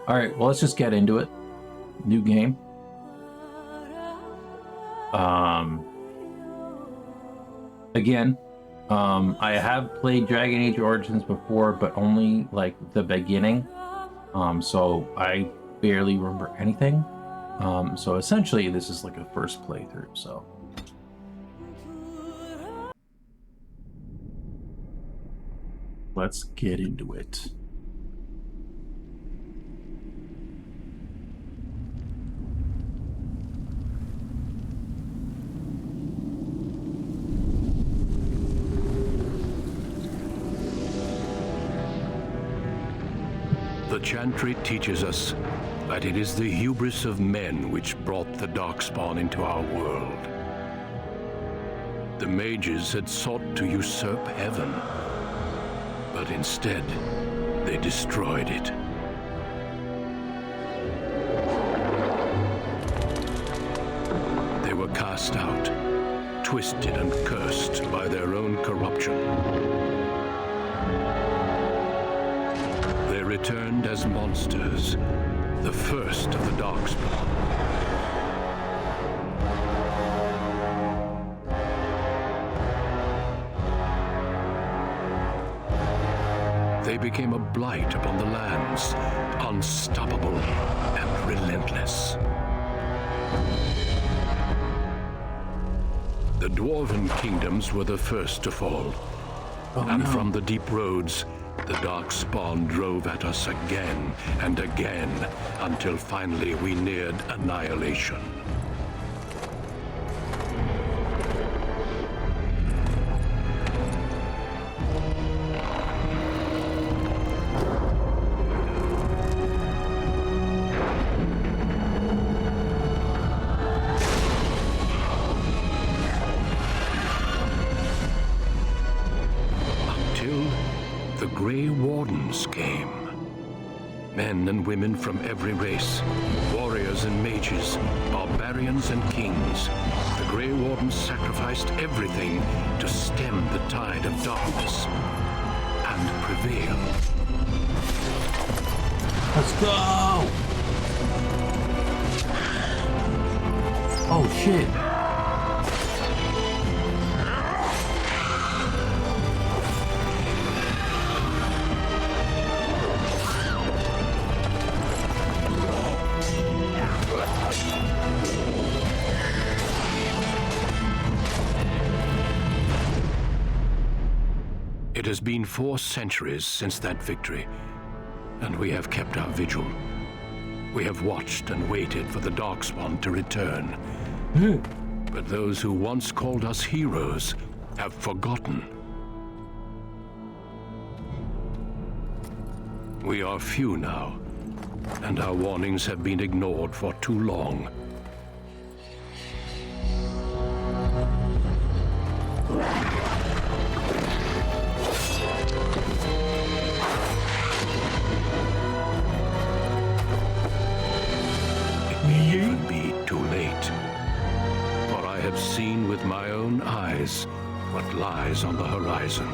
Alright, well, let's just get into it. New game. Again, I have played Dragon Age Origins before, but only, like, the beginning. So I barely remember anything. So essentially, this is like a first playthrough, so... Let's get into it. The Chantry teaches us that it is the hubris of men which brought the Darkspawn into our world. The Mages had sought to usurp heaven, but instead, they destroyed it. They were cast out, twisted and cursed by their own corruption. They returned as monsters, the first of the Darkspawn. They became a blight upon the lands, unstoppable and relentless. The Dwarven kingdoms were the first to fall. From the deep roads, the Darkspawn drove at us again and again, until finally we neared annihilation. Men and women from every race, warriors and mages, barbarians and kings. The Grey Wardens sacrificed everything to stem the tide of darkness and prevail. Let's go! Oh shit. It has been 4 centuries since that victory, and we have kept our vigil. We have watched and waited for the Darkspawn to return. But those who once called us heroes have forgotten. We are few now, and our warnings have been ignored for too long. What lies on the horizon.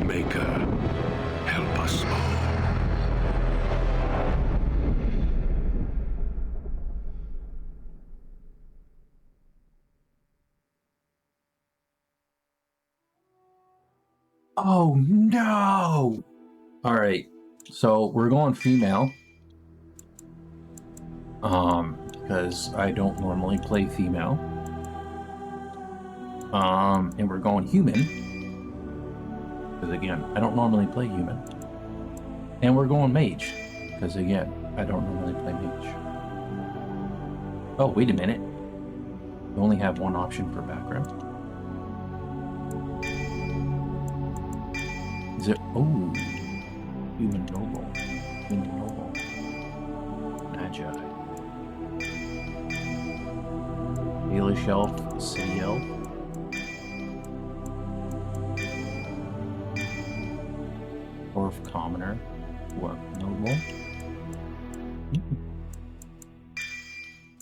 Maker, help us all. Oh no! Alright, so we're going female. Because I don't normally play female. And we're going human. Because again, I don't normally play human. And we're going mage. Because again, I don't normally play mage. Oh, wait a minute. We only have one option for background. Is it? Oh, human noble. Human noble. Magi. English elf, city elf. Dwarf commoner, dwarf noble.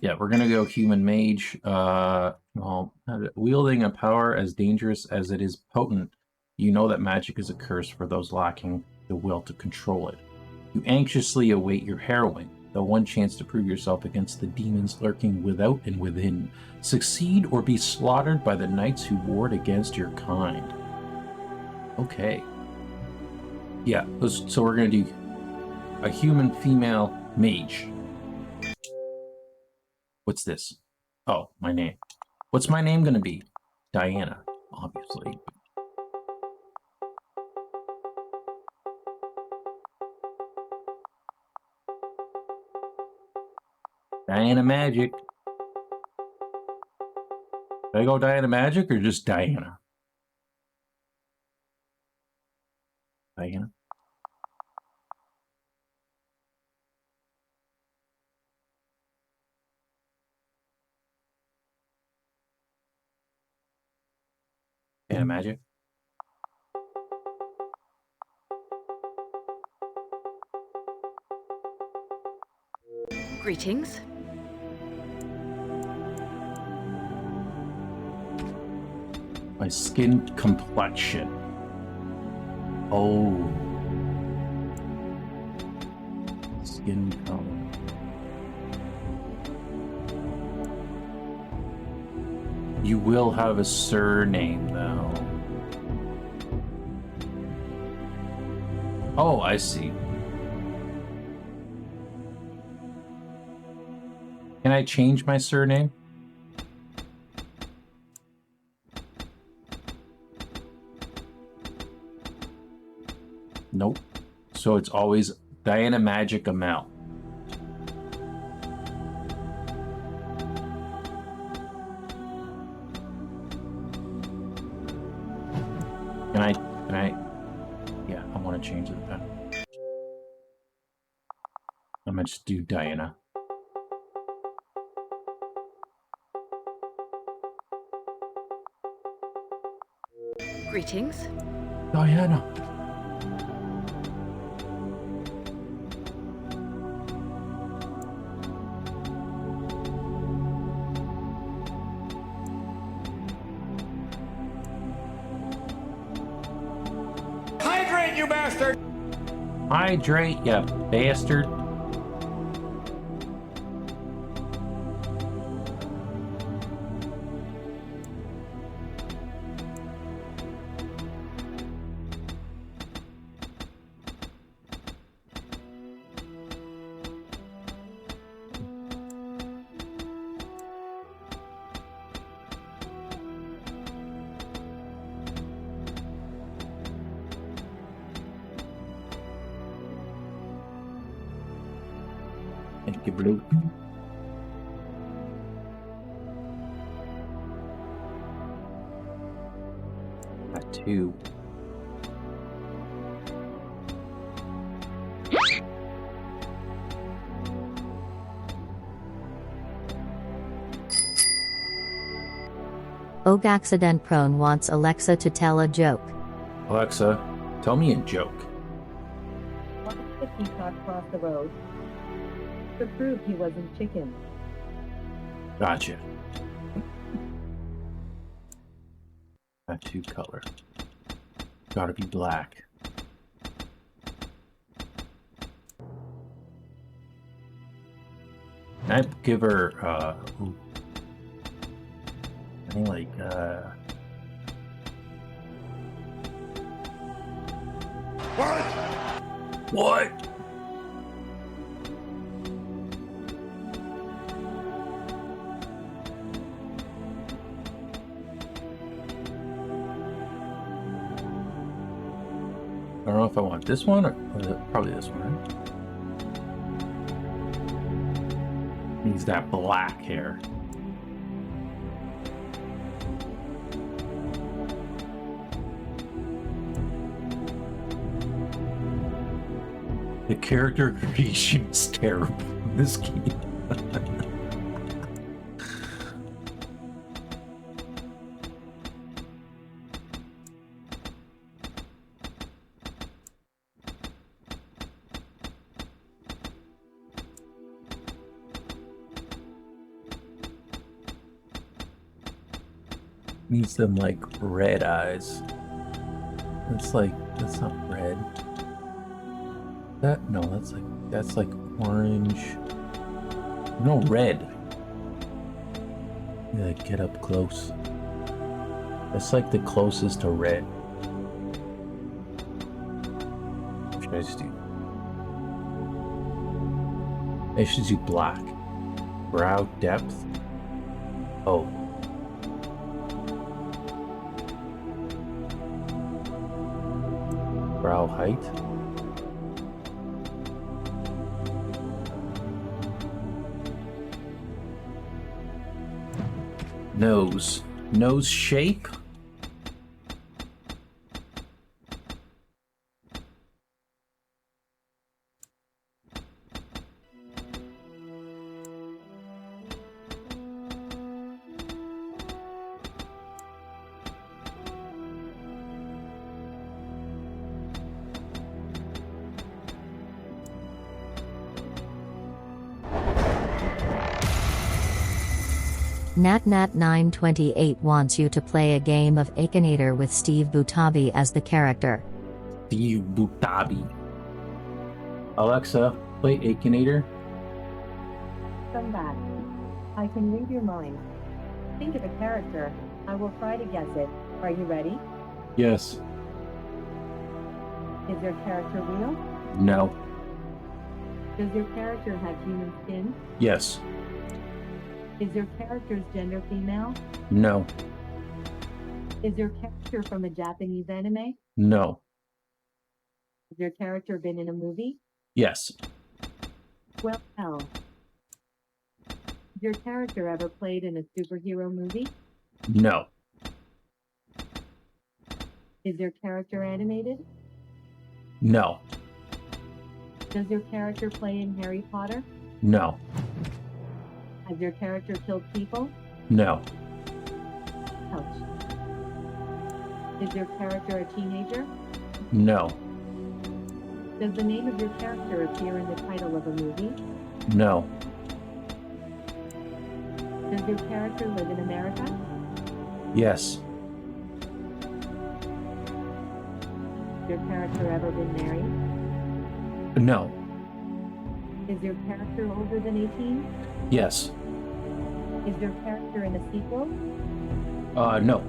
Yeah, we're gonna go human mage. Well, wielding a power as dangerous as it is potent, you know that magic is a curse for those lacking the will to control it. You anxiously await your harrowing, the one chance to prove yourself against the demons lurking without and within. Succeed or be slaughtered by the knights who ward against your kind. Okay. Yeah, so we're going to do a human female mage. What's this? Oh, my name. What's my name going to be? Diana, obviously. Diana Magic. Should I go Diana Magic or just Diana? Diana? Diana Magic? Greetings. My skin complexion. Oh. Skin color. You will have a surname, though. Oh, I see. Can I change my surname? Nope. So it's always Diana Magic Amel. Can I? Yeah, I want to change it then. I'm gonna just do Diana. Greetings. Diana. Hydrate, you bastard! Hydrate, you bastard. Thank you, Blue. Got two. Accident Prone wants Alexa to tell a joke. Alexa, tell me a joke. Why did the peacock cross the road? To prove he wasn't chicken. Gotcha. Got two color. Gotta be black. Can I give her, ooh, I think like, What? What? I don't know if I want this one or is it probably this one, right? Needs that black hair. The character creation is terrible in this game. Needs them like red eyes. It's like, that's not red. No, that's like orange. No, red. Yeah, get up close. That's like the closest to red. What should I just do? I should do black. Brow depth. Oh. Brow height. Nose. Nose shape. NatNat928 wants you to play a game of Akinator with Steve Butabi as the character. Steve Butabi. Alexa, play Akinator. Come back. I can read your mind. Think of a character. I will try to guess it. Are you ready? Yes. Is your character real? No. Does your character have human skin? Yes. Is your character's gender female? No. Is your character from a Japanese anime? No. Has your character been in a movie? Yes. Well, hell. Has your character ever played in a superhero movie? No. Is your character animated? No. Does your character play in Harry Potter? No. Has your character killed people? No. Ouch. Is your character a teenager? No. Does the name of your character appear in the title of a movie? No. Does your character live in America? Yes. Has your character ever been married? No. Is your character older than 18? Yes. Is your character in a sequel? No.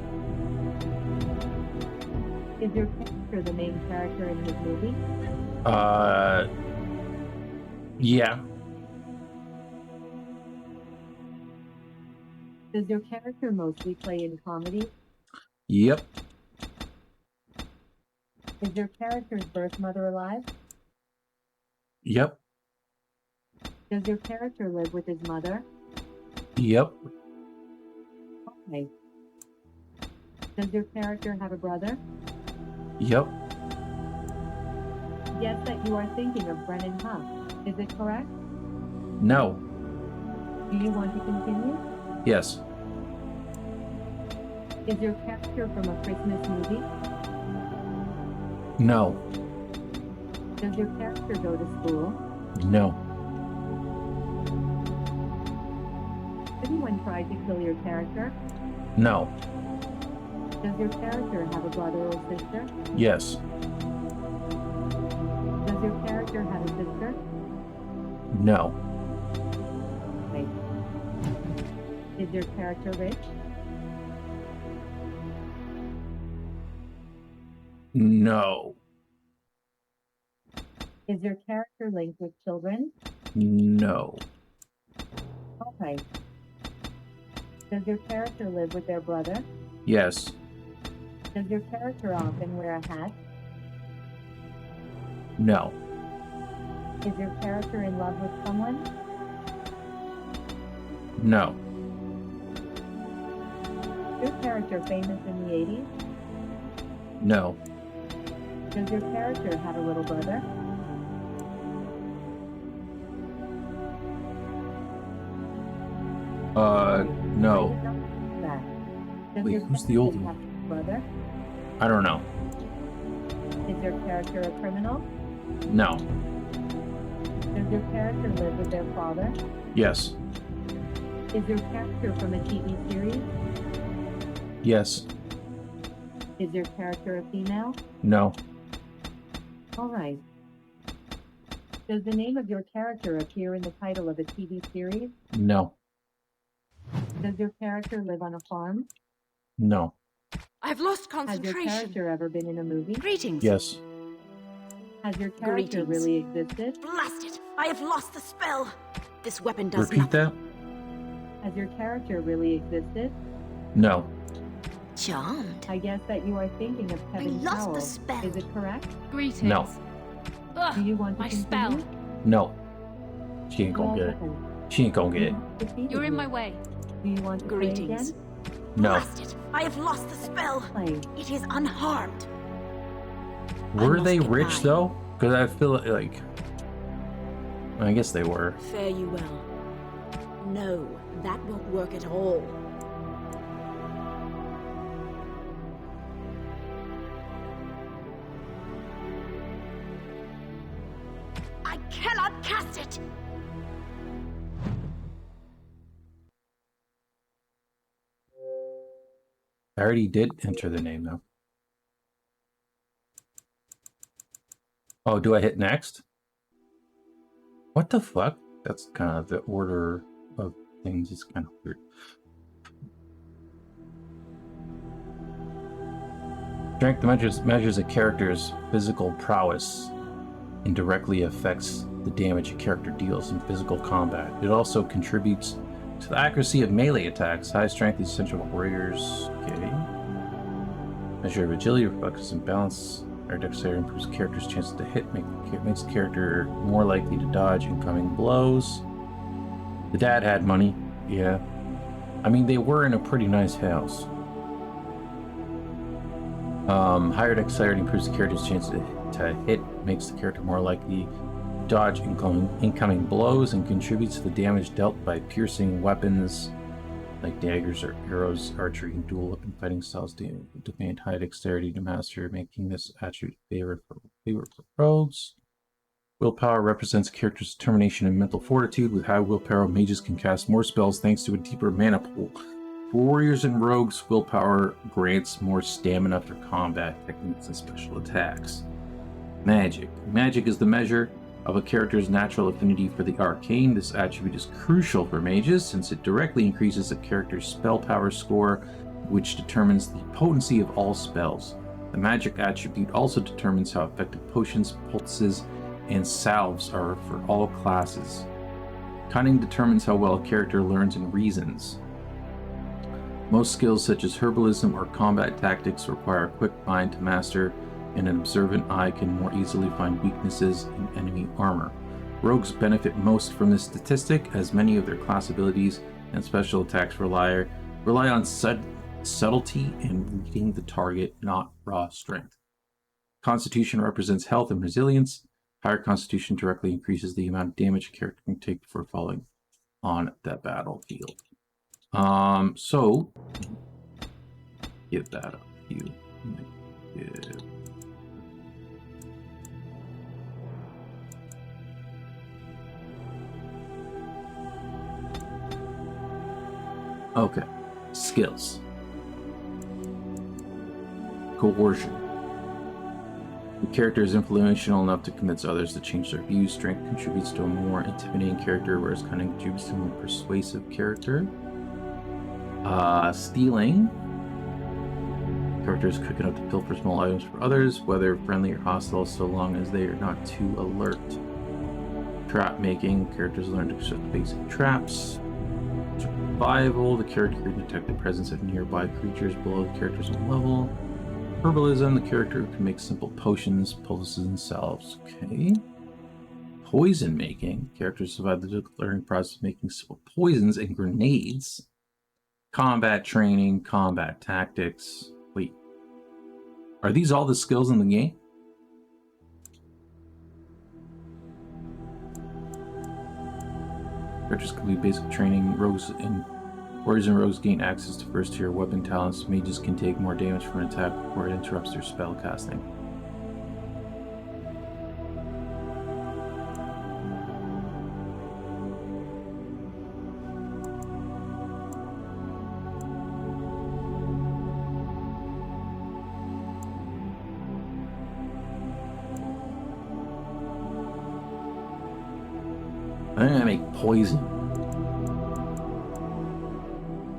Is your character the main character in his movie? Yeah. Does your character mostly play in comedy? Yep. Is your character's birth mother alive? Yep. Does your character live with his mother? Yep. Okay. Does your character have a brother? Yep. Guess that you are thinking of Brennan Huff. Is it correct? No. Do you want to continue? Yes. Is your character from a Christmas movie? No. Does your character go to school? No. Anyone tried to kill your character? No. Does your character have a brother or sister? Yes. Does your character have a sister? No. Wait. Is your character rich? No. Is your character linked with children? No. Okay. Does your character live with their brother? Yes. Does your character often wear a hat? No. Is your character in love with someone? No. Is your character famous in the 80s? No. Does your character have a little brother? No. Does Wait, your who's the character old have one? a brother? I don't know. Is your character a criminal? No. Does your character live with their father? Yes. Is your character from a TV series? Yes. Is your character a female? No. All right. Does the name of your character appear in the title of a TV series? No. Does your character live on a farm? No. I've lost Has your concentration. character ever been in a movie? Greetings. Yes. Has your character Greetings. really existed? Blast it! I have lost the spell. This weapon does Repeat nothing. that? Has your character really existed? No. Charmed. I guess that you are thinking of Kevin lost Powell. the spell. Is it correct? Greetings. No. Ugh, Do you want to my continue? spell. No. She ain't gonna get it. She ain't gonna get it. Defeated You're in you. my way. Do you want to play Greetings. again? No. Blast it! I have lost the spell. Play. It is unharmed. Were must they get rich mine. though? Because I feel like I guess they were. Fare you well. No, that won't work at all. I cannot cast it! I already did enter the name though. Oh, do I hit next? What the fuck? That's kind of the order of things is kind of weird. Strength measures a character's physical prowess and directly affects the damage a character deals in physical combat. It also contributes to the accuracy of melee attacks. High strength is essential for warriors. Okay. Measure of agility, reflexes, and balance. Our dexterity improves character's chances to hit, makes the character more likely to dodge incoming blows. The dad had money, yeah. I mean, they were in a pretty nice house. Higher dexterity improves the character's chance to hit, makes the character more likely to dodge incoming blows, and contributes to the damage dealt by piercing weapons like daggers or arrows. Archery and dual weapon fighting styles demand high dexterity to master, making this attribute favorite for rogues. Willpower represents a character's determination and mental fortitude. With high willpower, mages can cast more spells thanks to a deeper mana pool. For warriors and rogues, willpower grants more stamina for combat techniques and special attacks. Magic. Magic is the measure of a character's natural affinity for the arcane. This attribute is crucial for mages since it directly increases a character's spell power score, which determines the potency of all spells. The magic attribute also determines how effective potions, poultices, and salves are for all classes. Cunning determines how well a character learns and reasons. Most skills such as herbalism or combat tactics require a quick mind to master, and an observant eye can more easily find weaknesses in enemy armor. Rogues benefit most from this statistic, as many of their class abilities and special attacks rely on subtlety and reading the target, not raw strength. Constitution represents health and resilience. Higher constitution directly increases the amount of damage a character can take before falling on the battlefield. So give that a few. Okay, skills. Coercion. The character is influential enough to convince others to change their views. Strength contributes to a more intimidating character, whereas cunning contributes to a more persuasive character. Stealing. Character is quick enough to pilfer small items from others, whether friendly or hostile, so long as they are not too alert. Trap making. Characters learn to construct basic traps. Survival. The character can detect the presence of nearby creatures below the character's own level. Herbalism. The character can make simple potions, poultices, and salves. Okay. Poison making. Characters survive the learning process of making simple poisons and grenades. Combat training, combat tactics. Wait. Are these all the skills in the game? Characters complete basic training. Warriors and rogues gain access to first tier weapon talents. Mages can take more damage from an attack before it interrupts their spell casting. I'm gonna make poison.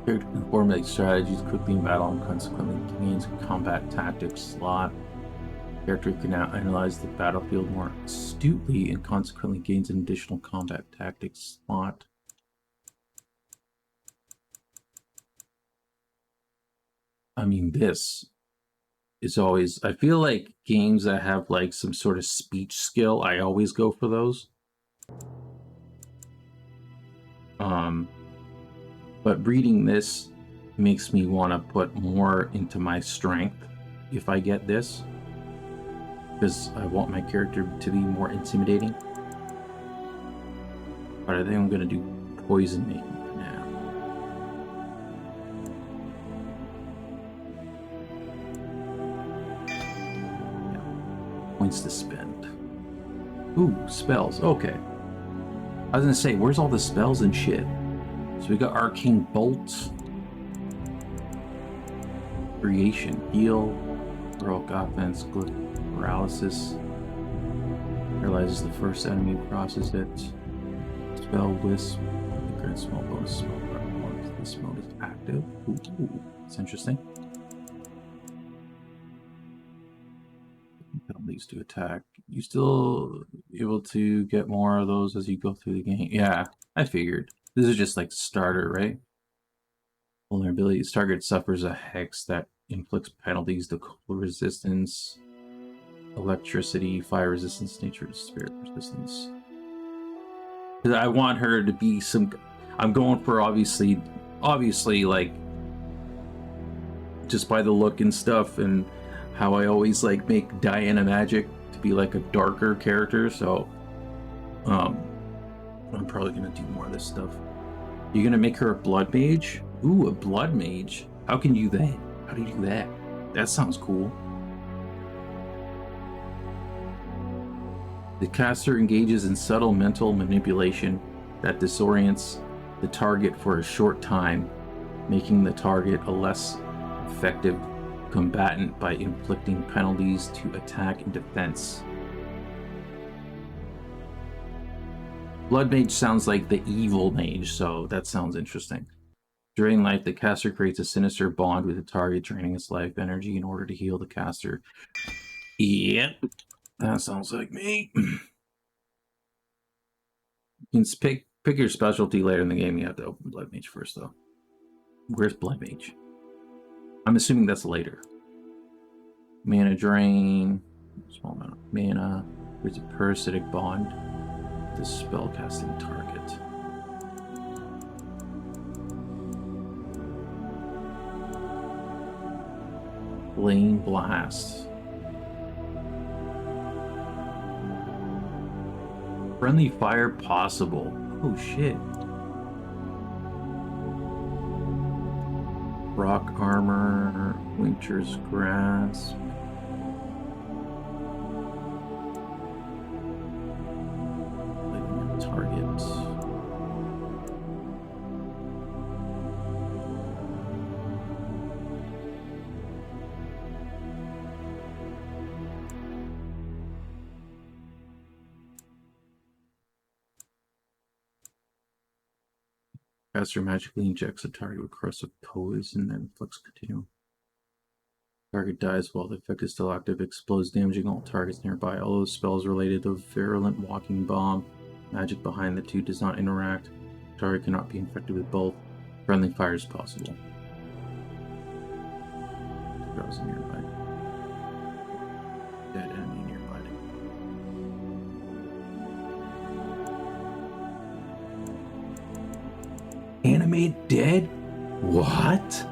Character can formulate strategies quickly in battle and consequently gains combat tactics slot. Character can now analyze the battlefield more astutely and consequently gains an additional combat tactics slot. I mean, this is always... I feel like games that have like some sort of speech skill, I always go for those. But reading this makes me want to put more into my strength if I get this, because I want my character to be more intimidating. But I think I'm going to do poison making for now. Yeah. Points to spend. Ooh, spells. Okay. I was going to say, where's all the spells and shit? So we got Arcane Bolt, Creation, Heal, Heroic Offense, Paralysis, paralyzes the first enemy who crosses it, Spell Wisp, grants small bonus spell once this mode is active. Ooh, that's interesting. Penalties to attack. You still able to get more of those as you go through the game? Yeah, I figured. This is just like starter, right? Vulnerability. Its target suffers a hex that inflicts penalties to cold resistance, electricity, fire resistance, nature, spirit resistance. Because I want her to be some... I'm going for obviously like just by the look and stuff and how I always like make Diana Magic to be like a darker character, so I'm probably gonna do more of this stuff. You're gonna make her a blood mage? Ooh, a blood mage. How can you do that? How do you do that? That sounds cool. The caster engages in subtle mental manipulation that disorients the target for a short time, making the target a less effective combatant by inflicting penalties to attack and defense. Blood Mage sounds like the evil mage, so that sounds interesting. During life, the caster creates a sinister bond with the target, draining its life energy in order to heal the caster. Yep, that sounds like me. You can pick your specialty later in the game. You have to open Blood Mage first, though. Where's Blood Mage? I'm assuming that's later. Mana drain, small amount of mana. There's a parasitic bond. The spellcasting target. Flame Blast. Friendly fire possible. Oh shit. Rock armor, Winter's Grasp. Target. Caster magically injects a target with corrosive poison and then inflicts continuum. Target dies while the effect is still active, explodes, damaging all targets nearby. All those spells related to Virulent Walking Bomb. Magic behind the two does not interact. Target cannot be infected with both. Friendly fire is possible. Goes nearby. Dead enemy nearby. Animate dead? What?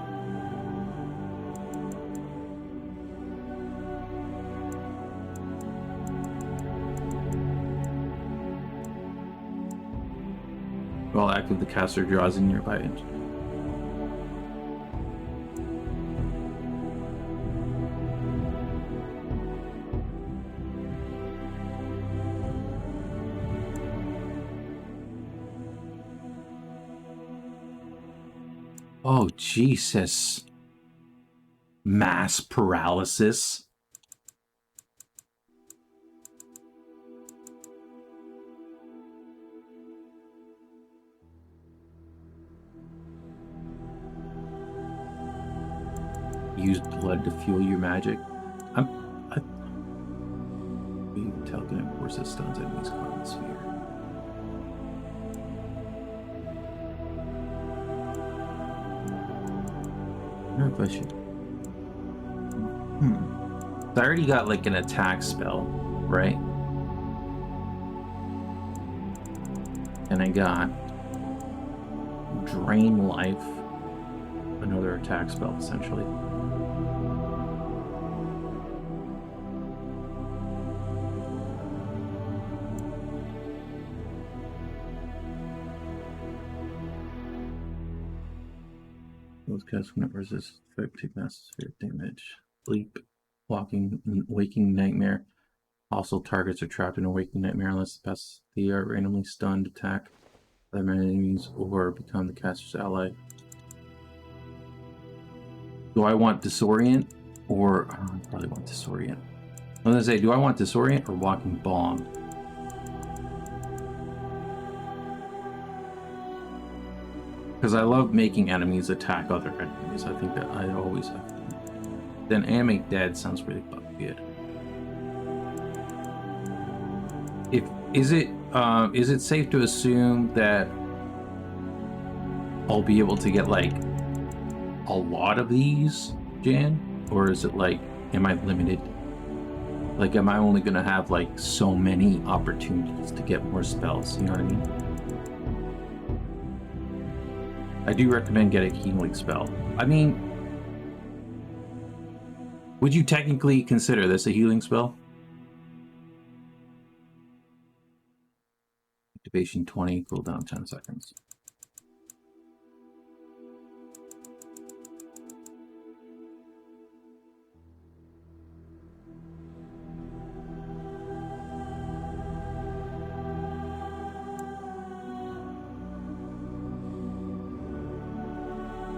While active, the caster draws a nearby edge. Oh, Jesus. Mass paralysis. use blood to fuel your magic. You can tell that force that stuns enemies caught in the sphere. I wonder if I should. So I already got like an attack spell, right? And I got Drain Life, another attack spell essentially. Those cast when it resists take massive sphere damage. Sleep, walking, waking nightmare. Also, targets are trapped in a waking nightmare unless they are randomly stunned, attack other enemies, or become the caster's ally. Do I want Disorient, or I probably want Disorient? I'm gonna say, do I want Disorient or Walking Bomb? Because I love making enemies attack other enemies. I think that I always have to. Then Animate Dead sounds really fucking good. Is it safe to assume that I'll be able to get like a lot of these, Jan? Or is it like, am I limited? Like, am I only gonna have like so many opportunities to get more spells? You know what I mean? I do recommend getting a healing spell. I mean, would you technically consider this a healing spell? Activation 20, cooldown 10 seconds.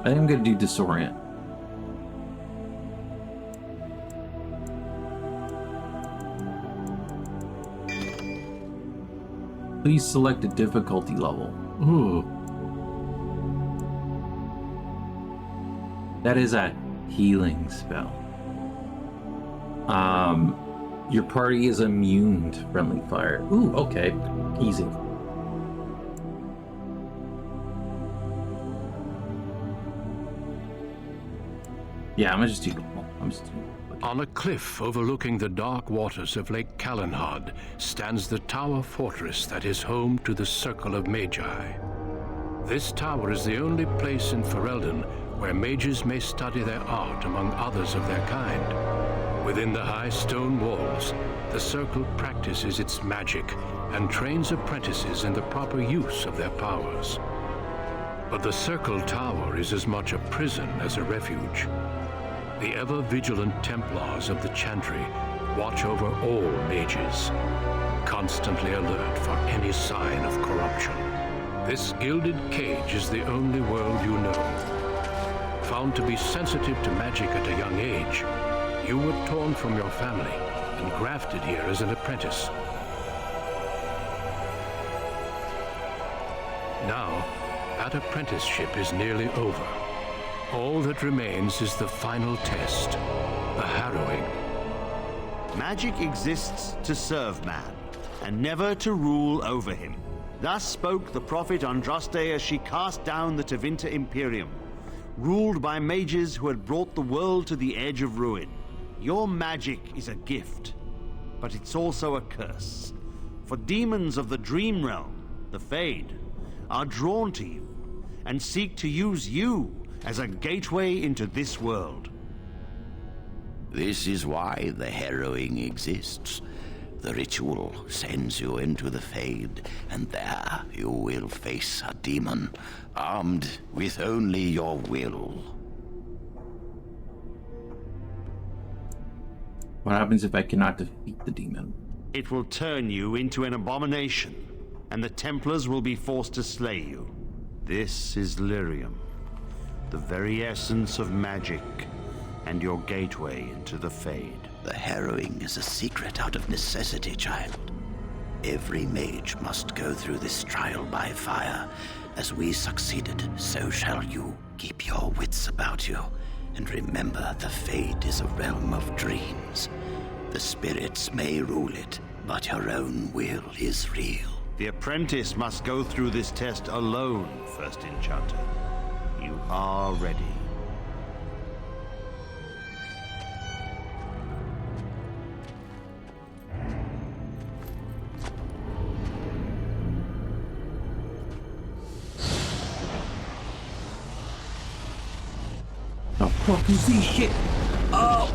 I think I'm going to do Disorient. Please select a difficulty level. Ooh. That is a healing spell. Your party is immune to friendly fire. Ooh, okay. Easy. Yeah, I'm gonna just do normal. On a cliff overlooking the dark waters of Lake Calenhad stands the tower fortress that is home to the Circle of Magi. This tower is the only place in Ferelden where mages may study their art among others of their kind. Within the high stone walls, the Circle practices its magic and trains apprentices in the proper use of their powers. But the Circle Tower is as much a prison as a refuge. The ever-vigilant Templars of the Chantry watch over all mages, constantly alert for any sign of corruption. This gilded cage is the only world you know. Found to be sensitive to magic at a young age, you were torn from your family and grafted here as an apprentice. Now, that apprenticeship is nearly over. All that remains is the final test, the Harrowing. Magic exists to serve man, and never to rule over him. Thus spoke the prophet Andraste as she cast down the Tevinter Imperium, ruled by mages who had brought the world to the edge of ruin. Your magic is a gift, but it's also a curse. For demons of the Dream Realm, the Fade, are drawn to you, and seek to use you as a gateway into this world. This is why the Harrowing exists. The ritual sends you into the Fade, and there you will face a demon, armed with only your will. What happens if I cannot defeat the demon? It will turn you into an abomination, and the Templars will be forced to slay you. This is Lyrium, the very essence of magic, and your gateway into the Fade. The Harrowing is a secret out of necessity, child. Every mage must go through this trial by fire. As we succeeded, so shall you. Keep your wits about you, And remember, the Fade is a realm of dreams. The spirits may rule it, but your own will is real. The apprentice must go through this test alone, First Enchanter. You are ready. Oh, fuck you see shit. Oh.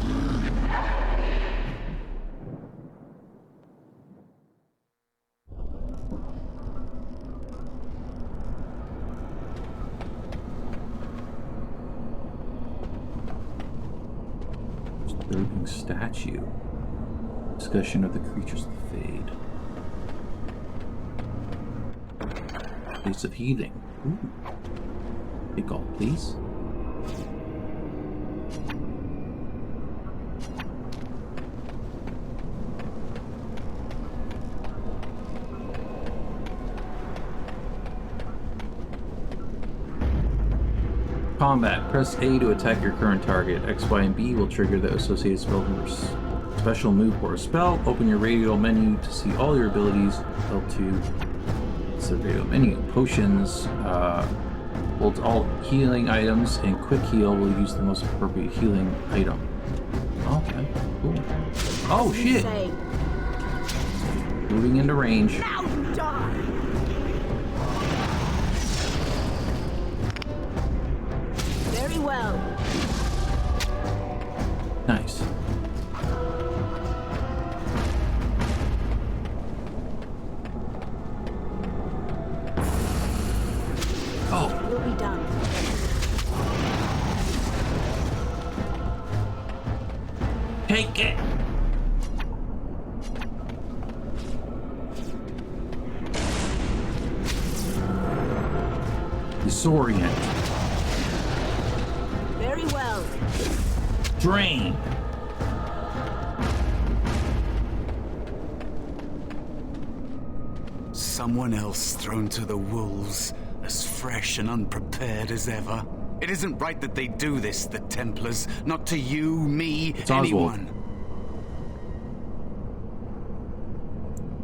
Disturbing statue. Discussion of the creatures of the Fade. Place of healing. Ooh. Take all, please. Combat. Press A to attack your current target. X, Y, and B will trigger the associated spell burst. Special move or spell. Open your radial menu to see all your abilities. L2. It's the radial menu. Potions. Holds all healing items, and quick heal will use the most appropriate healing item. Okay, cool. Oh shit! Insane. Moving into range. Now you die! Very well. Nice. Oh, We'll be done. take it! Disorient. Very well. Drain. Someone else thrown to the wolves, as fresh and unprepared as ever. It isn't right that they do this, the Templars. Not to you, me, It's Oswald. anyone.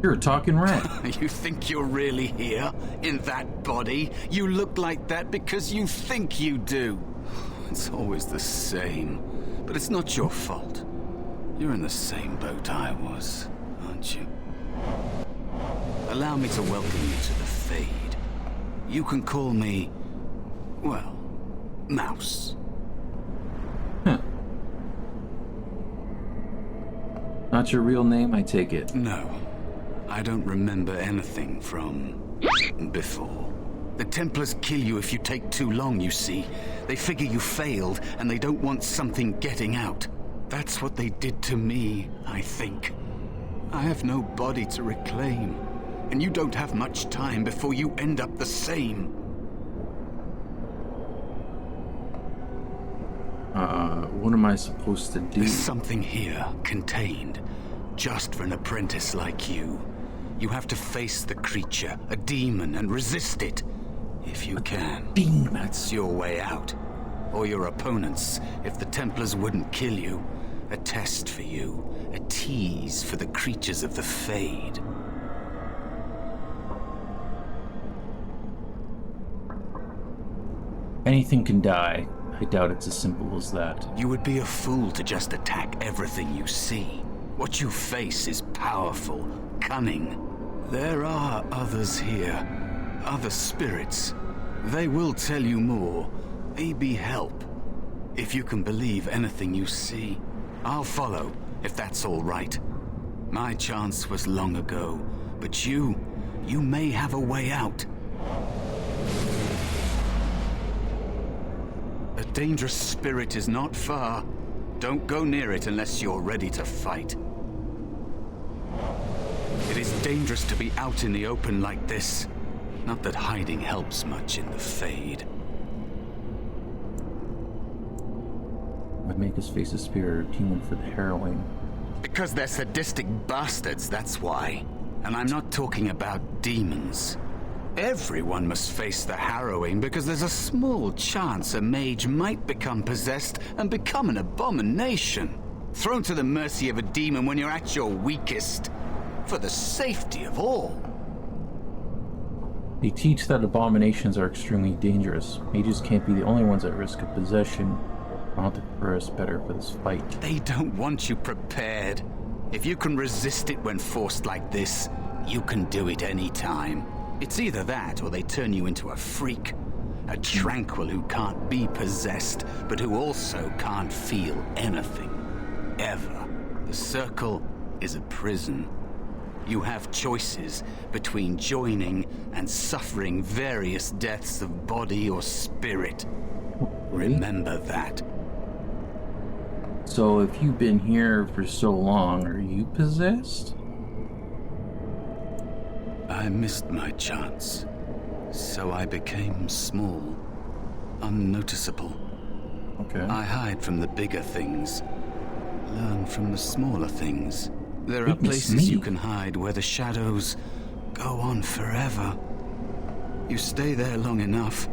You're a talking rat. You think you're really here, in that body? You look like that because you think you do. It's always the same. But it's not your fault. You're in the same boat I was, aren't you? Allow me to welcome you to the Fade. You can call me, well, Mouse. Huh. Not your real name, I take it. No, I don't remember anything from before. The Templars kill you if you take too long, you see. They figure you failed, and they don't want something getting out. That's what they did to me, I think. I have no body to reclaim, and you don't have much time before you end up the same. What am I supposed to do? There's something here, contained, just for an apprentice like you. You have to face the creature, a demon, and resist it. If you can. Demon. That's your way out. Or your opponents, if the Templars wouldn't kill you. A test for you. A tease for the creatures of the Fade. Anything can die. I doubt it's as simple as that. You would be a fool to just attack everything you see. What you face is powerful, cunning. There are others here. Other spirits. They will tell you more. Maybe help. If you can believe anything you see. I'll follow, if that's all right. My chance was long ago, but you may have a way out. A dangerous spirit is not far. Don't go near it unless you're ready to fight. It is dangerous to be out in the open like this. Not that hiding helps much in the Fade. Would make us face a spirit or demon for the Harrowing. Because they're sadistic bastards, that's why. And I'm not talking about demons. Everyone must face the Harrowing because there's a small chance a mage might become possessed and become an abomination. Thrown to the mercy of a demon when you're at your weakest. For the safety of all. They teach that abominations are extremely dangerous. Mages can't be the only ones at risk of possession. I want to prepare us better for this fight. They don't want you prepared. If you can resist it when forced like this, you can do it any time. It's either that or they turn you into a freak. A tranquil who can't be possessed, but who also can't feel anything. Ever. The circle is a prison. You have choices between joining and suffering various deaths of body or spirit. Remember that. So if you've been here for so long, are you possessed? I missed my chance, so I became small, unnoticeable. Okay. I hide from the bigger things, learn from the smaller things. There are places you can hide where the shadows go on forever. You stay there long enough,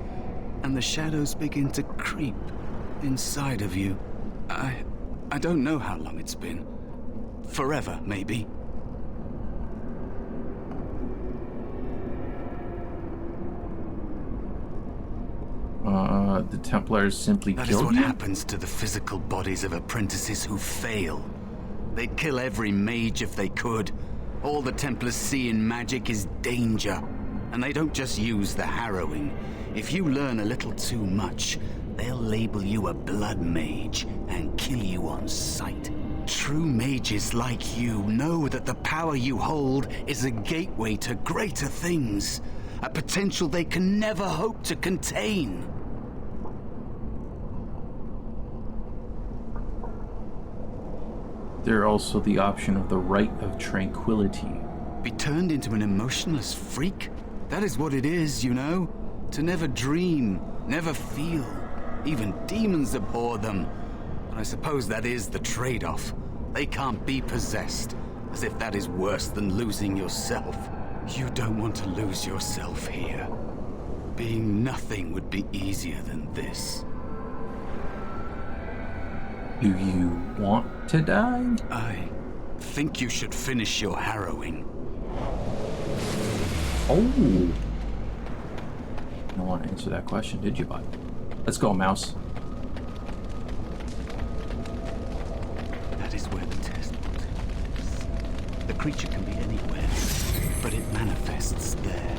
and the shadows begin to creep inside of you. I don't know how long it's been. Forever, maybe. The Templars simply That killed is what you? happens to the physical bodies of apprentices who fail. They'd kill every mage if they could. All the Templars see in magic is danger. And they don't just use the Harrowing. If you learn a little too much, they'll label you a blood mage and kill you on sight. True mages like you know that the power you hold is a gateway to greater things. A potential they can never hope to contain. There are also the option of the right of tranquility. Be turned into an emotionless freak? That is what it is, you know? To never dream, never feel. Even demons abhor them. But I suppose that is the trade-off. They can't be possessed, as if that is worse than losing yourself. You don't want to lose yourself here. Being nothing would be easier than this. Do you want to die? I think you should finish your Harrowing. Oh. You don't want to answer that question, did you, bud? Let's go, mouse. That is where the test is. The creature can be anywhere, but it manifests there.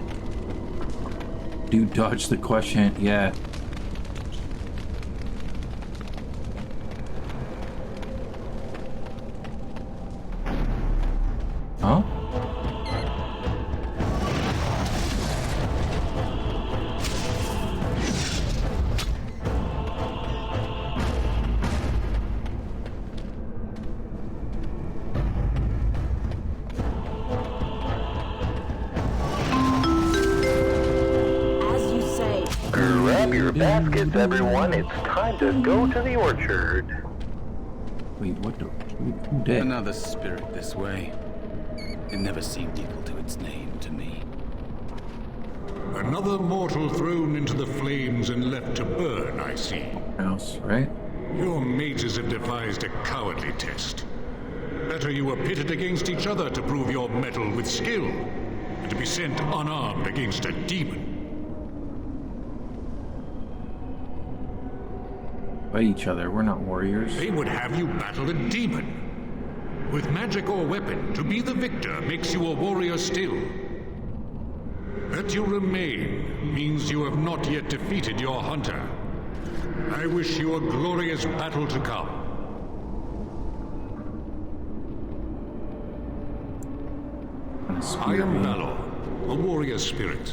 Do dodge the question, yeah. Huh? As you say. Grab your baskets, everyone. It's time to go to the orchard. Wait, what the? Who did? Another spirit this way. It never seemed equal to its name to me. Another mortal thrown into the flames and left to burn, I see. Mouse, right? Your mages have devised a cowardly test. Better you were pitted against each other to prove your mettle with skill, and to be sent unarmed against a demon. Fight each other, we're not warriors. They would have you battle a demon. With magic or weapon, to be the victor makes you a warrior still. That you remain means you have not yet defeated your hunter. I wish you a glorious battle to come. I am Valor, a warrior spirit.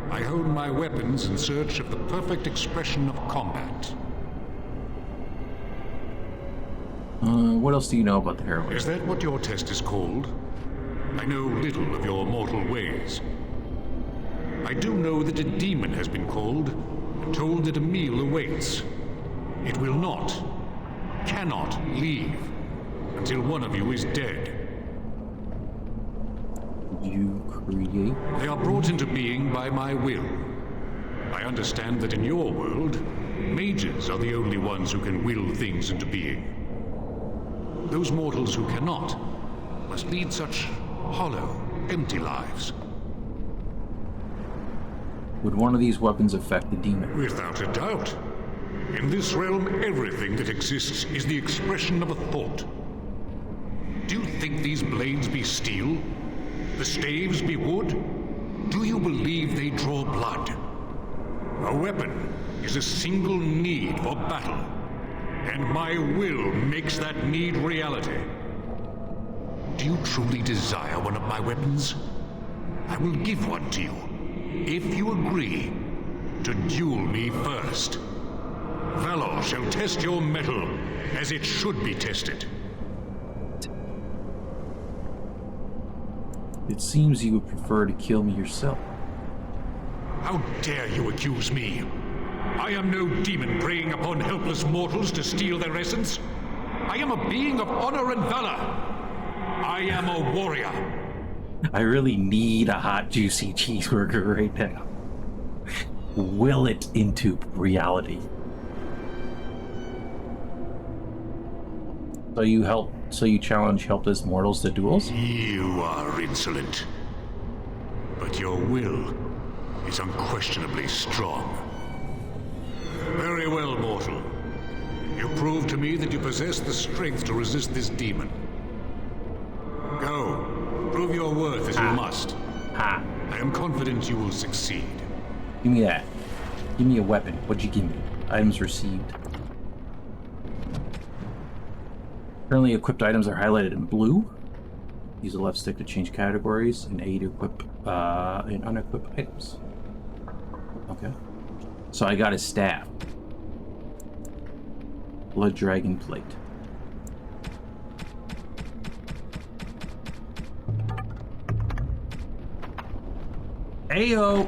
I hone my weapons in search of the perfect expression of combat. What else do you know about the Harrowing? Is that what your test is called? I know little of your mortal ways. I do know that a demon has been called, and told that a meal awaits. It will not, cannot leave, until one of you is dead. you create? They are brought into being by my will. I understand that in your world, mages are the only ones who can will things into being. Those mortals who cannot must lead such hollow, empty lives. Would one of these weapons affect the demon? Without a doubt. In this realm, everything that exists is the expression of a thought. Do you think these blades be steel? The staves be wood? Do you believe they draw blood? A weapon is a single need for battle, and my will makes that need reality. Do you truly desire one of my weapons? I will give one to you, if you agree to duel me first. Valor shall test your mettle as it should be tested. It seems you would prefer to kill me yourself. How dare you accuse me? I am no demon preying upon helpless mortals to steal their essence. I am a being of honor and valor. I am a warrior. I really need a hot, juicy cheeseburger right now. Will it into reality. So you challenge helpless mortals to duels? You are insolent. But your will is unquestionably strong. Very well, mortal. You prove to me that you possess the strength to resist this demon. Go. Prove your worth as you must. Ha. I am confident you will succeed. Give me that. Give me a weapon. What'd you give me? Items received. Currently equipped items are highlighted in blue. Use the left stick to change categories and A to equip and unequipped items. Okay. So I got a staff. Blood Dragon Plate. Ayo!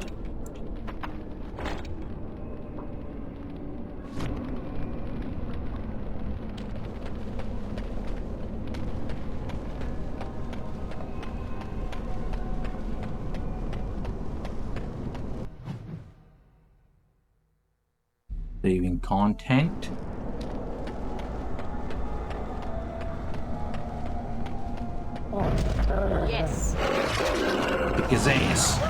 Saving content. Yes. Kick his ass.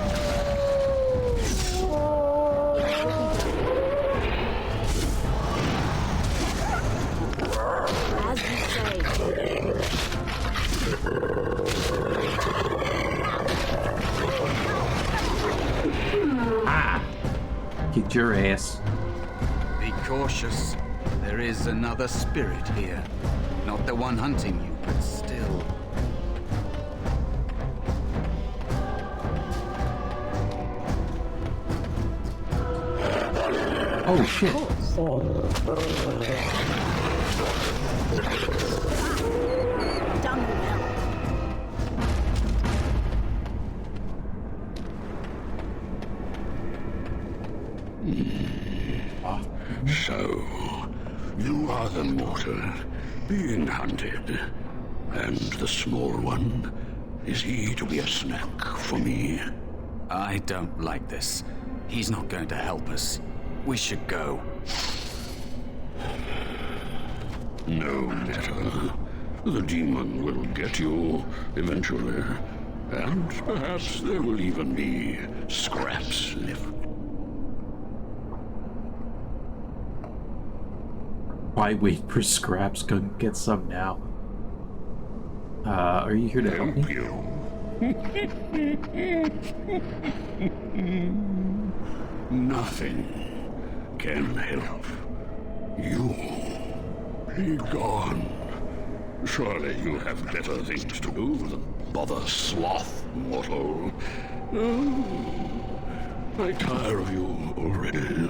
As you say. Ah! Kicked your ass. Be cautious. There is another spirit here. Not the one hunting you, but still. Oh shit. Done well. So, you are the mortal being hunted. And the small one, is he to be a snack for me? I don't like this. He's not going to help us. We should go. No matter. The demon will get you eventually. And perhaps there will even be scraps left. Why wait for scraps? Go get some now. Are you here to help me? Nothing can help. You be gone. Surely you have better things to do than bother sloth, mortal. I tire of you already.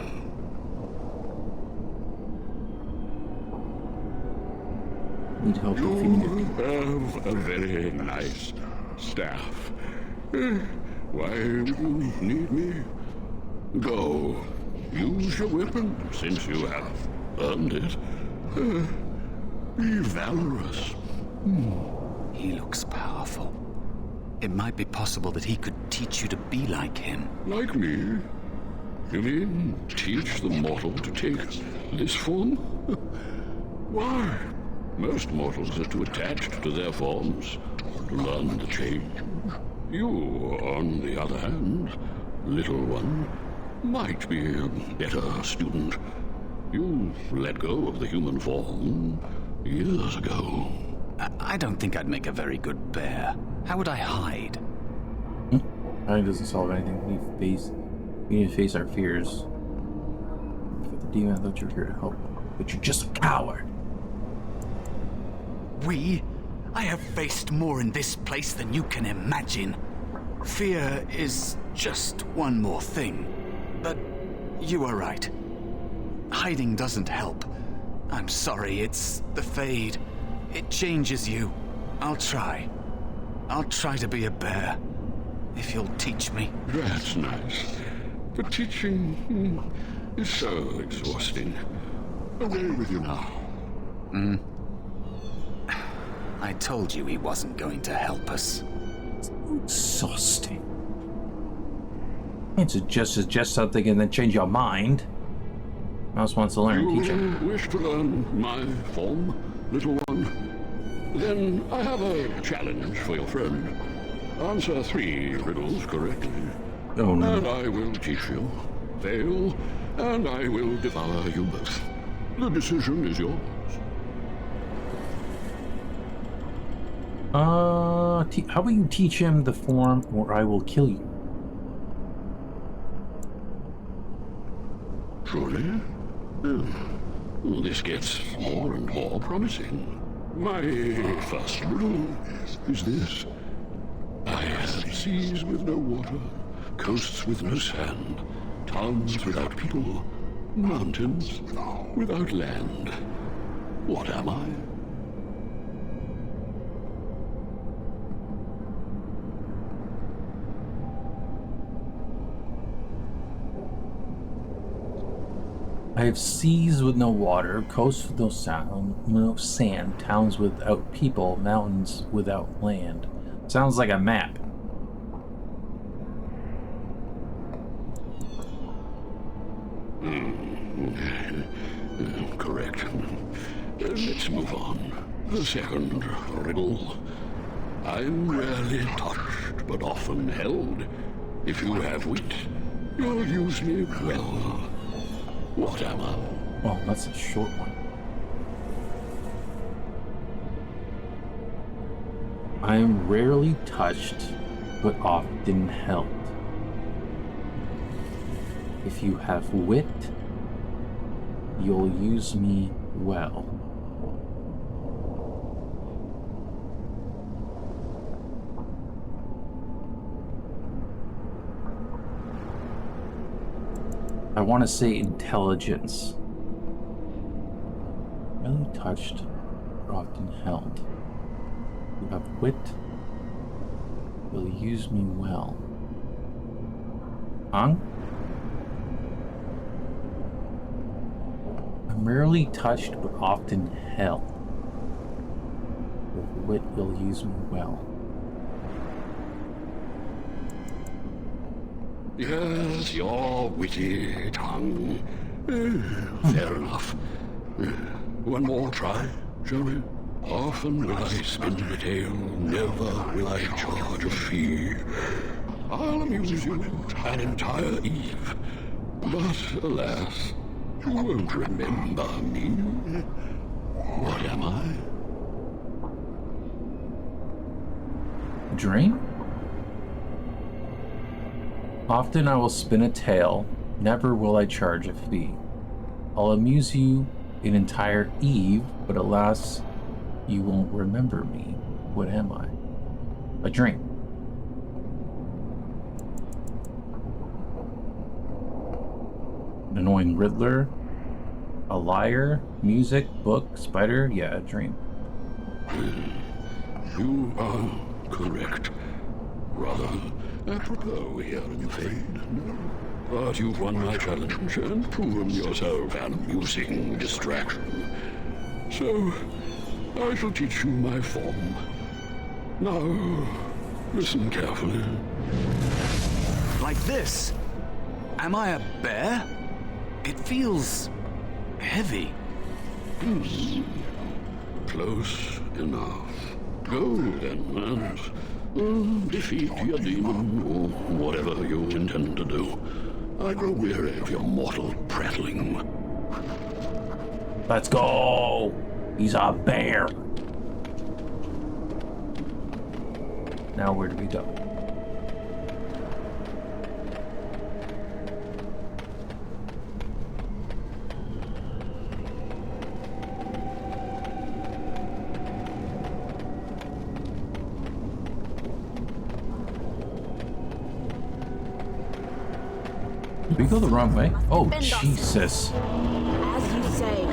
Need help You defeating it. have a very nice staff. Why do you need me? Go. Use your weapon, since you have earned it. Be valorous. He looks powerful. It might be possible that he could teach you to be like him. Like me? You mean teach the mortal to take this form? Why? Most mortals are too attached to their forms to learn the change. You, on the other hand, little one, might be a better student. You let go of the human form years ago. I don't think I'd make a very good bear. How would I hide? Hiding doesn't solve anything. We need to face our fears. For the demon, I thought you were here to help, but you're just a coward. I have faced more in this place than you can imagine. Fear is just one more thing. But you are right. Hiding doesn't help. I'm sorry, it's the Fade. It changes you. I'll try. I'll try to be a bear. If you'll teach me. That's nice. But teaching is so exhausting. Away with you now. I told you he wasn't going to help us. Exhausting. Can't suggest something and then change your mind. Mouse wants to learn. Teach him. You wish to learn my form, little one? Then I have a challenge for your friend. Answer 3 riddles correctly. Oh no. And I will teach you. Fail, and I will devour you both. The decision is yours. How about you teach him the form, or I will kill you? Truly? This gets more and more promising. My first riddle is this. I have seas with no water, coasts with no sand, towns without people, mountains without land. What am I? I have seas with no water, coasts with no sand, towns without people, mountains without land. Sounds like a map. Correct. Let's move on. The second riddle. I'm rarely touched, but often held. If you have wit, you'll use me well. What am I? Oh, that's a short one. I am rarely touched, but often held. If you have wit, you'll use me well. I want to say intelligence. Rarely touched, but often held. You have wit, will use me well. Tongue? I'm rarely touched, but often held. With wit, will use me well. Yes, your witty tongue. Fair enough. One more try, shall we? Often will I spin the tale, never will I charge a fee. I'll amuse you an entire eve, but alas, you won't remember me. What am I? Dream? Often I will spin a tale, never will I charge a fee. I'll amuse you an entire eve, but alas, you won't remember me. What am I? A dream. An annoying riddler, a liar, music, book, spider, yeah, a dream. You are correct. Rather apropos here in the Fade, no? But you've won my challenge and proven yourself an amusing distraction. So, I shall teach you my form. Now, Listen carefully. Like this? Am I a bear? It feels heavy. Close enough. Go then, and defeat your demon, or whatever you intend to do. I grow weary of your mortal prattling. Let's go! He's a bear! Now where do we go? Did we go the wrong way? Oh, Jesus. As you say.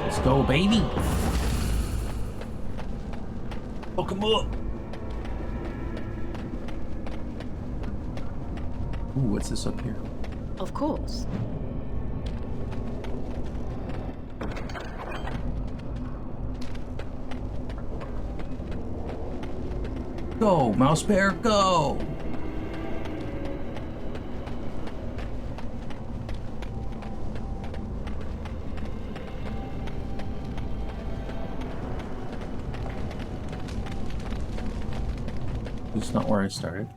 Let's go, baby. Hook him up. Ooh, what's this up here? Of course. Go, mouse bear, go! It's not where I started.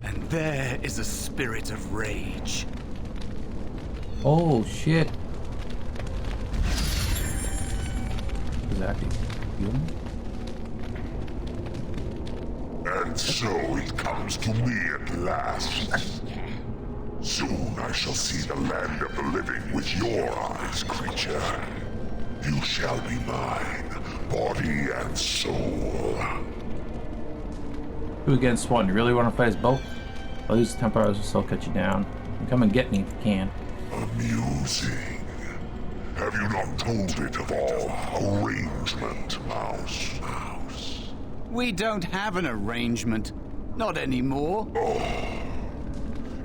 And there is a spirit of rage. Oh, shit. Exactly. And so it comes to me at last. Soon I shall see the land of the living with your eyes, creature. You shall be mine, body and soul. 2 against 1. You really want to fight us both? I'll use the tempo, I'll still cut you down. And come and get me if you can. Amusing. Have you not told it of all arrangement, Mouse? We don't have an arrangement. Not anymore. Oh.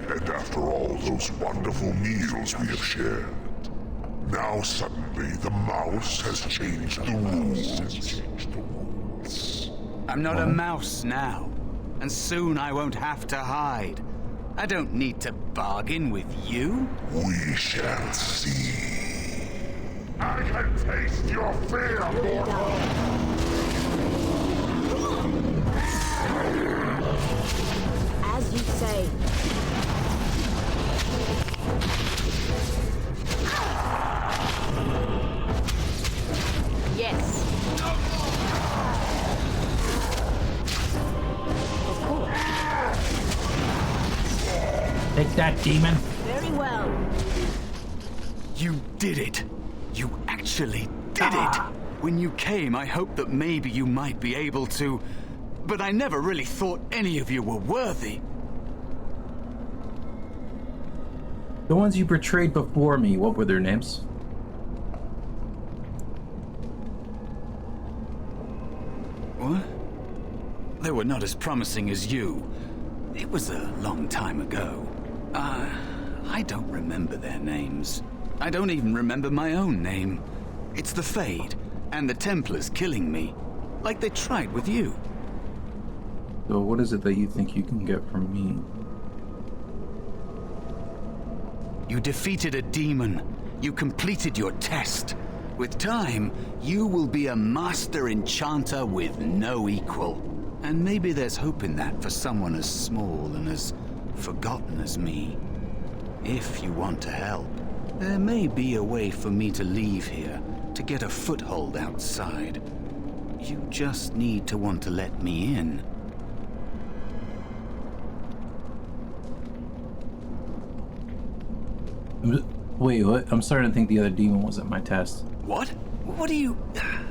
And after all those wonderful meals we have shared, now suddenly the mouse has changed the rules. I'm not a mouse now, and soon I won't have to hide. I don't need to bargain with you. We shall see. I can taste your fear, mortal! As you say. Yes. Of course. Take that, demon. Very well. You did it. You actually did it. When you came, I hoped that maybe you might be able to, but I never really thought any of you were worthy. The ones you betrayed before me, what were their names? What? They were not as promising as you. It was a long time ago. I don't remember their names. I don't even remember my own name. It's the Fade, and the Templars killing me, like they tried with you. So what is it that you think you can get from me? You defeated a demon. You completed your test. With time, you will be a master enchanter with no equal. And maybe there's hope in that for someone as small and as forgotten as me. If you want to help, there may be a way for me to leave here, to get a foothold outside. You just need to want to let me in. Wait, what? I'm starting to think the other demon was at my test. What? What do you...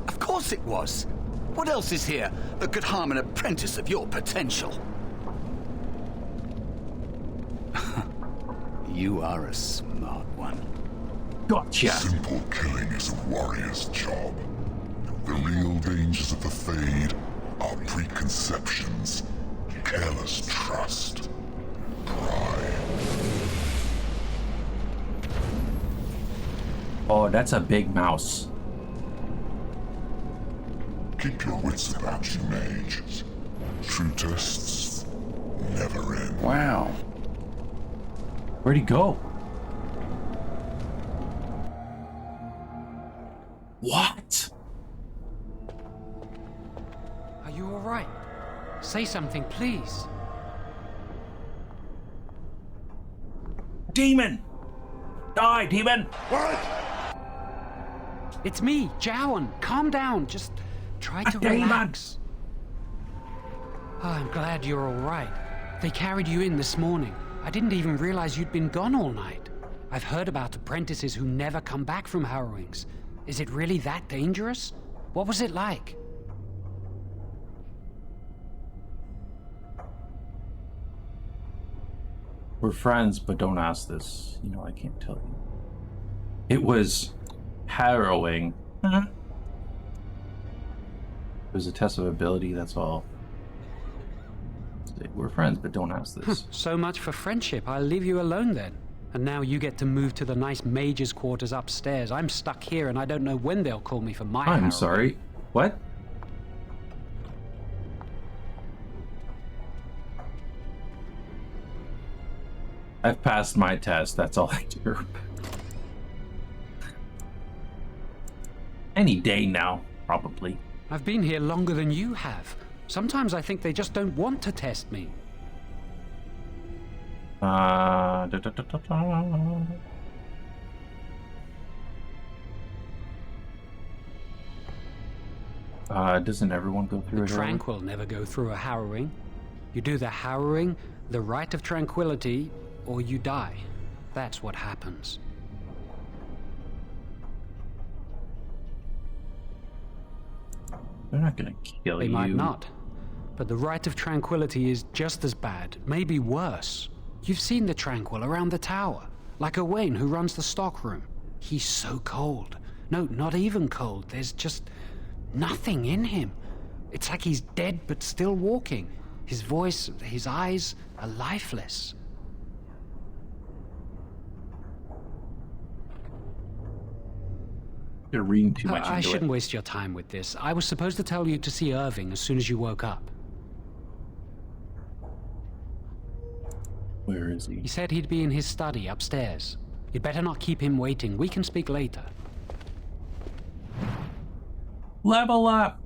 Of course it was. What else is here that could harm an apprentice of your potential? You are a smart one. Gotcha. Simple killing is a warrior's job. The real dangers of the Fade are preconceptions, careless trust, pride. Oh, that's a big mouse. Keep your wits about you, Mage. True tests never end. Wow. Where'd he go? What? Are you all right? Say something, please. Demon! Die, demon! What? It's me, Jowan. Calm down. Just try to relax. Oh, I'm glad you're all right. They carried you in this morning. I didn't even realize you'd been gone all night. I've heard about apprentices who never come back from Harrowings. Is it really that dangerous? What was it like? We're friends, but don't ask this. You know, I can't tell you. It was harrowing. It was a test of ability, that's all. We're friends, but don't ask this. So much for friendship. I'll leave you alone then. And now you get to move to the nice mage's quarters upstairs. I'm stuck here and I don't know when they'll call me for my I'm harrowing. sorry. What? I've passed my test, that's all I do. Any day now, probably. I've been here longer than you have. Sometimes I think they just don't want to test me. Doesn't everyone go through The tranquil never go through a harrowing. You do the harrowing, the rite of tranquility, or you die. That's what happens. They're not gonna kill you. They might not. But the rite of tranquility is just as bad, maybe worse. You've seen the tranquil around the tower, like Owain who runs the stockroom. He's so cold. No, not even cold. There's just nothing in him. It's like he's dead but still walking. His voice, his eyes are lifeless. You're reading too much I into shouldn't it. waste your time with this. I was supposed to tell you to see Irving as soon as you woke up. Where is he? He said he'd be in his study upstairs. You'd better not keep him waiting. We can speak later. Level up!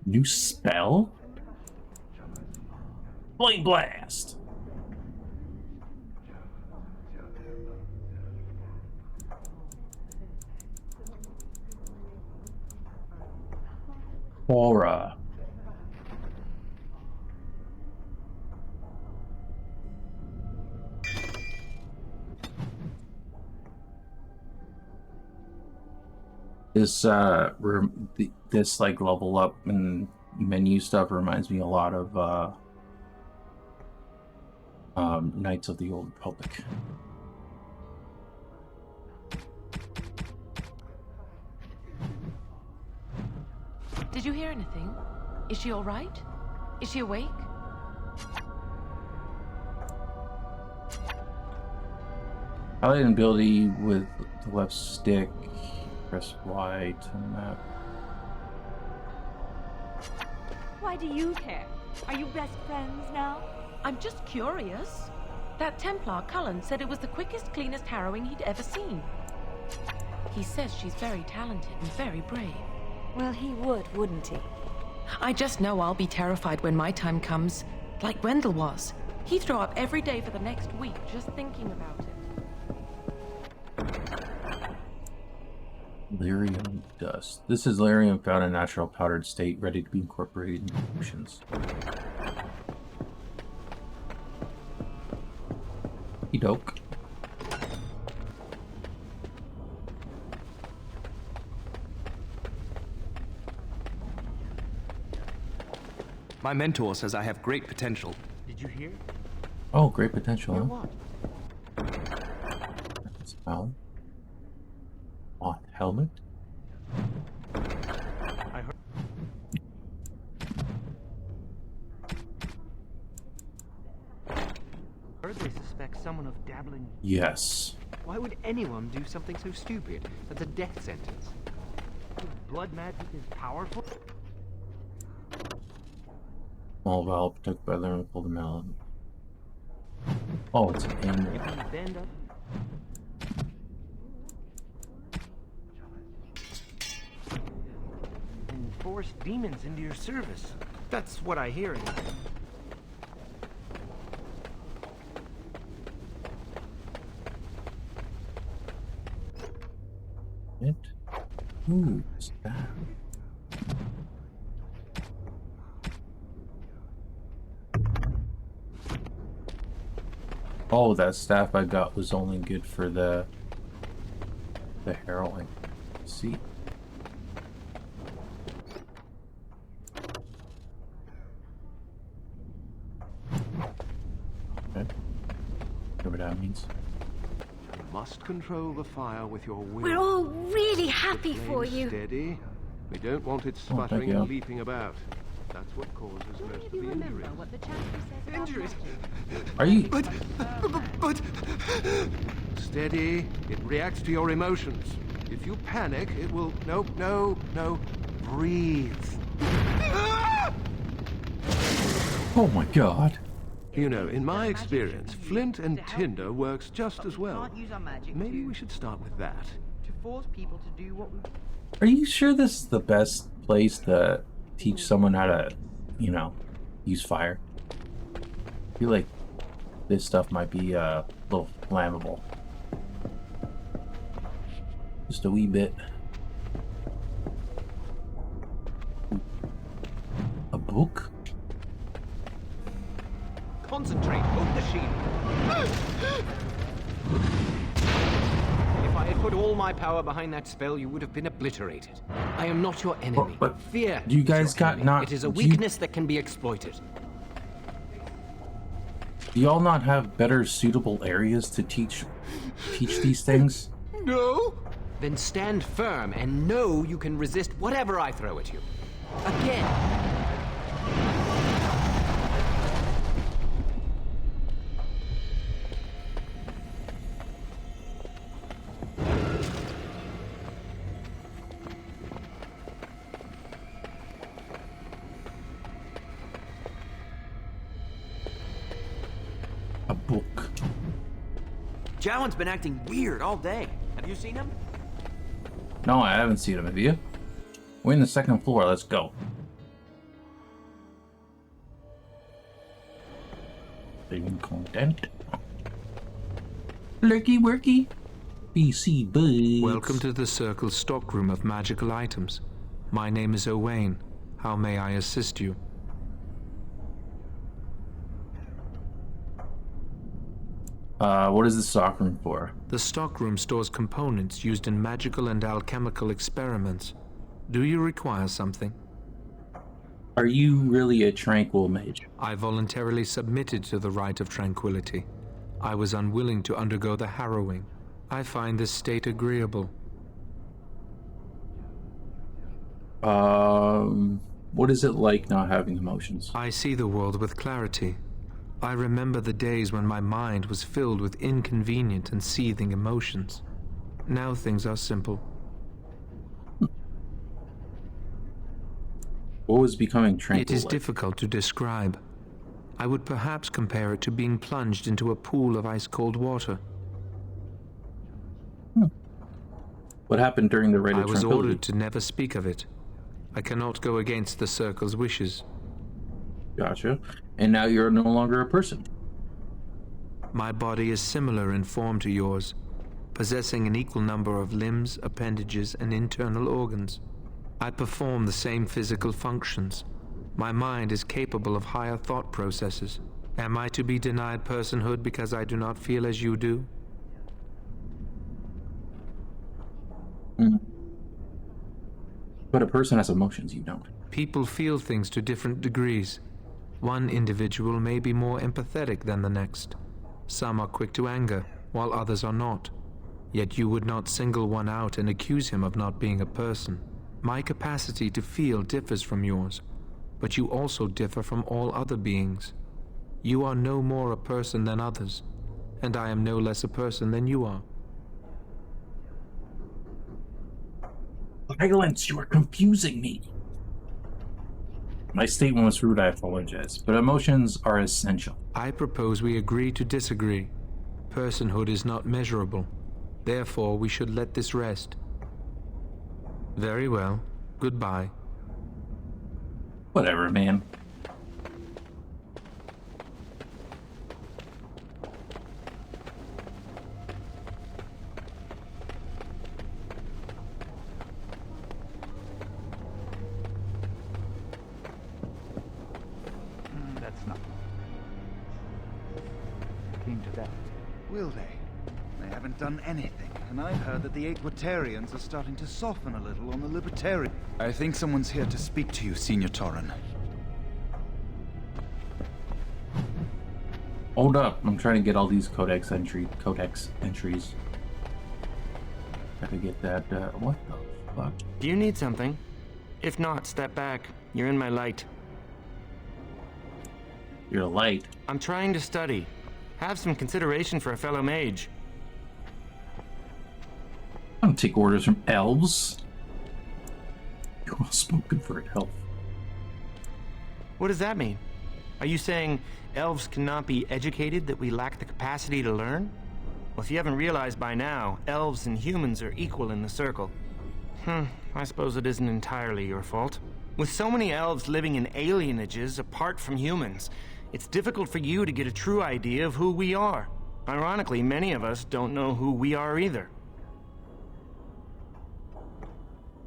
New spell? Flame Blast! Aura. This like level up and menu stuff reminds me a lot of Knights of the Old Republic. Did you hear anything? Is she all right? Is she awake? Paladin ability with the left stick. Press Y to map. Why do you care? Are you best friends now? I'm just curious. That Templar, Cullen, said it was the quickest, cleanest harrowing he'd ever seen. He says she's very talented and very brave. Well, he would, wouldn't he? I just know I'll be terrified when my time comes. like Wendell was. He'd throw up every day for the next week just thinking about it. Lyrium dust. This is lyrium found in a natural powdered state, ready to be incorporated into potions. Edoke. My mentor says I have great potential. Did you hear? Oh, great potential, huh? What? That's found. On helmet. I heard they suspect someone of dabbling. Yes. Why would anyone do something so stupid? That's a death sentence. Blood magic is powerful. Small valve protected by learning to pull them out. Oh, it's an amulet. You can bend up. And force demons into your service. That's what I hear. It? Ooh, what's that? Oh, that staff I got was only good for the harrowing. See? Okay. Whatever that means. You must control the fire with your will. We're all really happy for you. Steady. We don't want it sputtering and leaping about. That's what causes most of the injuries. Injuries? Are you? But. Steady. It reacts to your emotions. If you panic, it will. No. Breathe. Oh my god. You know, in my experience, flint and tinder works just as well. Maybe we should start with that. To force people to do what we. Are you sure this is the best place to teach someone how to, use fire? I feel like this stuff might be a little flammable. Just a wee bit. A book? Concentrate, open the shield. If I had put all my power behind that spell, you would have been obliterated. I am not your enemy. But fear. You guys got enemy. not. It is a weakness that can be exploited. Do y'all not have better suitable areas to teach these things? No. Then stand firm and know you can resist whatever I throw at you. Again. A book. Jowan's been acting weird all day. Have you seen him? No, I haven't seen him. Have you? We're in the second floor. Let's go. Living content. Lurky worky. BC bugs. Welcome to the Circle stockroom of magical items. My name is Owain. How may I assist you? What is the stockroom for? The stockroom stores components used in magical and alchemical experiments. Do you require something? Are you really a tranquil mage? I voluntarily submitted to the rite of tranquility. I was unwilling to undergo the harrowing. I find this state agreeable. What is it like not having emotions? I see the world with clarity. I remember the days when my mind was filled with inconvenient and seething emotions. Now things are simple. What was becoming tranquil? It is difficult to describe. I would perhaps compare it to being plunged into a pool of ice-cold water. What happened during the rite of tranquility? I was ordered tranquility? to never speak of it. I cannot go against the Circle's wishes. Gotcha. And now you're no longer a person. My body is similar in form to yours, possessing an equal number of limbs, appendages, and internal organs. I perform the same physical functions. My mind is capable of higher thought processes. Am I to be denied personhood because I do not feel as you do? But a person has emotions, you don't. People feel things to different degrees. One individual may be more empathetic than the next. Some are quick to anger, while others are not. Yet you would not single one out and accuse him of not being a person. My capacity to feel differs from yours, but you also differ from all other beings. You are no more a person than others, and I am no less a person than you are. Silence, you are confusing me. My statement was rude, I apologize, but emotions are essential. I propose we agree to disagree. Personhood is not measurable. Therefore, we should let this rest. Very well. Goodbye. Whatever, man. That's not. Came to that. Will they? They haven't done anything, and I've heard that the Equitarians are starting to soften a little on the Libertarian. I think someone's here to speak to you, Senior Torren. Hold up, I'm trying to get all these codex entries. Gotta get that, what the fuck? Do you need something? If not, step back. You're in my light. Your light? I'm trying to study. Have some consideration for a fellow mage. I don't take orders from elves. You're well spoken for an elf. What does that mean? Are you saying elves cannot be educated, that we lack the capacity to learn? Well, if you haven't realized by now, elves and humans are equal in the circle. I suppose it isn't entirely your fault. With so many elves living in alienages apart from humans, it's difficult for you to get a true idea of who we are. Ironically, many of us don't know who we are either.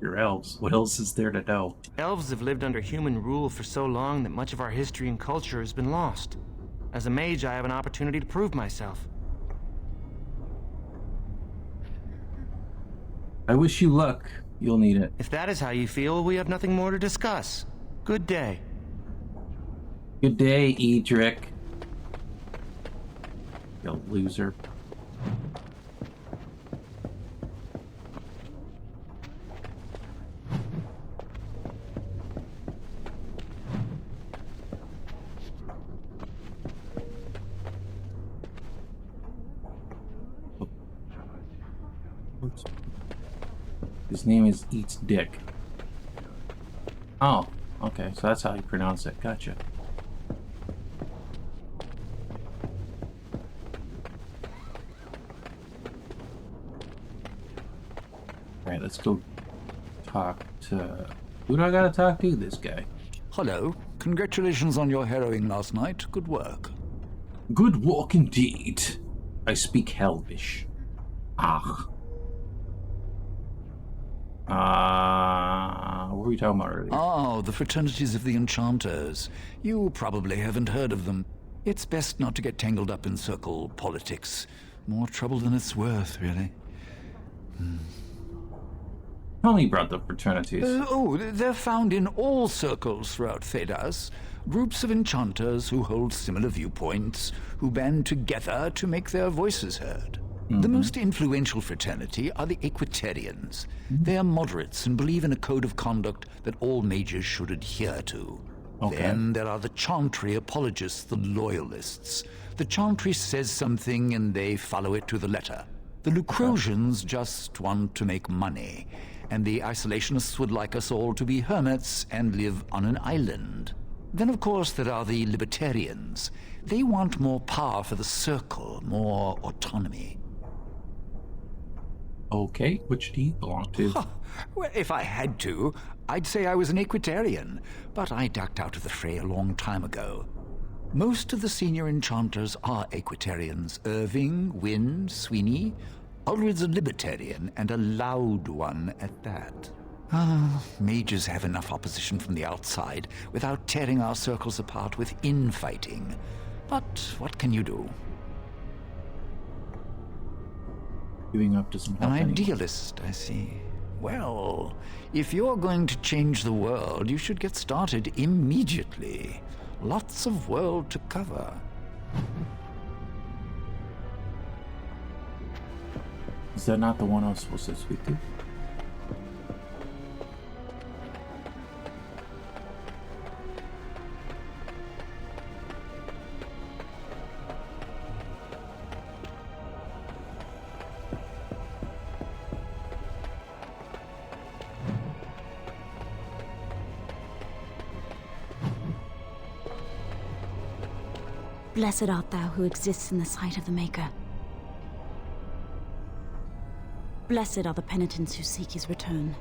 You're elves. What else is there to know? Elves have lived under human rule for so long that much of our history and culture has been lost. As a mage, I have an opportunity to prove myself. I wish you luck. You'll need it. If that is how you feel, we have nothing more to discuss. Good day. Good day, Edric. You loser. His name is Eats Dick. Oh, okay, so that's how you pronounce it. Gotcha. Alright, let's go talk to... Who do I gotta talk to? This guy. Hello. Congratulations on your harrowing last night. Good work. Good work indeed. I speak Helvish. Ah. What were we talking about earlier? Ah, the fraternities of the enchanters. You probably haven't heard of them. It's best not to get tangled up in circle politics. More trouble than it's worth, really. Tell me about the fraternities. They're found in all circles throughout Thedas. Groups of enchanters who hold similar viewpoints, who band together to make their voices heard. The most influential fraternity are the Equitarians. They are moderates and believe in a code of conduct that all mages should adhere to. Okay. Then there are the Chantry apologists, the Loyalists. The Chantry says something and they follow it to the letter. The Lucrosians just want to make money, and the Isolationists would like us all to be hermits and live on an island. Then, of course, there are the Libertarians. They want more power for the Circle, more autonomy. Okay, which do you belong to? Huh. Well, if I had to, I'd say I was an Equitarian, but I ducked out of the fray a long time ago. Most of the senior enchanters are Equitarians. Irving, Wynne, Sweeney. Ulrid's a Libertarian, and a loud one at that. Mages have enough opposition from the outside without tearing our circles apart with infighting. But what can you do? Giving up doesn't help An anyone. idealist, I see. Well, if you're going to change the world, you should get started immediately. Lots of world to cover. Is that not the one I was supposed to speak to? Blessed art thou who exists in the sight of the Maker. Blessed are the penitents who seek his return.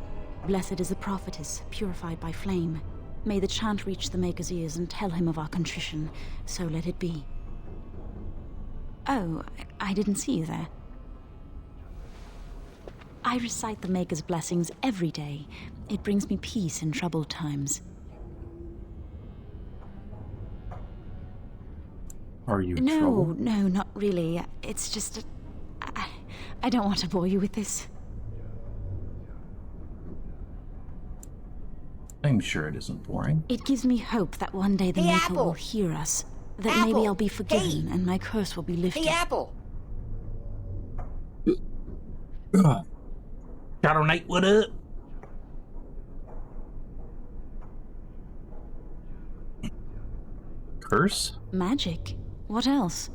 Blessed is the prophetess, purified by flame. May the chant reach the Maker's ears and tell him of our contrition. So let it be. Oh, I didn't see you there. I recite the Maker's blessings every day. It brings me peace in troubled times. Are you in No, trouble? no, not really. It's just... I don't want to bore you with this. I'm sure it isn't boring. It gives me hope that one day the Hey, Maker Apple! will hear us. That Apple! maybe I'll be forgiven Hey! and my curse will be lifted. Hey, Apple! Shadow Knight, what up? Curse? Magic? What else?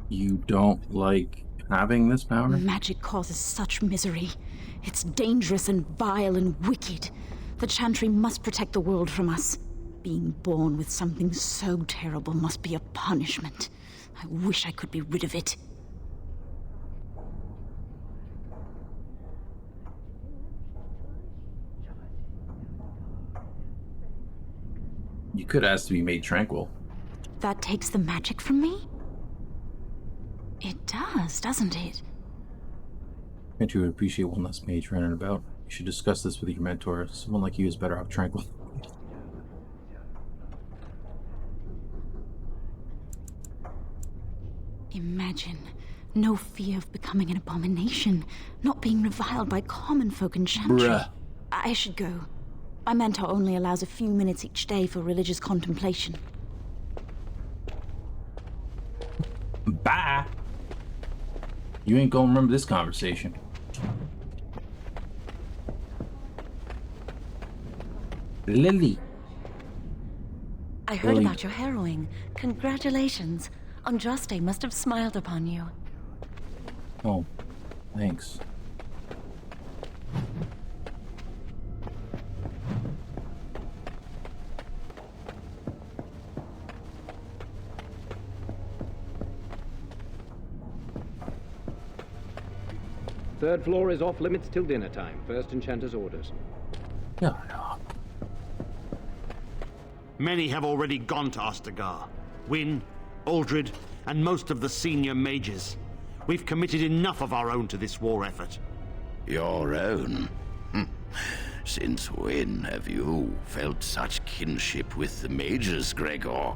You don't like having this power? Magic causes such misery. It's dangerous and vile and wicked. The Chantry must protect the world from us. Being born with something so terrible must be a punishment. I wish I could be rid of it. You could ask to be made tranquil. That takes the magic from me? It does, doesn't it? Can't you appreciate one less mage running about? You should discuss this with your mentor. Someone like you is better off tranquil. Imagine. No fear of becoming an abomination. Not being reviled by common folk in Chantry. Bruh. I should go. My mentor only allows a few minutes each day for religious contemplation. Bye. You ain't gonna remember this conversation. Lily. I heard Lily. about your harrowing. Congratulations. Andraste must have smiled upon you. Oh, thanks. Third floor is off limits till dinner time. First enchanter's orders. No. Many have already gone to Ostagar. Wynne, Aldred, and most of the senior mages. We've committed enough of our own to this war effort. Your own? Since when have you felt such kinship with the mages, Gregor?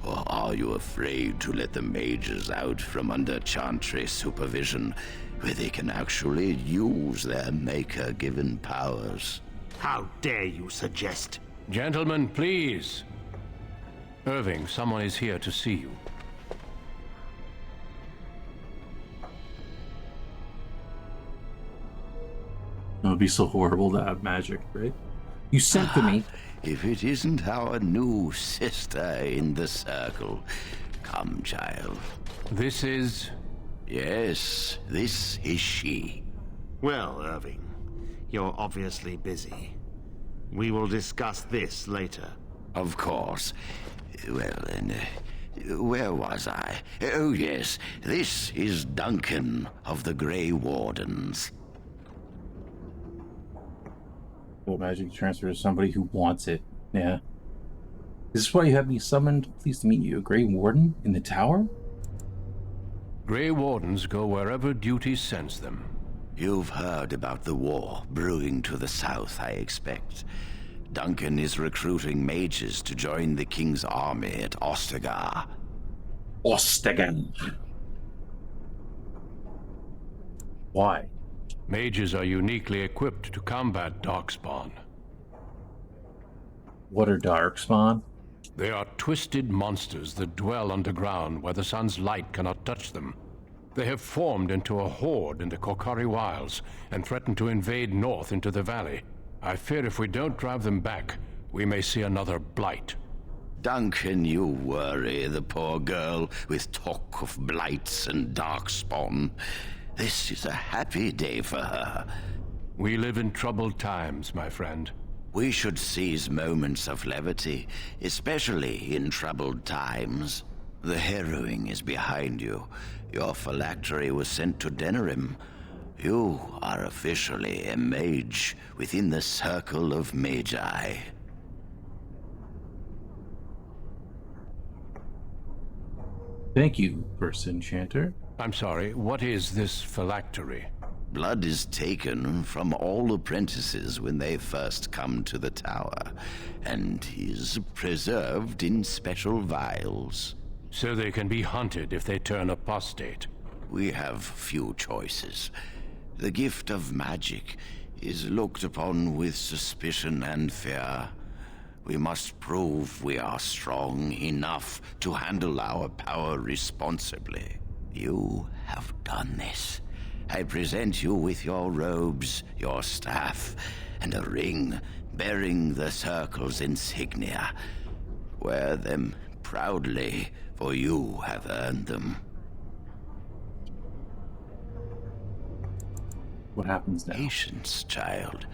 Or are you afraid to let the mages out from under Chantry supervision, where they can actually use their Maker-given powers? How dare you suggest? Gentlemen, please. Irving, someone is here to see you. It would be so horrible to have magic, right? You sent for me. If it isn't our new sister in the circle. Come, child. This is... Yes, this is she. Well, Irving, you're obviously busy. We will discuss this later. Of course. Well, then, Where was I? Oh, yes. This is Duncan of the Grey Wardens. Well, magic transfer to somebody who wants it. Yeah. Is this why you have me summoned? Pleased to meet you. A Grey Warden in the tower? Grey Wardens go wherever duty sends them. You've heard about the war brewing to the south, I expect. Duncan is recruiting mages to join the King's army at Ostagar. Ostagar. Why? Mages are uniquely equipped to combat Darkspawn. What are Darkspawn? They are twisted monsters that dwell underground where the sun's light cannot touch them. They have formed into a horde in the Korkari Wilds and threaten to invade north into the valley. I fear if we don't drive them back, we may see another blight. Duncan, you worry the poor girl with talk of blights and Darkspawn. This is a happy day for her. We live in troubled times, my friend. We should seize moments of levity, especially in troubled times. The Harrowing is behind you. Your phylactery was sent to Denerim. You are officially a mage within the circle of Magi. Thank you, First Enchanter. I'm sorry, what is this phylactery? Blood is taken from all apprentices when they first come to the tower, and is preserved in special vials. So they can be hunted if they turn apostate. We have few choices. The gift of magic is looked upon with suspicion and fear. We must prove we are strong enough to handle our power responsibly. You have done this. I present you with your robes, your staff, and a ring bearing the Circle's insignia. Wear them proudly, for you have earned them. What happens now? Patience, child.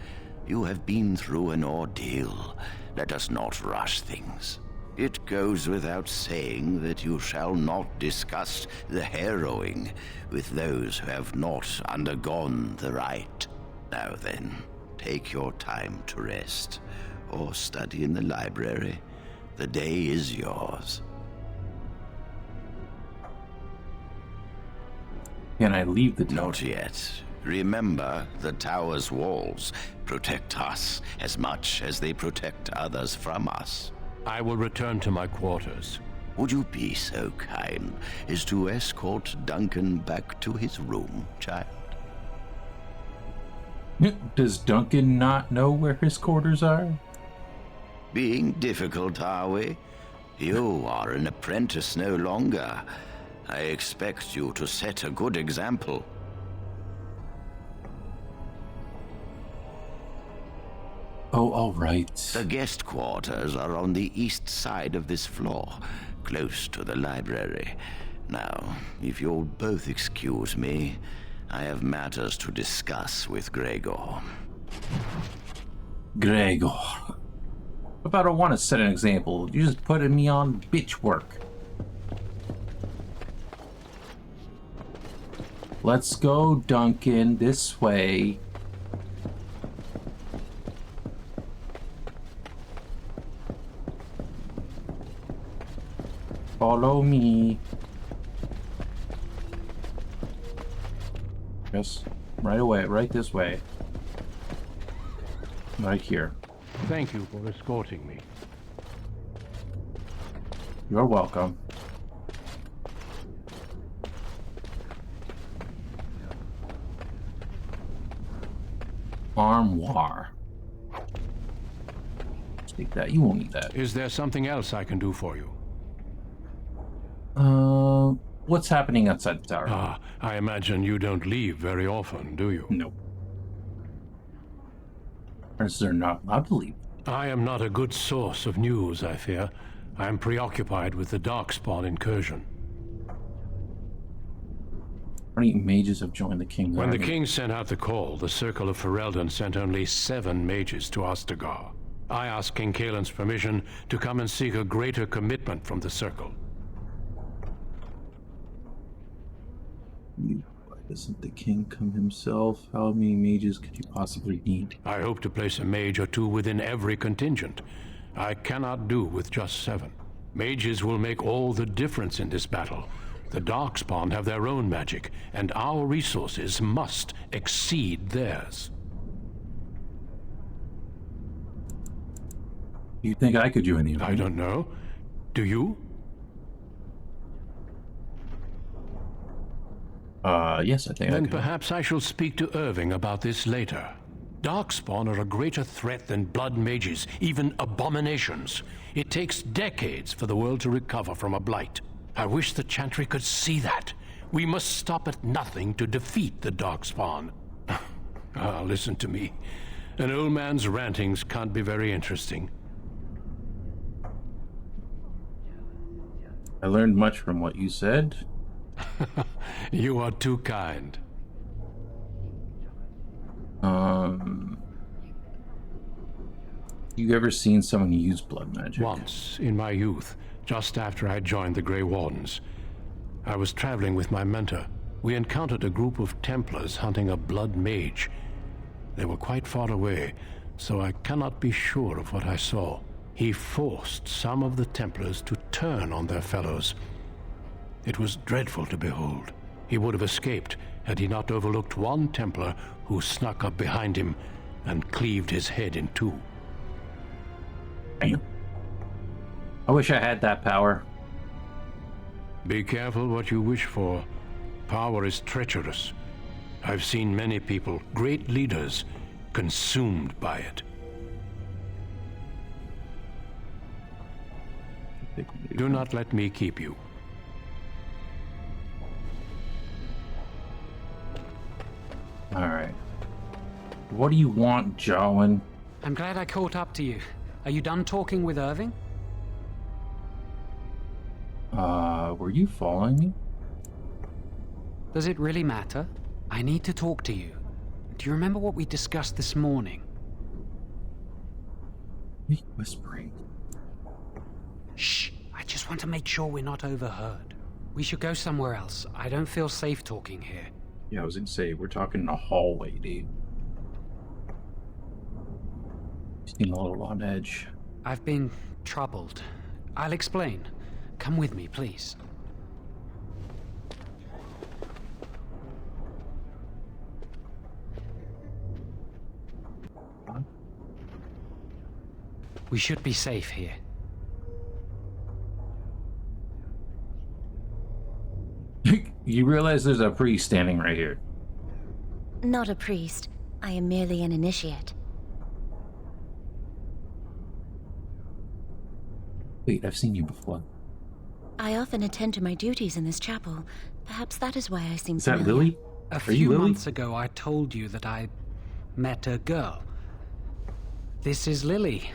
You have been through an ordeal. Let us not rush things. It goes without saying that you shall not discuss the harrowing with those who have not undergone the rite. Now then, take your time to rest, or study in the library. The day is yours. Can I leave the tower? Not yet. Remember, the tower's walls protect us as much as they protect others from us. I will return to my quarters. Would you be so kind as to escort Duncan back to his room, child? Does Duncan not know where his quarters are? Being difficult, are we? You are an apprentice no longer. I expect you to set a good example. Oh, all right. The guest quarters are on the east side of this floor, close to the library. Now, if you'll both excuse me, I have matters to discuss with Gregor. Gregor. If I don't want to set an example, you're just putting me on bitch work. Let's go, Duncan, this way. Follow me. Yes, right away, right this way. Right here. Thank you for escorting me. You're welcome. Armoire. Take that. You won't need that. Is there something else I can do for you? What's happening outside the tower? Ah, I imagine you don't leave very often, do you? No. Is there not? I believe. I am not a good source of news, I fear. I am preoccupied with the Darkspawn incursion. How many mages have joined the King's When army? the King sent out the call, the Circle of Ferelden sent only 7 mages to Ostagar. I asked King Kaelin's permission to come and seek a greater commitment from the Circle. Why doesn't the king come himself? How many mages could you possibly need? I hope to place a mage or two within every contingent. I cannot do with just 7. Mages will make all the difference in this battle. The Darkspawn have their own magic, and our resources must exceed theirs. You think I could do anything? I don't know. Do you? Yes, I think I Then could. perhaps I shall speak to Irving about this later. Darkspawn are a greater threat than blood mages, even abominations. It takes decades for the world to recover from a blight. I wish the Chantry could see that. We must stop at nothing to defeat the Darkspawn. Listen to me. An old man's rantings can't be very interesting. I learned much from what you said. You are too kind. You ever seen someone use blood magic? Once, in my youth, just after I joined the Grey Wardens. I was traveling with my mentor. We encountered a group of Templars hunting a blood mage. They were quite far away, so I cannot be sure of what I saw. He forced some of the Templars to turn on their fellows. It was dreadful to behold. He would have escaped had he not overlooked one Templar who snuck up behind him and cleaved his head in 2. Damn. I wish I had that power. Be careful what you wish for. Power is treacherous. I've seen many people, great leaders, consumed by it. Do not let me keep you. Alright. What do you want, Jowen? I'm glad I caught up to you. Are you done talking with Irving? Were you following me? Does it really matter? I need to talk to you. Do you remember what we discussed this morning? Whispering. Shh! I just want to make sure we're not overheard. We should go somewhere else. I don't feel safe talking here. Yeah, I was gonna say, we're talking in a hallway, dude. You seem a little on edge. I've been troubled. I'll explain. Come with me, please. Huh? We should be safe here. You realize there's a priest standing right here. Not a priest. I am merely an initiate. Wait, I've seen you before. I often attend to my duties in this chapel. Perhaps that is why I seem Is that familiar. Lily? A few months ago, I told you that I met a girl. This is Lily.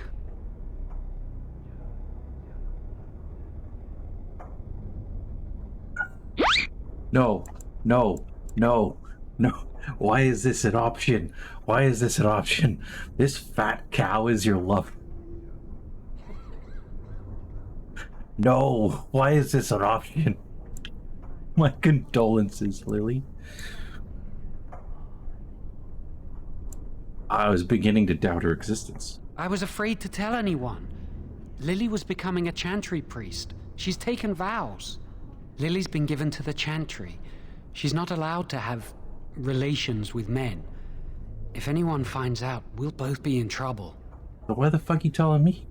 No, no, no, no. Why is this an option? Why is this an option? This fat cow is your love. No, why is this an option? My condolences, Lily. I was beginning to doubt her existence. I was afraid to tell anyone. Lily was becoming a Chantry priest. She's taken vows. Lily's been given to the Chantry. She's not allowed to have relations with men. If anyone finds out, we'll both be in trouble. But why the fuck you telling me?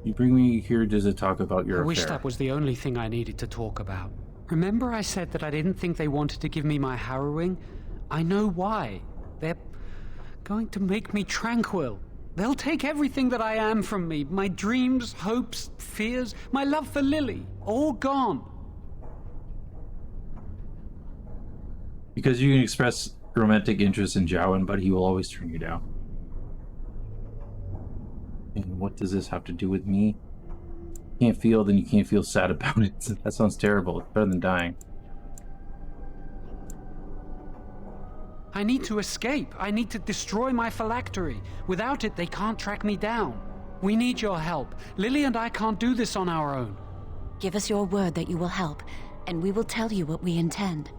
You bring me here just to talk about your I wish affair. that was the only thing I needed to talk about. Remember I said that I didn't think they wanted to give me my Harrowing? I know why. They're going to make me tranquil. They'll take everything that I am from me. My dreams, hopes, fears, my love for Lily. All gone. Because you can express romantic interest in Jowen, but he will always turn you down. And what does this have to do with me? You can't feel, then you can't feel sad about it. That sounds terrible. It's better than dying. I need to escape. I need to destroy my phylactery. Without it, they can't track me down. We need your help. Lily and I can't do this on our own. Give us your word that you will help, and we will tell you what we intend.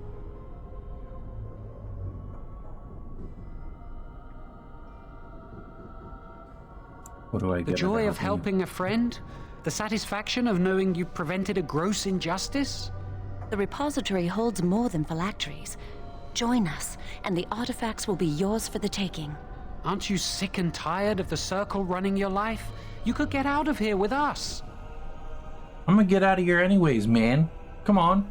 What do I get? The joy of helping a friend? The satisfaction of knowing you prevented a gross injustice? The repository holds more than phylacteries. Join us, and the artifacts will be yours for the taking. Aren't you sick and tired of the Circle running your life? You could get out of here with us. I'm gonna get out of here anyways, man. Come on.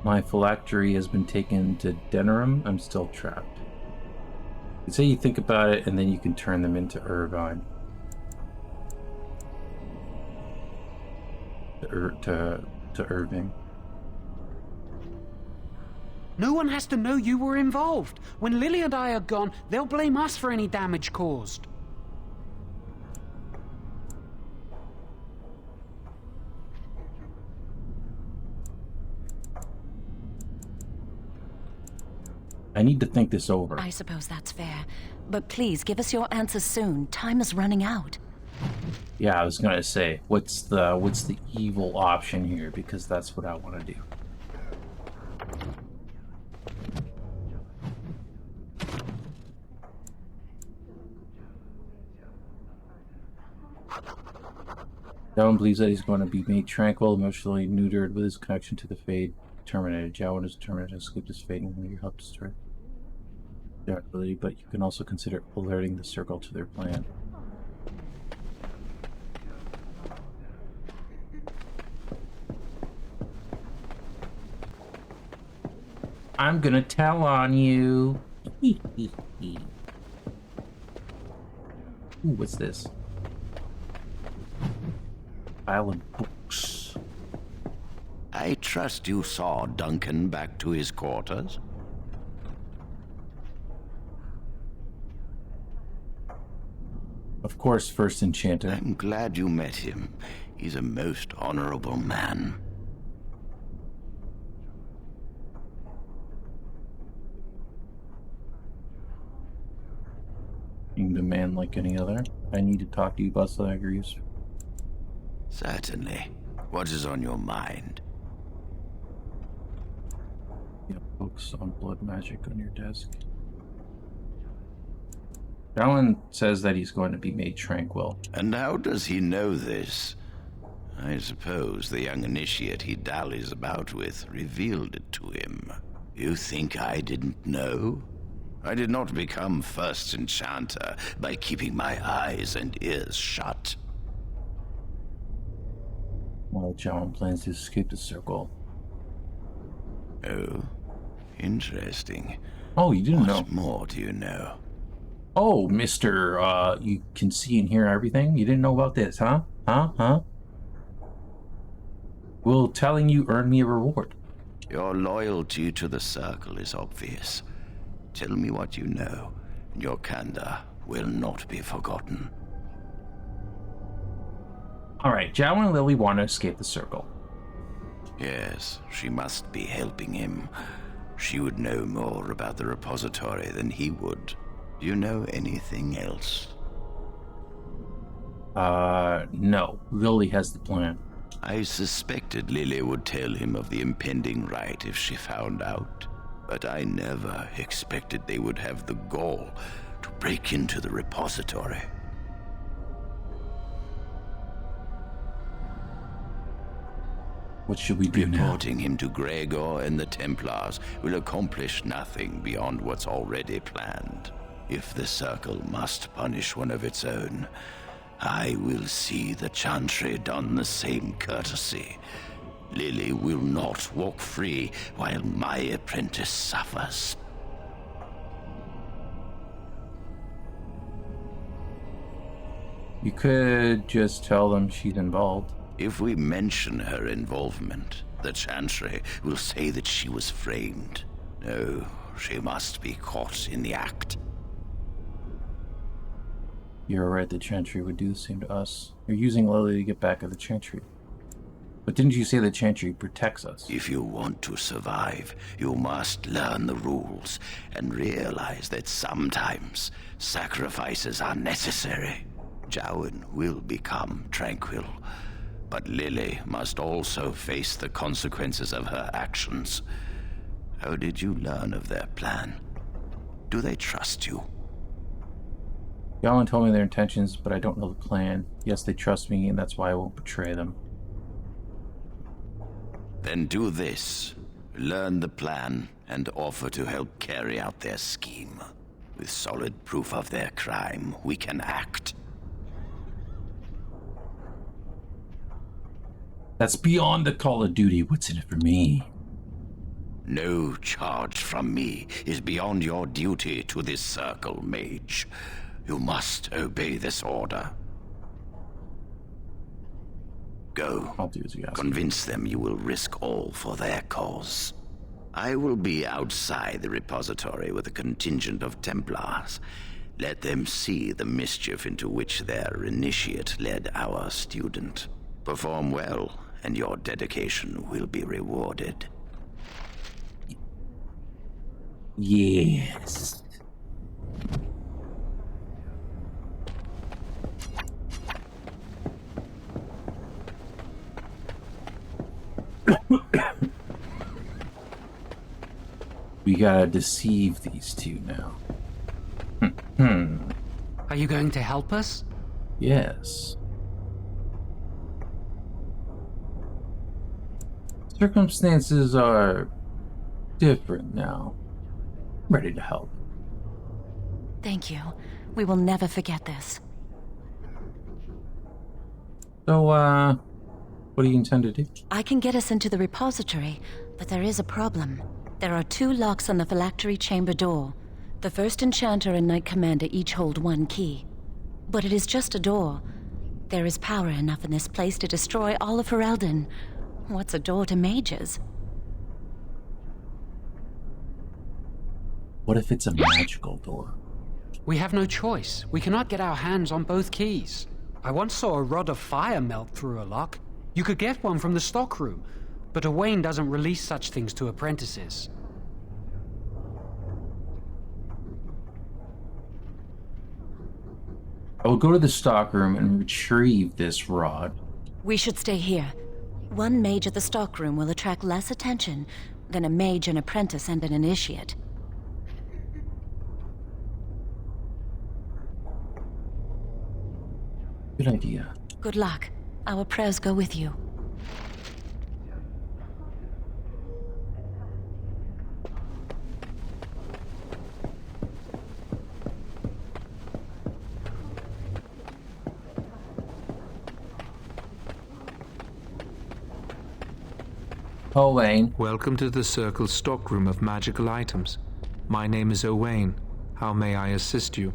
My phylactery has been taken to Denerim. I'm still trapped. You say you think about it, and then you can turn them into Irvine. To Irving. No one has to know you were involved. When Lily and I are gone, they'll blame us for any damage caused. I need to think this over. I suppose that's fair. But please, give us your answers soon. Time is running out. Yeah, I was gonna say, what's the evil option here? Because that's what I want to do. Jowan believes that he's going to be made tranquil, emotionally neutered with his connection to the Fade terminated. Jowan is determined to escape this fate and your help destroy their ability, but you can also consider alerting the Circle to their plan. I'm gonna tell on you. Ooh, what's this? Pile of books. I trust you saw Duncan back to his quarters? Of course, First Enchanter. I'm glad you met him. He's a most honorable man. Being a man like any other. I need to talk to you about Sagrius. Certainly. What is on your mind? You have books on blood magic on your desk. Jowan says that he's going to be made tranquil. And how does he know this? I suppose the young initiate he dallies about with revealed it to him. You think I didn't know? I did not become First Enchanter by keeping my eyes and ears shut. Well, Jowan plans to escape the Circle. Oh, interesting. Oh, you didn't know. What more do you know? Oh, Mr. You can see and hear everything? You didn't know about this, huh? Huh? Will telling you earn me a reward. Your loyalty to the Circle is obvious. Tell me what you know, and your candor will not be forgotten. Alright, Jowan and Lily want to escape the Circle. Yes, she must be helping him. She would know more about the repository than he would. Do you know anything else? No. Lily has the plan. I suspected Lily would tell him of the impending rite if she found out. But I never expected they would have the gall to break into the repository. What should we do now? Reporting him to Gregor and the Templars will accomplish nothing beyond what's already planned. If the Circle must punish one of its own, I will see the Chantry done the same courtesy. Lily will not walk free while my apprentice suffers. You could just tell them she's involved. If we mention her involvement, the Chantry will say that she was framed. No, she must be caught in the act. You're right, the Chantry would do the same to us. You're using Lily to get back at the Chantry. But didn't you say the Chantry protects us? If you want to survive, you must learn the rules and realize that sometimes sacrifices are necessary. Jowan will become tranquil, but Lily must also face the consequences of her actions. How did you learn of their plan? Do they trust you? Jowan told me their intentions, but I don't know the plan. Yes, they trust me, and that's why I won't betray them. Then do this. Learn the plan and offer to help carry out their scheme. With solid proof of their crime, we can act. That's beyond the Call of Duty. What's in it for me? No charge from me is beyond your duty to this circle, Mage. You must obey this order. Go. I'll do as you ask. Convince them you will risk all for their cause. I will be outside the repository with a contingent of Templars. Let them see the mischief into which their initiate led our student. Perform well, and your dedication will be rewarded. Yes. We gotta deceive these two now. Are you going to help us? Yes. Circumstances are different now. I'm ready to help. Thank you. We will never forget this. So, what do you intend to do? I can get us into the repository, but there is a problem. There are 2 locks on the phylactery chamber door. The first enchanter and knight commander each hold 1 key. But it is just a door. There is power enough in this place to destroy all of Ferelden. What's a door to mages? What if it's a magical door? We have no choice. We cannot get our hands on both keys. I once saw a rod of fire melt through a lock. You could get one from the stockroom, but Owain doesn't release such things to apprentices. I will go to the stockroom and retrieve this rod. We should stay here. 1 mage at the stockroom will attract less attention than a mage, an apprentice, and an initiate. Good idea. Good luck. Our prayers go with you. Owain. Welcome to the Circle's stockroom of magical items. My name is Owain. How may I assist you?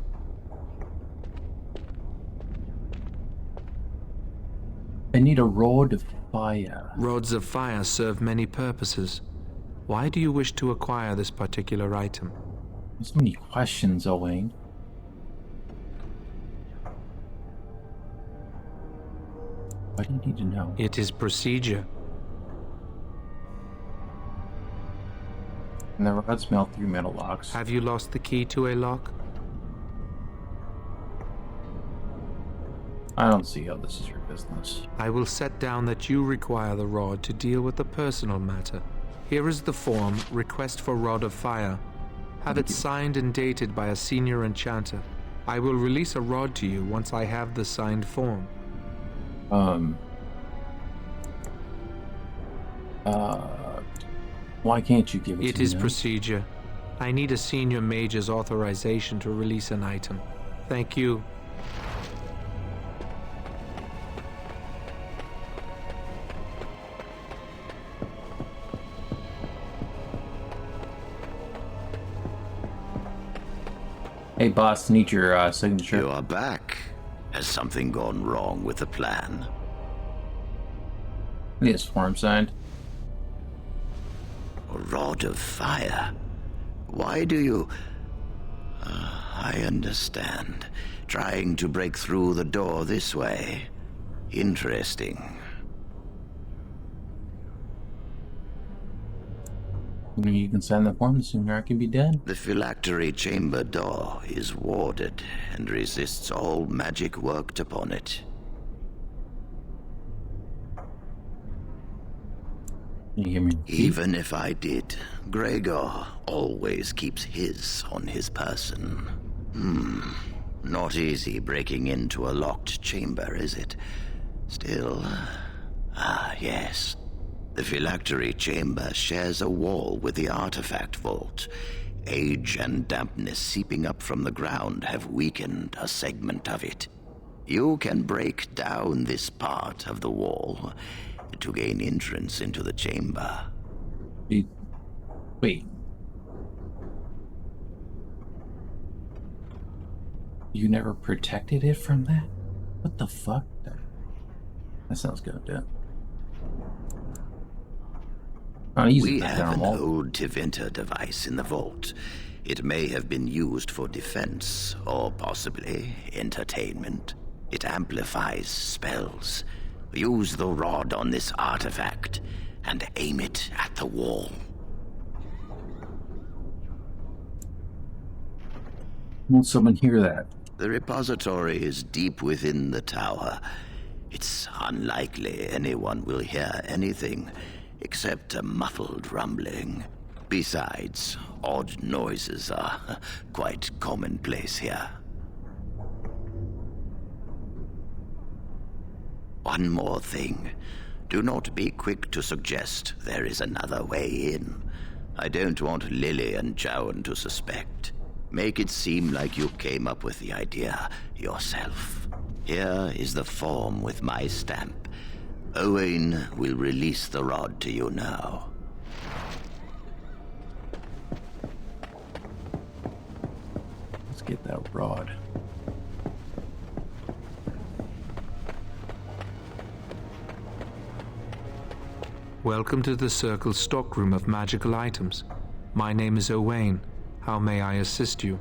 I need a rod of fire. Rods of fire serve many purposes. Why do you wish to acquire this particular item? There's so many questions, Owain. Why do you need to know? It is procedure. And the rods melt through metal locks. Have you lost the key to a lock? I don't see how this is your business. I will set down that you require the rod to deal with a personal matter. Here is the form, Request for Rod of Fire. Have it signed and dated by a senior enchanter. I will release a rod to you once I have the signed form. Why can't you give it to me? It is procedure. I need a senior mage's authorization to release an item. Thank you. Hey boss, need your signature. You are back. Has something gone wrong with the plan? This form signed. A rod of fire? Why do you... I understand. Trying to break through the door this way. Interesting. The sooner you can sign the form, the sooner I can be dead. The phylactery chamber door is warded and resists all magic worked upon it. Can you hear me? Even if I did, Gregor always keeps his on his person. Not easy breaking into a locked chamber, is it? Still, yes. The phylactery chamber shares a wall with the artifact vault. Age and dampness seeping up from the ground have weakened a segment of it. You can break down this part of the wall to gain entrance into the chamber. Wait. You never protected it from that? What the fuck? That sounds good, yeah. We have an old Tevinter device in the vault. It may have been used for defense, or possibly entertainment. It amplifies spells. Use the rod on this artifact and aim it at the wall. Won't someone hear that? The repository is deep within the tower. It's unlikely anyone will hear anything except a muffled rumbling. Besides, odd noises are quite commonplace here. One more thing. Do not be quick to suggest there is another way in. I don't want Lily and Jowan to suspect. Make it seem like you came up with the idea yourself. Here is the form with my stamp. Owain will release the rod to you now. Let's get that rod. Welcome to the Circle's stockroom of magical items. My name is Owain. How may I assist you?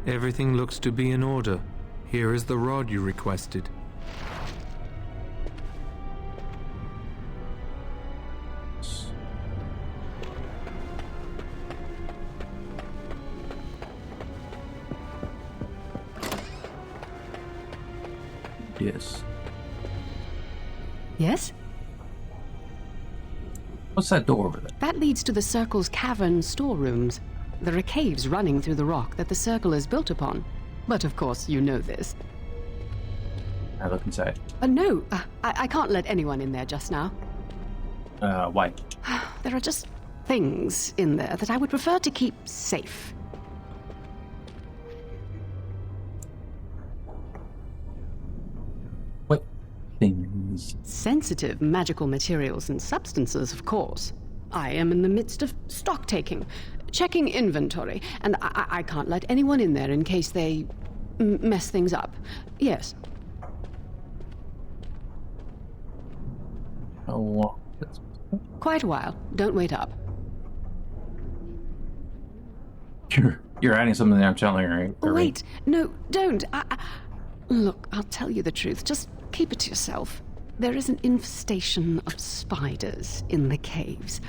Everything looks to be in order. Here is the rod you requested. Yes. Yes? What's that door over there? That leads to the Circle's cavern storerooms. There are caves running through the rock that the Circle is built upon. But of course, you know this. I look inside. No, I can't let anyone in there just now. Why? There are just things in there that I would prefer to keep safe. What things? Sensitive magical materials and substances, of course. I am in the midst of stock taking, checking inventory, and I can't let anyone in there in case they mess things up. Yes. How long? Quite a while. Don't wait up. You're adding something that I'm telling her, right? Wait. No, don't. Look, I'll tell you the truth. Just keep it to yourself. There is an infestation of spiders in the caves.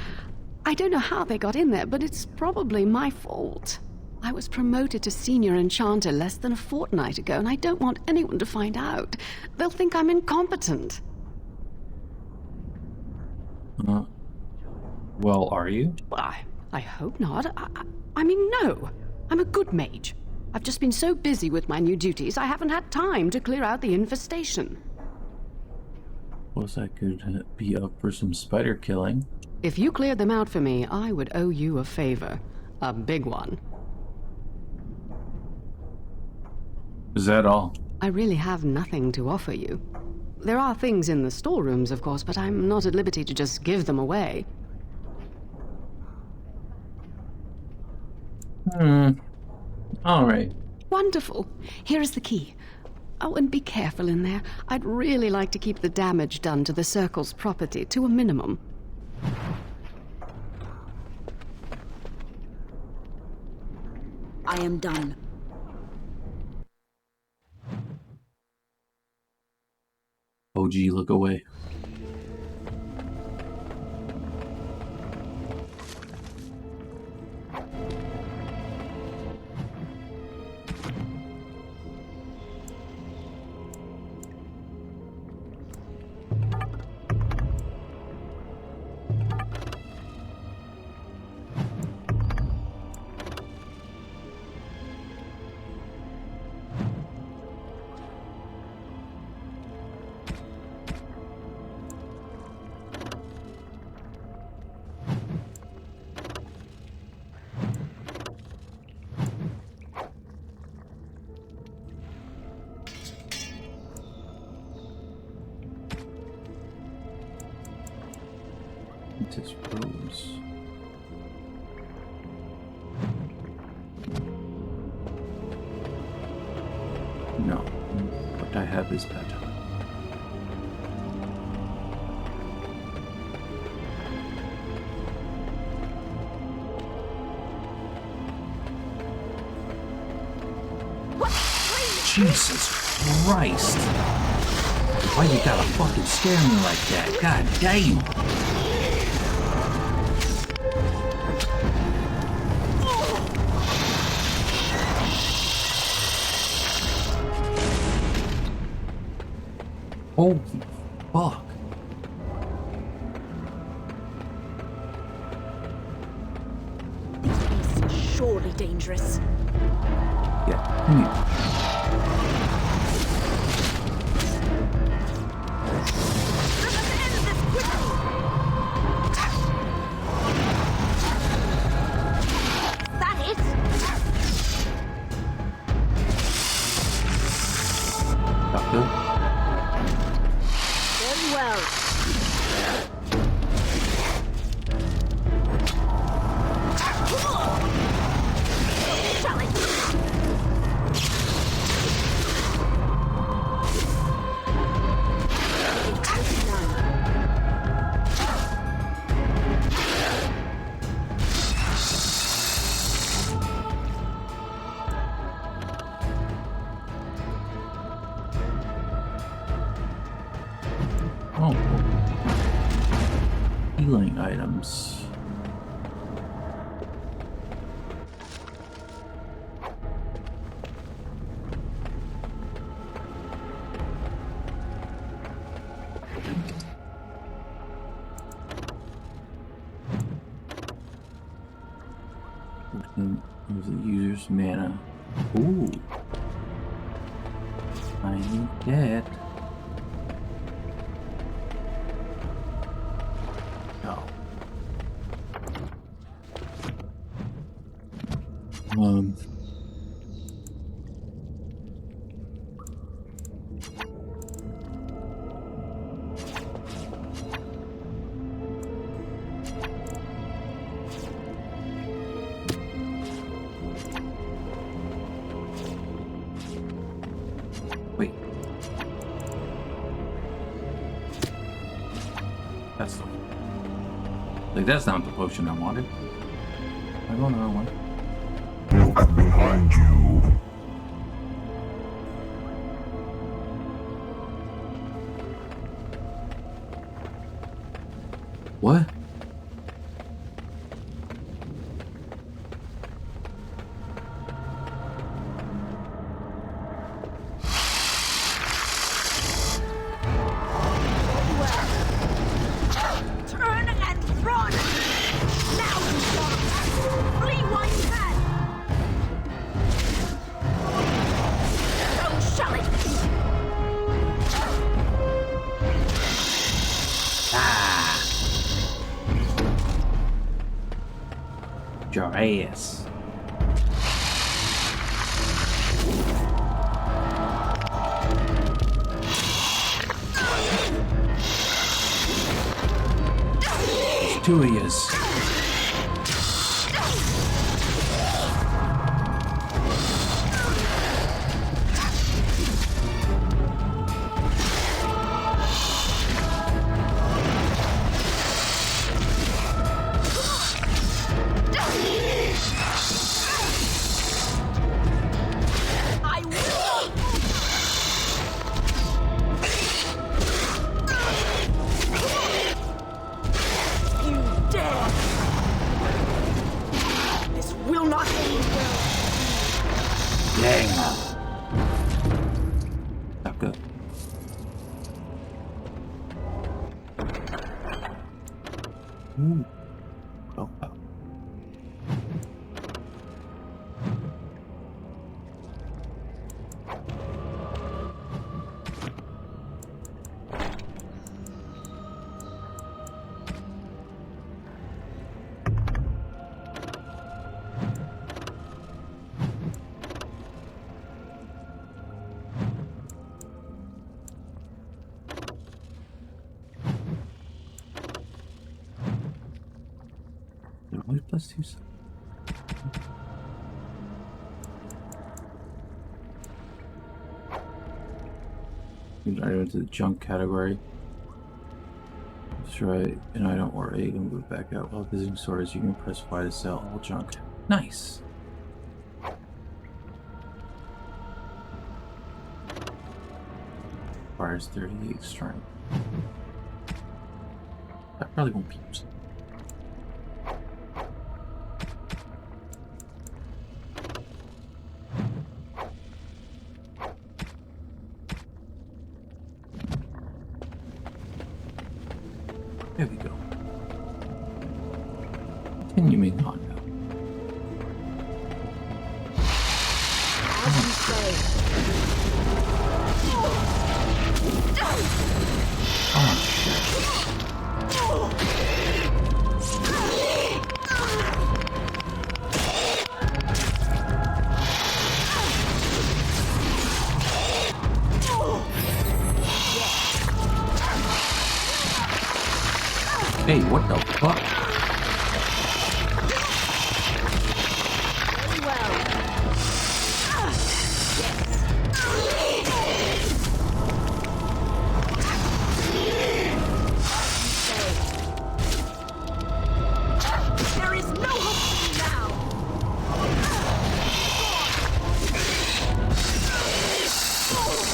I don't know how they got in there, but it's probably my fault. I was promoted to senior enchanter less than a fortnight ago, and I don't want anyone to find out. They'll think I'm incompetent. Well, are you? I hope not. I mean, no. I'm a good mage. I've just been so busy with my new duties, I haven't had time to clear out the infestation. Suppose I could be up for some spider killing. If you cleared them out for me, I would owe you a favor. A big one. Is that all? I really have nothing to offer you. There are things in the storerooms, of course, but I'm not at liberty to just give them away. All right. Wonderful. Here is the key. Oh, and be careful in there. I'd really like to keep the damage done to the Circle's property to a minimum. I am done. OG, look away. It is Rose. No, what I have is better. Jesus Christ! Why you gotta fucking scare me like that? God damn! Holy fuck! This place is surely dangerous. Yeah, come here. Healing items. Use the user's mana. Ooh. I need that. Wait. That's the one. Like, that's not the potion I wanted. I want another one. Look behind you. What? Turn and run! Now you stop! Flee while you can! So shall it be! Your ass. There's two of yous. Ooh. Oh, oh. What plus 2? I went to the junk category. Destroy an item or A and move back out. While visiting stores, you can press Y to sell all junk. Nice. Requires 38 strength. That probably won't be used. There we go. Continuing on now. As you say. Oh shit. Hey, what the fuck? Very well. There is no hope for you now.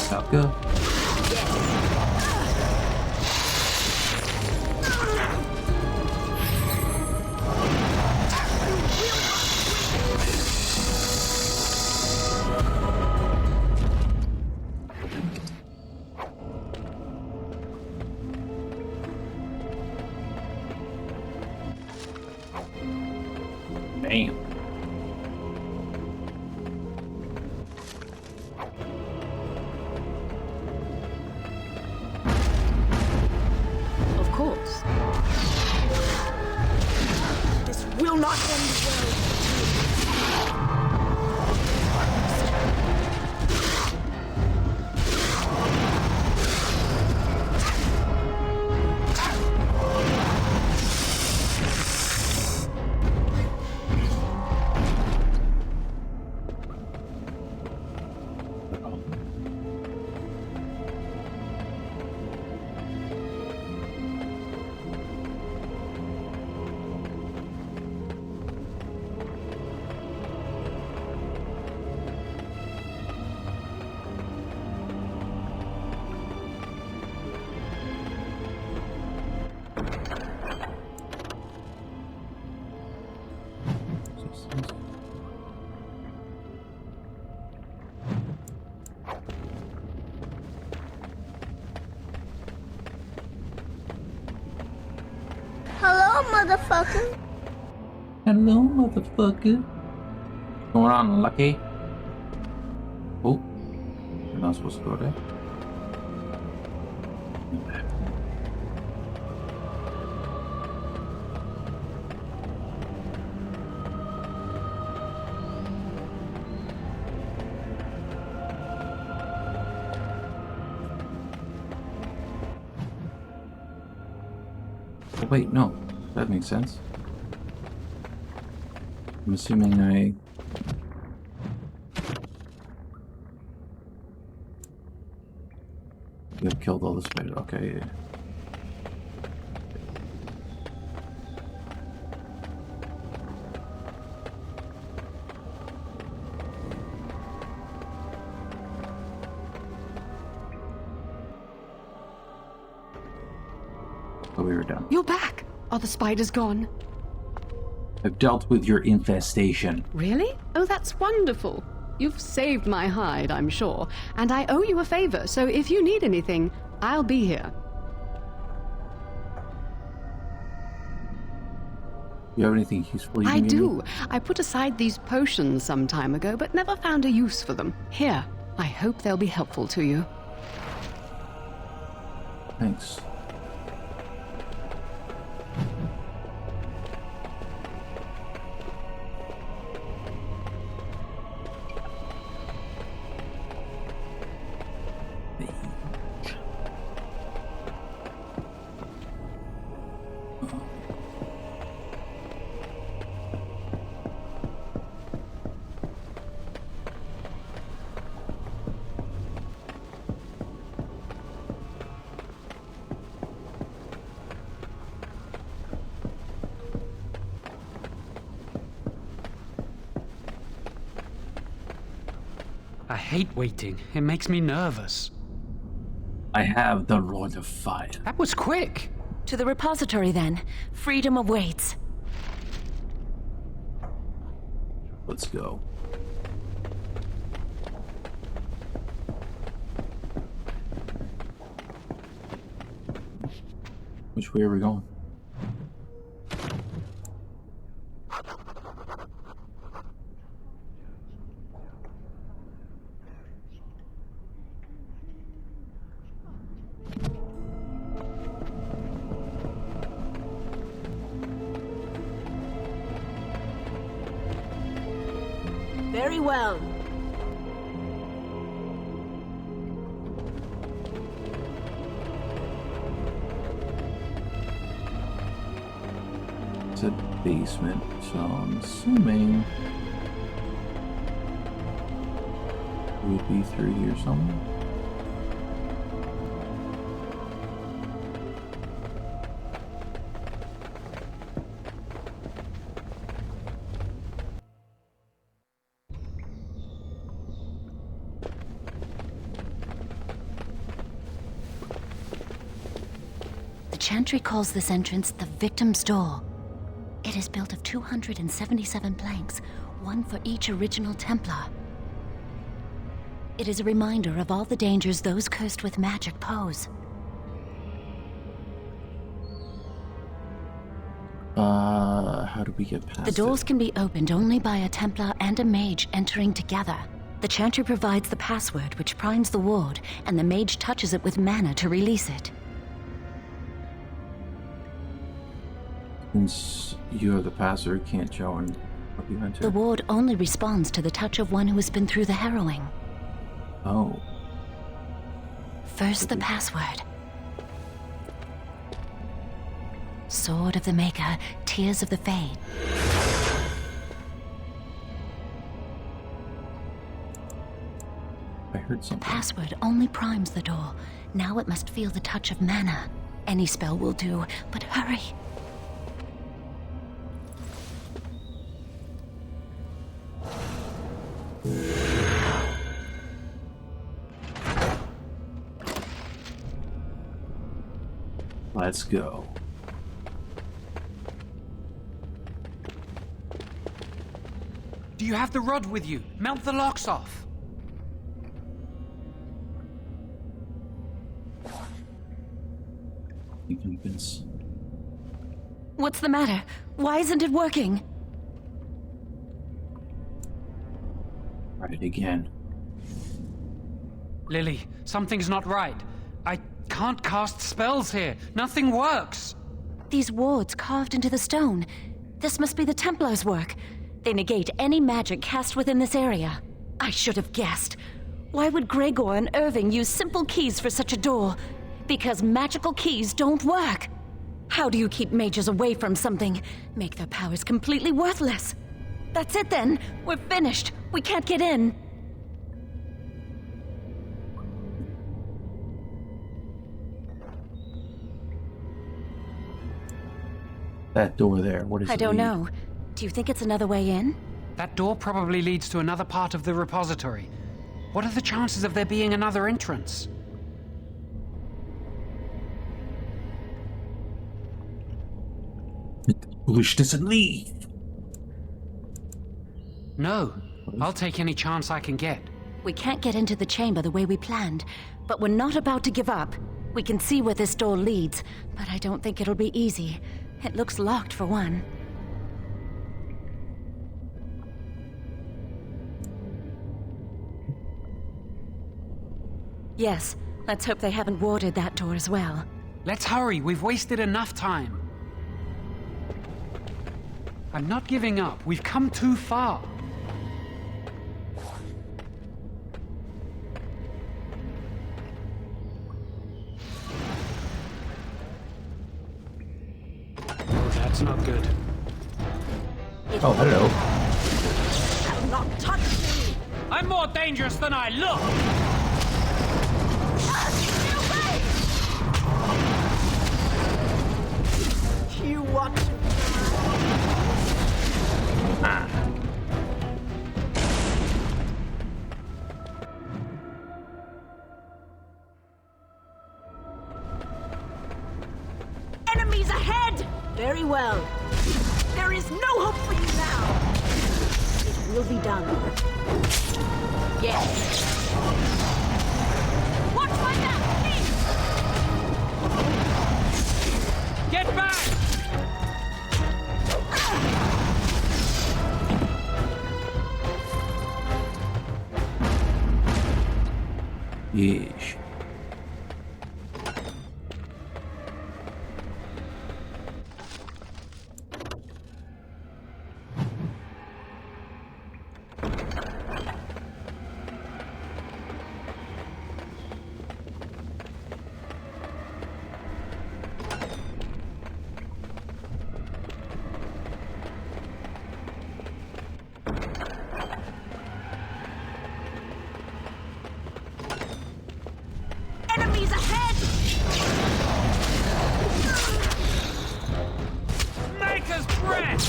Shotgun. Damn. Of course. This will not end well. Hello, motherfucker. Hello, motherfucker. What's going on, Lucky? Oh, you're not supposed to go there. Oh, wait, no. That makes sense. I'm assuming I... You have killed all the spiders. Okay, yeah. Oh, we were done. You're back. Are the spiders gone? I've dealt with your infestation. Really? Oh, that's wonderful. You've saved my hide, I'm sure. And I owe you a favor, so if you need anything, I'll be here. You have anything useful you I can give do. me? I put aside these potions some time ago, but never found a use for them. Here, I hope they'll be helpful to you. Thanks. I hate waiting. It makes me nervous. I have the Rod of Fire. That was quick. To the repository, then. Freedom awaits. Let's go. Which way are we going? Very well. It's a basement, so I'm assuming it would be through here somewhere. The Chantry calls this entrance the Victim's Door. It is built of 277 planks, one for each original Templar. It is a reminder of all the dangers those cursed with magic pose. How do we get past The doors it? can be opened only by a Templar and a Mage entering together. The Chantry provides the password, which primes the ward, and the Mage touches it with mana to release it. Since you have the password, can't show and help you enter. The ward only responds to the touch of one who has been through the harrowing. Oh. First, the password. Sword of the Maker, Tears of the Fade. I heard The something. password only primes the door. Now it must feel the touch of mana. Any spell will do, but hurry. Let's go. Do you have the rod with you? Melt the locks off. You convince. What's the matter? Why isn't it working? Right again. Lily, something's not right. I can't cast spells here. Nothing works. These wards carved into the stone. This must be the Templars' work. They negate any magic cast within this area. I should have guessed. Why would Gregor and Irving use simple keys for such a door? Because magical keys don't work. How do you keep mages away from something? Make their powers completely worthless. That's it then. We're finished. We can't get in. That door there, what is it? I don't know. Do you think it's another way in? That door probably leads to another part of the repository. What are the chances of there being another entrance? Bush doesn't leave. No. I'll take any chance I can get. We can't get into the chamber the way we planned, but we're not about to give up. We can see where this door leads, but I don't think it'll be easy. It looks locked for one. Yes, let's hope they haven't warded that door as well. Let's hurry. We've wasted enough time. I'm not giving up. We've come too far. Oh, that's not good. Oh, hello. Do not touch me! I'm more dangerous than I look! You want to... Enemies ahead! Very well. There is no hope for you now. It will be done. Yes. Watch my back, please! Get back! Yes. Enemies ahead! Maker's breath!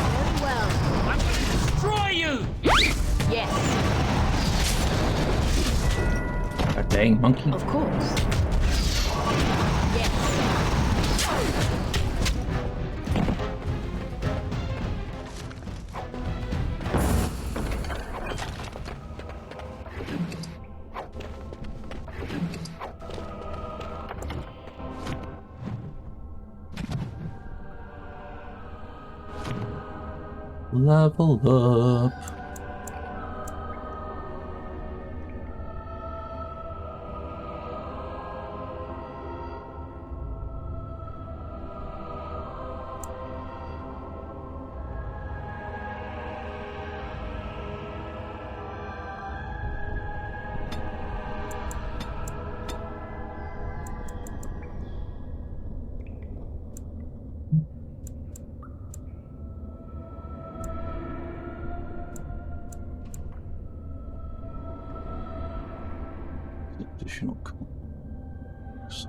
Very well. I'm gonna destroy you! Yes. A dang monkey. Of course. Yes. Level up. Additional coins.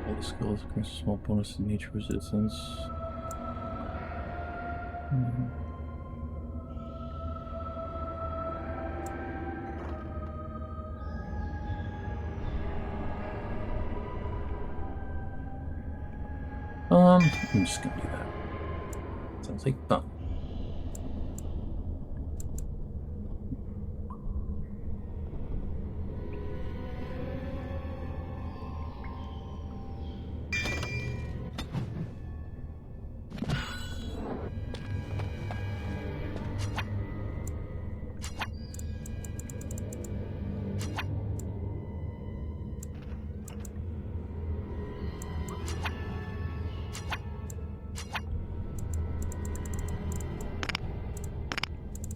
All the skills grants a small bonus to nature resistance. I'm just gonna do that. Sounds like fun.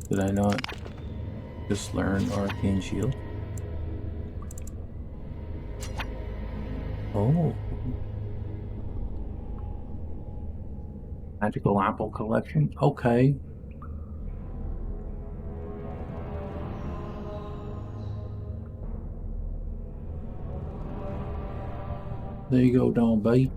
Did I not just learn Arcane Shield? Oh. Magical Apple Collection? Okay. There you go, Don B.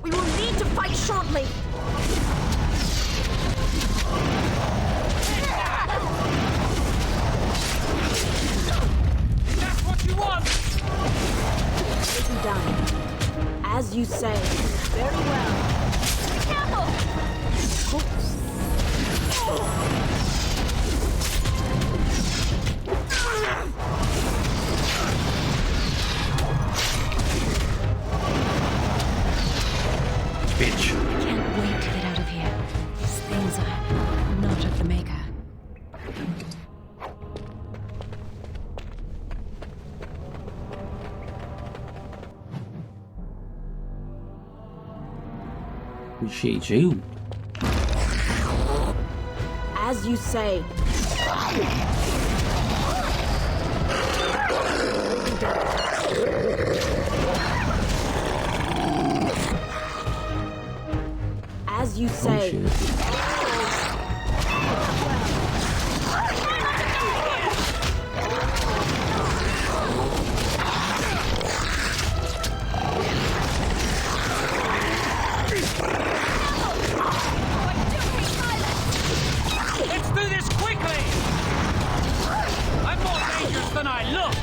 We will need to fight shortly. That's what you want! It be done. As you say. Very well. Be careful! Oops. Bitch. I can't wait to get out of here. These things are not of the Maker. Appreciate you. As you say. As you say. Oh, shit. Let's do this quickly! I'm more dangerous than I look!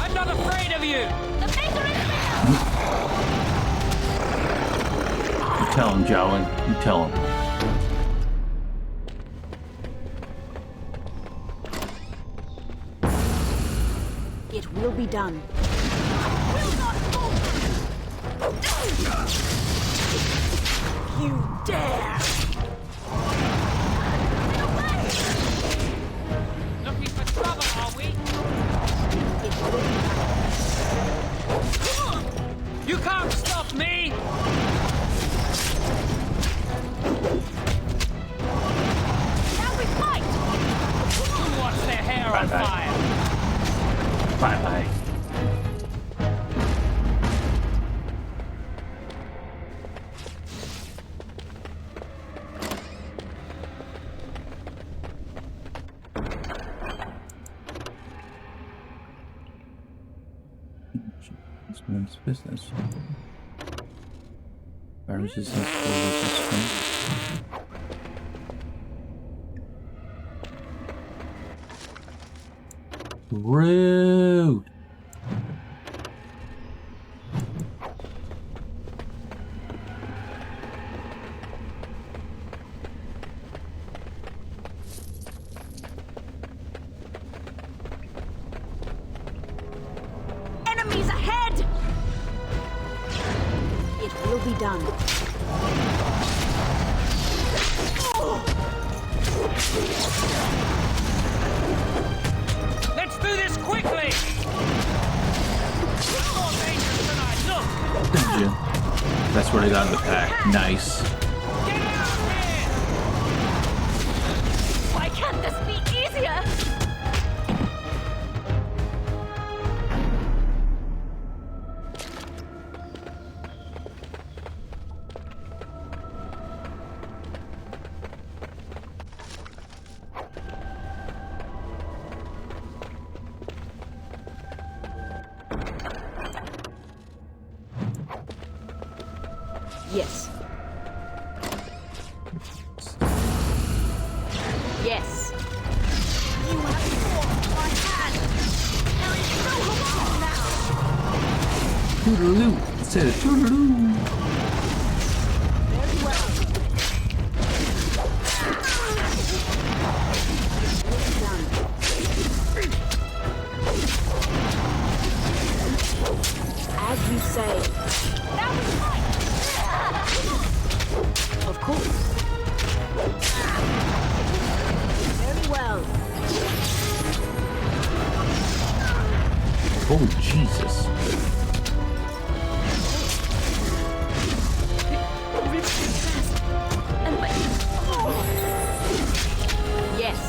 I'm not afraid of you! You tell him, Jowling. You tell him. It will be done. You dare! Looking for trouble, are we? You can't stop me! Now we fight! Who wants their hair on Bye-bye. fire? Bye-bye. This man's business. Fire resistance, cold resistance. Rude. Enemies ahead! It will be done. Let's do this quickly! I'm more dangerous than I look! Thank you. That's what I got in the pack. Nice. Why can't this be easier? Yes. Yes. You have forced my hand. There is no hope now. Toodaloo. It said a toodaloo. Very well. Done. As you say. Now we fight! Of course. Very well. Oh, Jesus. Yes.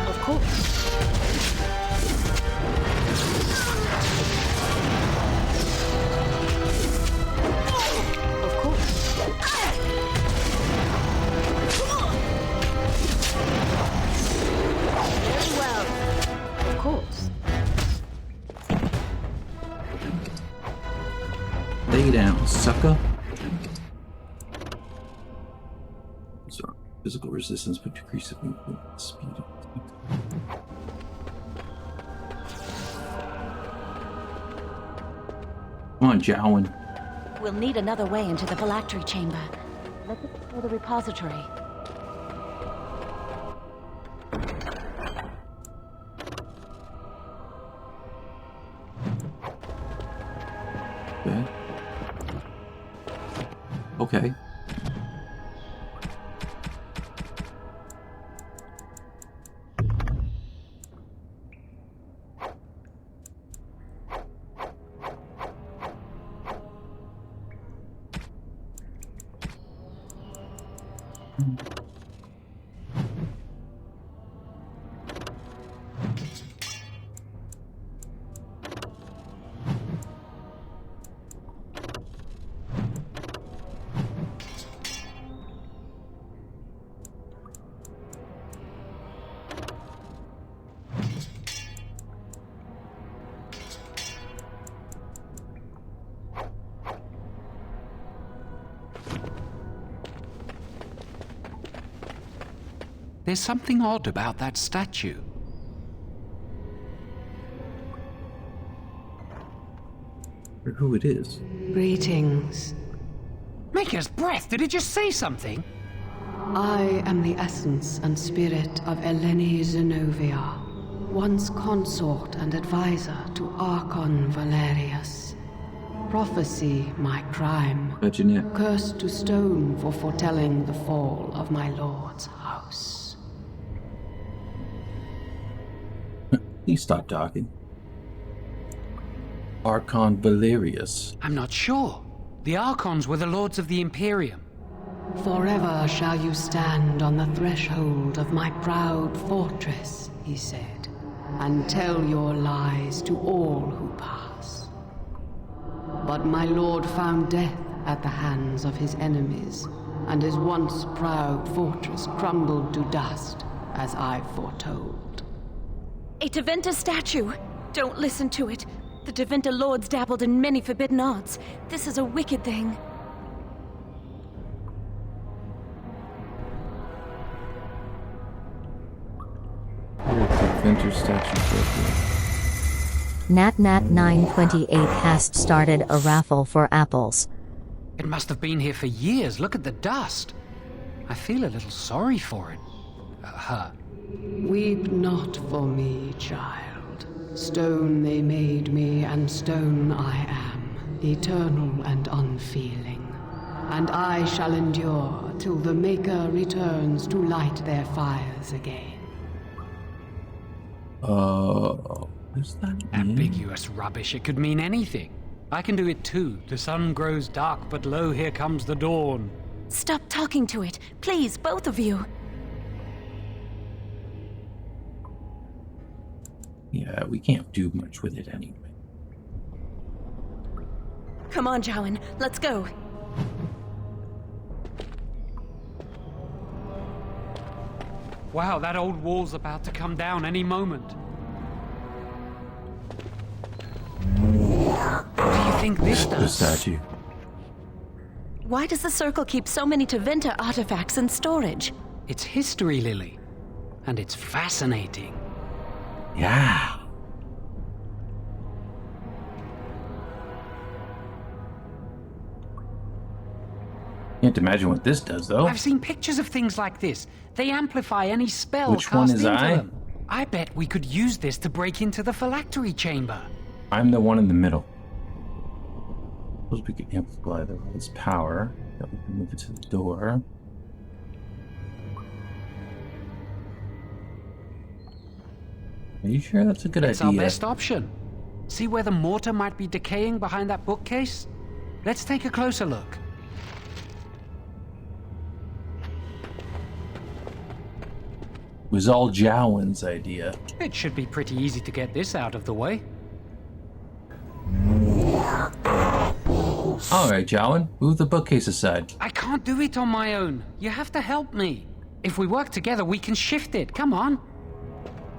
Of course. Of course. Very well. Of course. Lay down, sucker. So, physical resistance but decrease of movement speed. Come on, Jowan. We'll need another way into the phylactery chamber. Let's explore the repository. Okay. There's something odd about that statue. Or who it is. Greetings. Maker's breath, did it just say something? I am the essence and spirit of Eleni Zenobia, once consort and advisor to Archon Valerius. Prophecy, my crime. Virginia. Cursed to stone for foretelling the fall of my lord's house. Please stop talking. Archon Valerius. I'm not sure. The Archons were the lords of the Imperium. Forever shall you stand on the threshold of my proud fortress, he said, and tell your lies to all who pass. But my lord found death at the hands of his enemies, and his once proud fortress crumbled to dust, as I foretold. A Tevinter statue! Don't listen to it. The Tevinter lords dabbled in many forbidden arts. This is a wicked thing. Tevinter statue. Nat928 has started a raffle for apples. It must have been here for years. Look at the dust. I feel a little sorry for it. Her. Weep not for me, child. Stone they made me, and stone I am, eternal and unfeeling. And I shall endure till the Maker returns to light their fires again. What's that mean? Ambiguous rubbish. It could mean anything. I can do it too. The sun grows dark, but lo, here comes the dawn. Stop talking to it. Please, both of you. Yeah, we can't do much with it anyway. Come on, Jowan. Let's go. Wow, that old wall's about to come down any moment. What do you think this The does? statue. Why does the Circle keep so many Tevinter artifacts in storage? It's history, Lily. And it's fascinating. Yeah. Can't imagine what this does, though. I've seen pictures of things like this. They amplify any spell Which cast one is into I? them. I bet we could use this to break into the phylactery chamber. I'm the one in the middle. Suppose we could amplify the rod's power. That we can move it to the door. Are you sure that's a good It's idea? our best option. See where the mortar might be decaying behind that bookcase? Let's take a closer look. It was all Jowan's idea. It should be pretty easy to get this out of the way. Alright, Jowan. Move the bookcase aside. I can't do it on my own. You have to help me. If we work together, we can shift it. Come on.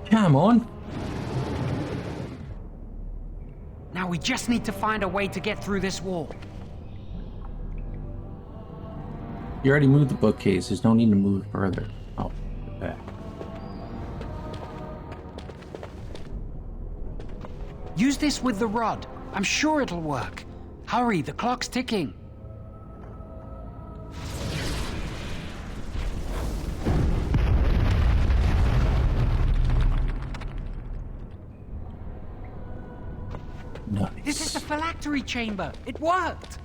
Come on. Now we just need to find a way to get through this wall. You already moved the bookcase. There's no need to move it further. Oh, back. Use this with the rod. I'm sure it'll work. Hurry, the clock's ticking. Nice. This is the phylactery chamber. It worked.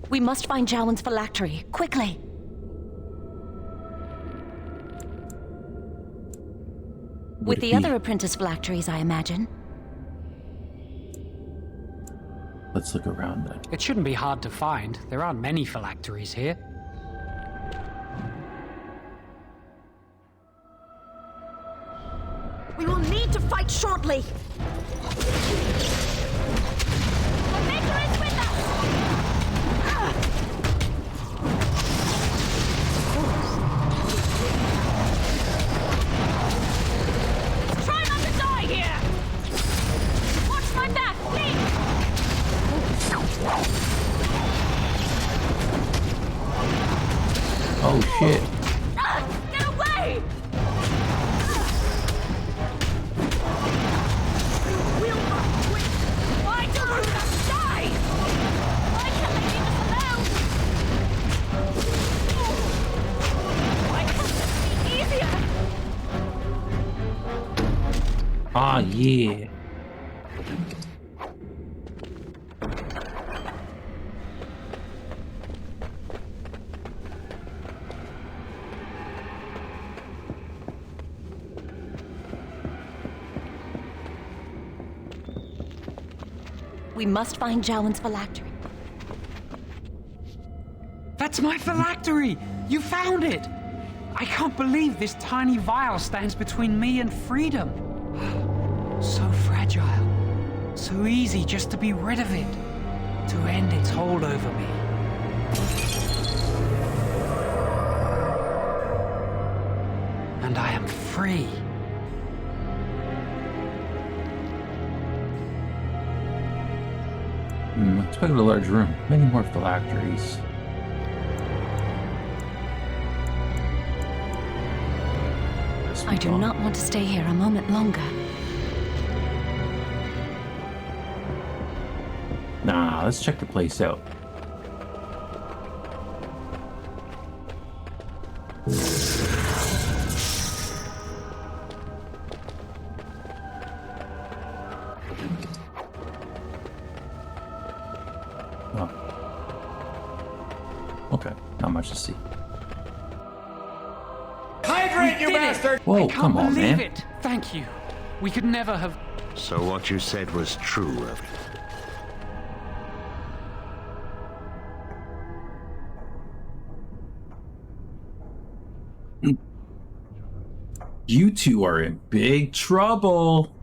We must find Jowan's phylactery, quickly. With the other apprentice phylacteries, I imagine. Let's look around then. It shouldn't be hard to find. There aren't many phylacteries here. We will need to fight shortly. The Maker is with us! Try not to die here! Watch my back, please! Oh shit. Get away! yeah. We must find Jowan's phylactery. That's my phylactery! You found it! I can't believe this tiny vial stands between me and freedom. So fragile. So easy just to be rid of it. To end its hold over me. And I am free. Expected a large room. Many more phylacteries. I do not want to stay here a moment longer. Nah, let's check the place out. Oh. Okay, not much to see. Hydrate, you bastard! Whoa, I can't come on, believe man. it. Thank you. We could never have... So what you said was true, Irving. You two are in big trouble.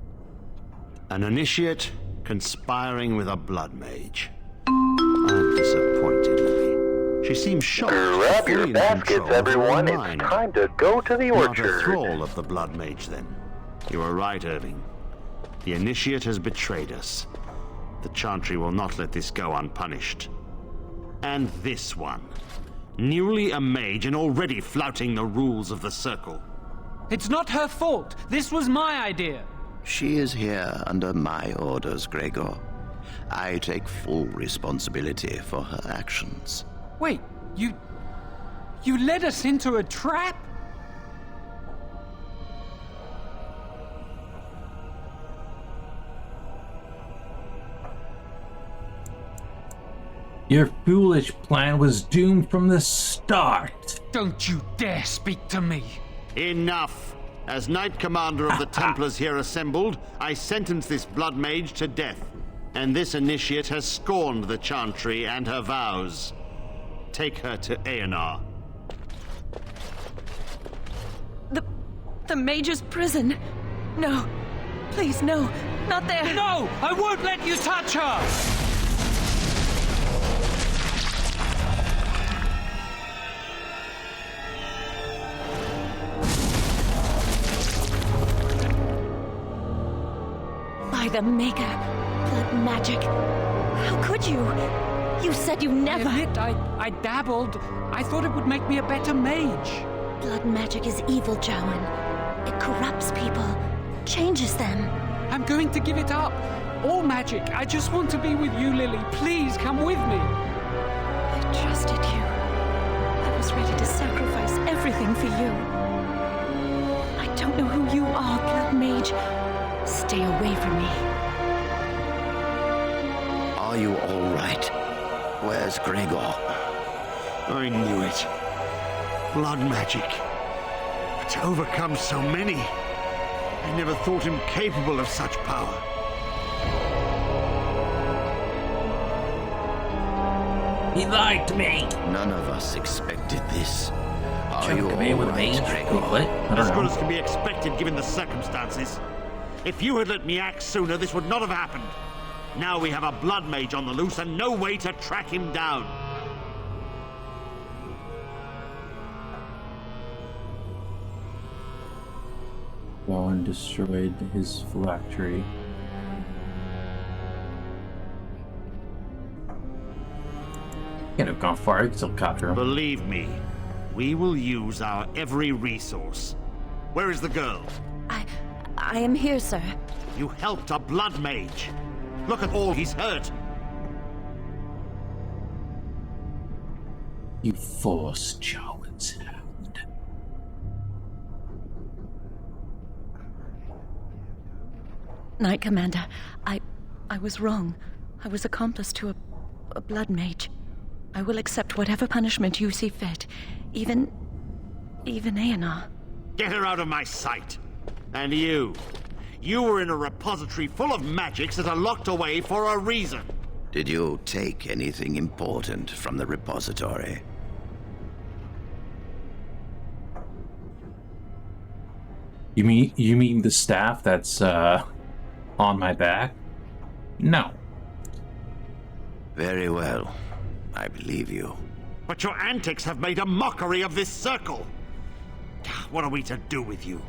An initiate conspiring with a blood mage. I'm disappointed, Lily. She seems shocked. Grab your fully in baskets, control of her everyone. own It's mind. time to go to the Not a orchard. thrall of the blood mage, then. You are right, Irving. The initiate has betrayed us. The Chantry will not let this go unpunished. And this one. Newly a mage and already flouting the rules of the Circle. It's not her fault. This was my idea. She is here under my orders, Gregor. I take full responsibility for her actions. Wait, you led us into a trap? Your foolish plan was doomed from the start. Don't you dare speak to me. Enough! As Knight Commander of the Templars here assembled, I sentence this blood mage to death. And this initiate has scorned the Chantry and her vows. Take her to Aenar. The Mage's prison. No. Please, no. Not there. No! I won't let you touch her! By the Maker. Blood magic. How could you? You said you never... I admit, I dabbled. I thought it would make me a better mage. Blood magic is evil, Jowan. It corrupts people. Changes them. I'm going to give it up. All magic. I just want to be with you, Lily. Please come with me. I trusted you. I was ready to sacrifice everything for you. I don't know who you are, Blood Mage. Stay away from me. Are you all right? Where's Gregor? I knew it. Blood magic. But to overcome so many, I never thought him capable of such power. He lied to me. None of us expected this. Are Choke you a man all with a right, mage? Gregor? What? I As don't good know. as can be expected given the circumstances. If you had let me act sooner, this would not have happened. Now we have a blood mage on the loose and no way to track him down. Rowan destroyed his phylactery. Can't have gone far. I could still capture him. Believe me, we will use our every resource. Where is the girl? I am here, sir. You helped a blood mage. Look at all he's hurt. You forced Jowan's hand. Knight Commander, I was wrong. I was accomplice to a blood mage. I will accept whatever punishment you see fit, even Aenar. Get her out of my sight! And you were in a repository full of magics that are locked away for a reason. Did you take anything important from the repository? You mean the staff that's on my back? No. Very well. I believe you. But your antics have made a mockery of this circle. What are we to do with you?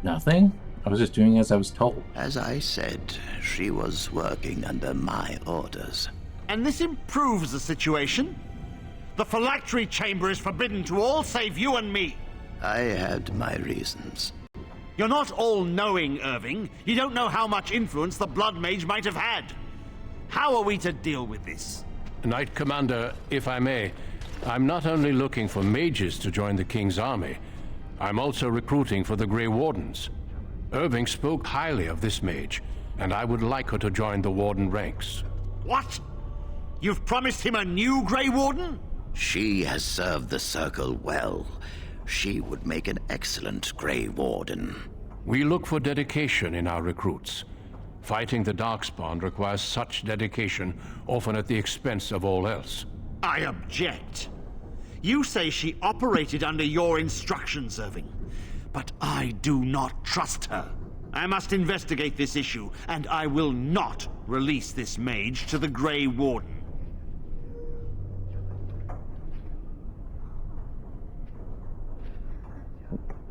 Nothing. I was just doing as I was told. As I said, she was working under my orders. And this improves the situation? The phylactery chamber is forbidden to all save you and me. I had my reasons. You're not all-knowing, Irving. You don't know how much influence the Blood Mage might have had. How are we to deal with this? Knight Commander, if I may, I'm not only looking for mages to join the King's army, I'm also recruiting for the Grey Wardens. Irving spoke highly of this mage, and I would like her to join the Warden ranks. What? You've promised him a new Grey Warden? She has served the Circle well. She would make an excellent Grey Warden. We look for dedication in our recruits. Fighting the Darkspawn requires such dedication, often at the expense of all else. I object. You say she operated under your instructions, Irving. But I do not trust her. I must investigate this issue, and I will not release this mage to the Grey Warden.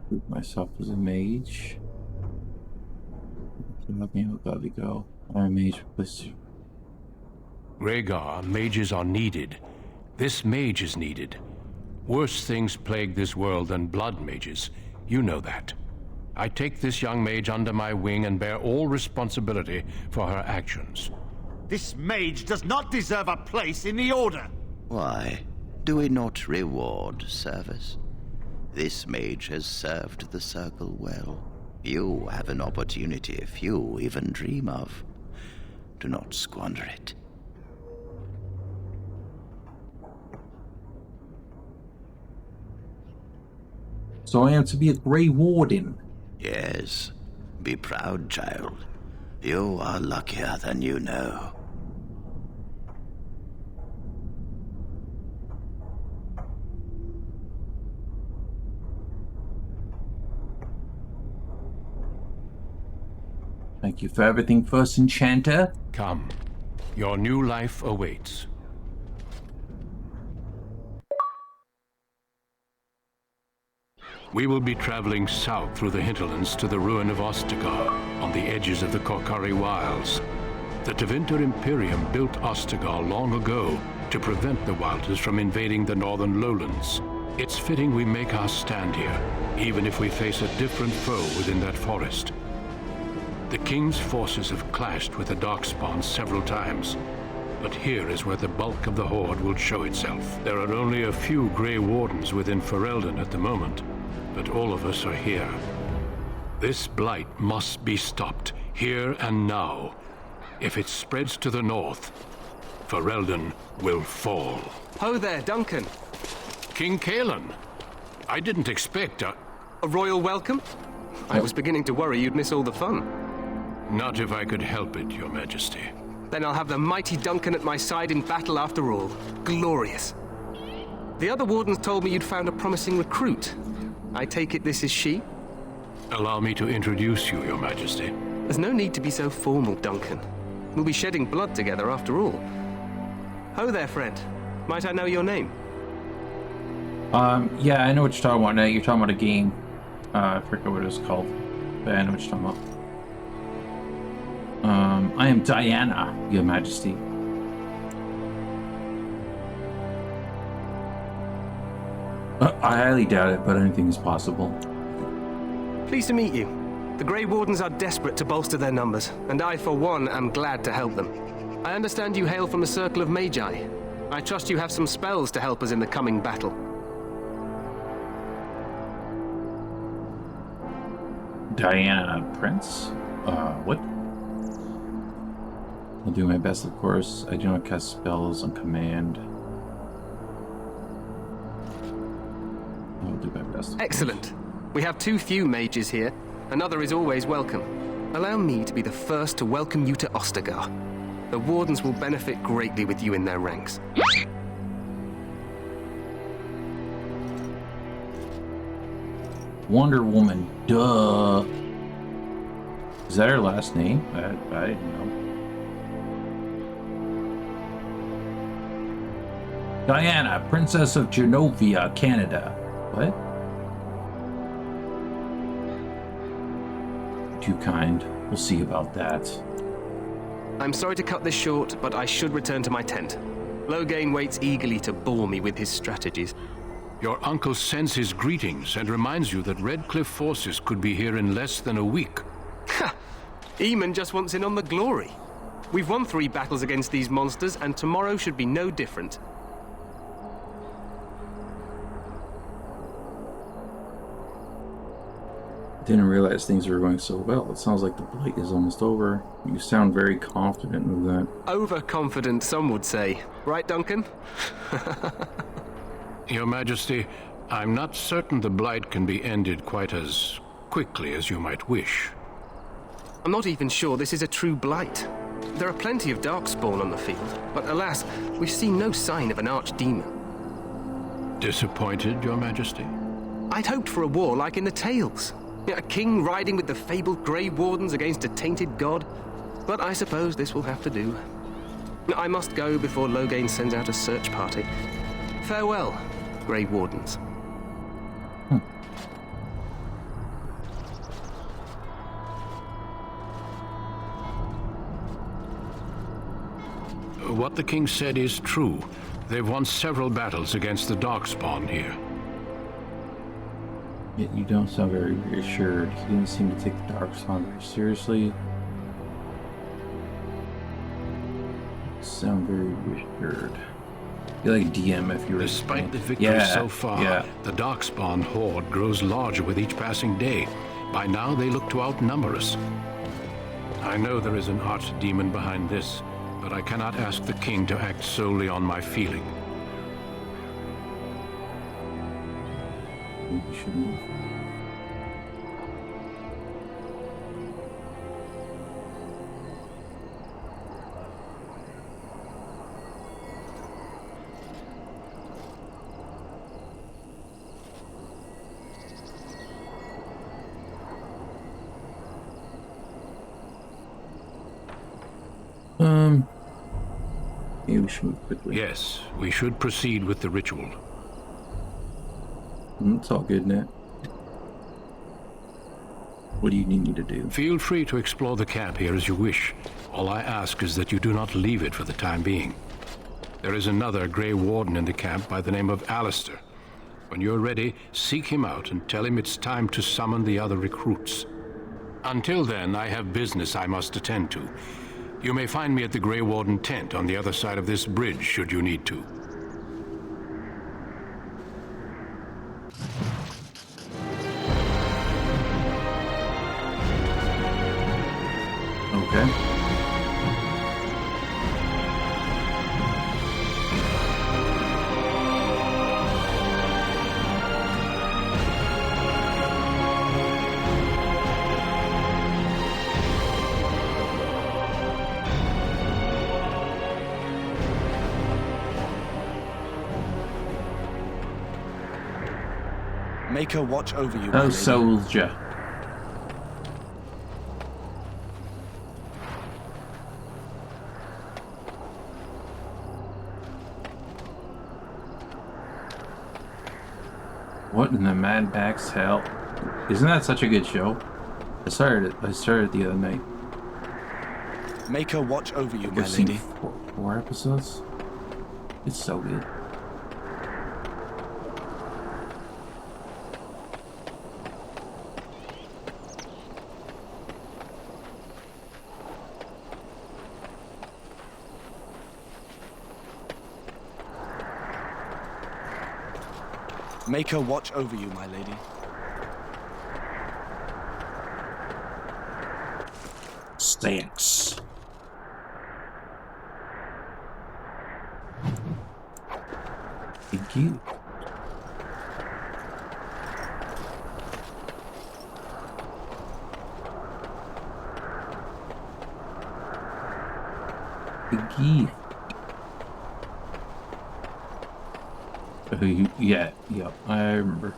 Group myself as a mage. Let me go. I'm a mage. Rhaegar, mages are needed. This mage is needed. Worse things plague this world than blood mages. You know that. I take this young mage under my wing and bear all responsibility for her actions. This mage does not deserve a place in the Order. Why? Do we not reward service? This mage has served the Circle well. You have an opportunity few even dream of. Do not squander it. So I am to be a Grey Warden. Yes. Be proud, child. You are luckier than you know. Thank you for everything, First Enchanter. Come. Your new life awaits. We will be traveling south through the hinterlands to the ruin of Ostagar, on the edges of the Korkari Wilds. The Tevinter Imperium built Ostagar long ago to prevent the Wilders from invading the northern lowlands. It's fitting we make our stand here, even if we face a different foe within that forest. The King's forces have clashed with the Darkspawn several times, but here is where the bulk of the Horde will show itself. There are only a few Grey Wardens within Ferelden at the moment, but all of us are here. This blight must be stopped, here and now. If it spreads to the north, Ferelden will fall. Ho there, Duncan. King Kaelan. I didn't expect a royal welcome? I was beginning to worry you'd miss all the fun. Not if I could help it, Your Majesty. Then I'll have the mighty Duncan at my side in battle after all. Glorious. The other wardens told me you'd found a promising recruit. I take it this is she? Allow me to introduce you, Your Majesty. There's no need to be so formal, Duncan. We'll be shedding blood together after all. Ho there, friend. Might I know your name? Yeah, I know what you're talking about now. You're talking about a game. I forget what it was called. But I know what you're talking about. I am Diana, Your Majesty. I highly doubt it, but anything is possible. Pleased to meet you. The Grey Wardens are desperate to bolster their numbers, and I, for one, am glad to help them. I understand you hail from the Circle of Magi. I trust you have some spells to help us in the coming battle. Diana Prince? What? I'll do my best, of course. I do not cast spells on command. I'll do my best. Excellent. We have too few mages here. Another is always welcome. Allow me to be the first to welcome you to Ostagar. The Wardens will benefit greatly with you in their ranks. Wonder Woman, duh. Is that her last name? I didn't know. Diana, Princess of Genovia, Canada. What? Too kind. We'll see about that. I'm sorry to cut this short, but I should return to my tent. Loghain waits eagerly to bore me with his strategies. Your uncle sends his greetings and reminds you that Redcliffe forces could be here in less than a week. Ha! Eamon just wants in on the glory. We've won 3 battles against these monsters, and tomorrow should be no different. Didn't realize things were going so well. It sounds like the Blight is almost over. You sound very confident with that. Overconfident, some would say. Right, Duncan? Your Majesty, I'm not certain the Blight can be ended quite as quickly as you might wish. I'm not even sure this is a true Blight. There are plenty of Darkspawn on the field, but alas, we've seen no sign of an archdemon. Disappointed, Your Majesty? I'd hoped for a war like in the tales. A king riding with the fabled Grey Wardens against a tainted god. But I suppose this will have to do. I must go before Loghain sends out a search party. Farewell, Grey Wardens. What the king said is true. They've won several battles against the Darkspawn here. Yet you don't sound very reassured. He didn't seem to take the Darkspawn very seriously. You sound very reassured. You're like DM if you were. Despite the victory so far, the Darkspawn horde grows larger with each passing day. By now, they look to outnumber us. I know there is an archdemon behind this, but I cannot ask the king to act solely on my feeling. We should move. Maybe we should move quickly. Yes, we should proceed with the ritual. It's all good, Nat. What do you need me to do? Feel free to explore the camp here as you wish. All I ask is that you do not leave it for the time being. There is another Grey Warden in the camp by the name of Alistair. When you're ready, seek him out and tell him it's time to summon the other recruits. Until then, I have business I must attend to. You may find me at the Grey Warden tent on the other side of this bridge, should you need to. Okay. Make her watch over you. Oh, soldier. What in the Mad Max hell? Isn't that such a good show? I started it the other night. Make her watch over you, my I've seen lady. four episodes. It's so good. Make her watch over you, my lady. Stinks. Thank you. Thank you. Yeah, I remember.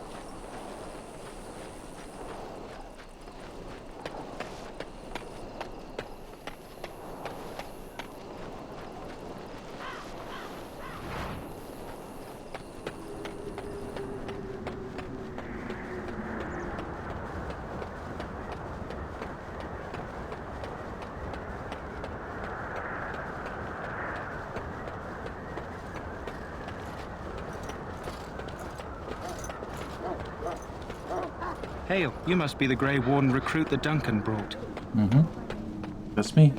Hail, you must be the Grey Warden recruit that Duncan brought. Mm-hmm. That's me.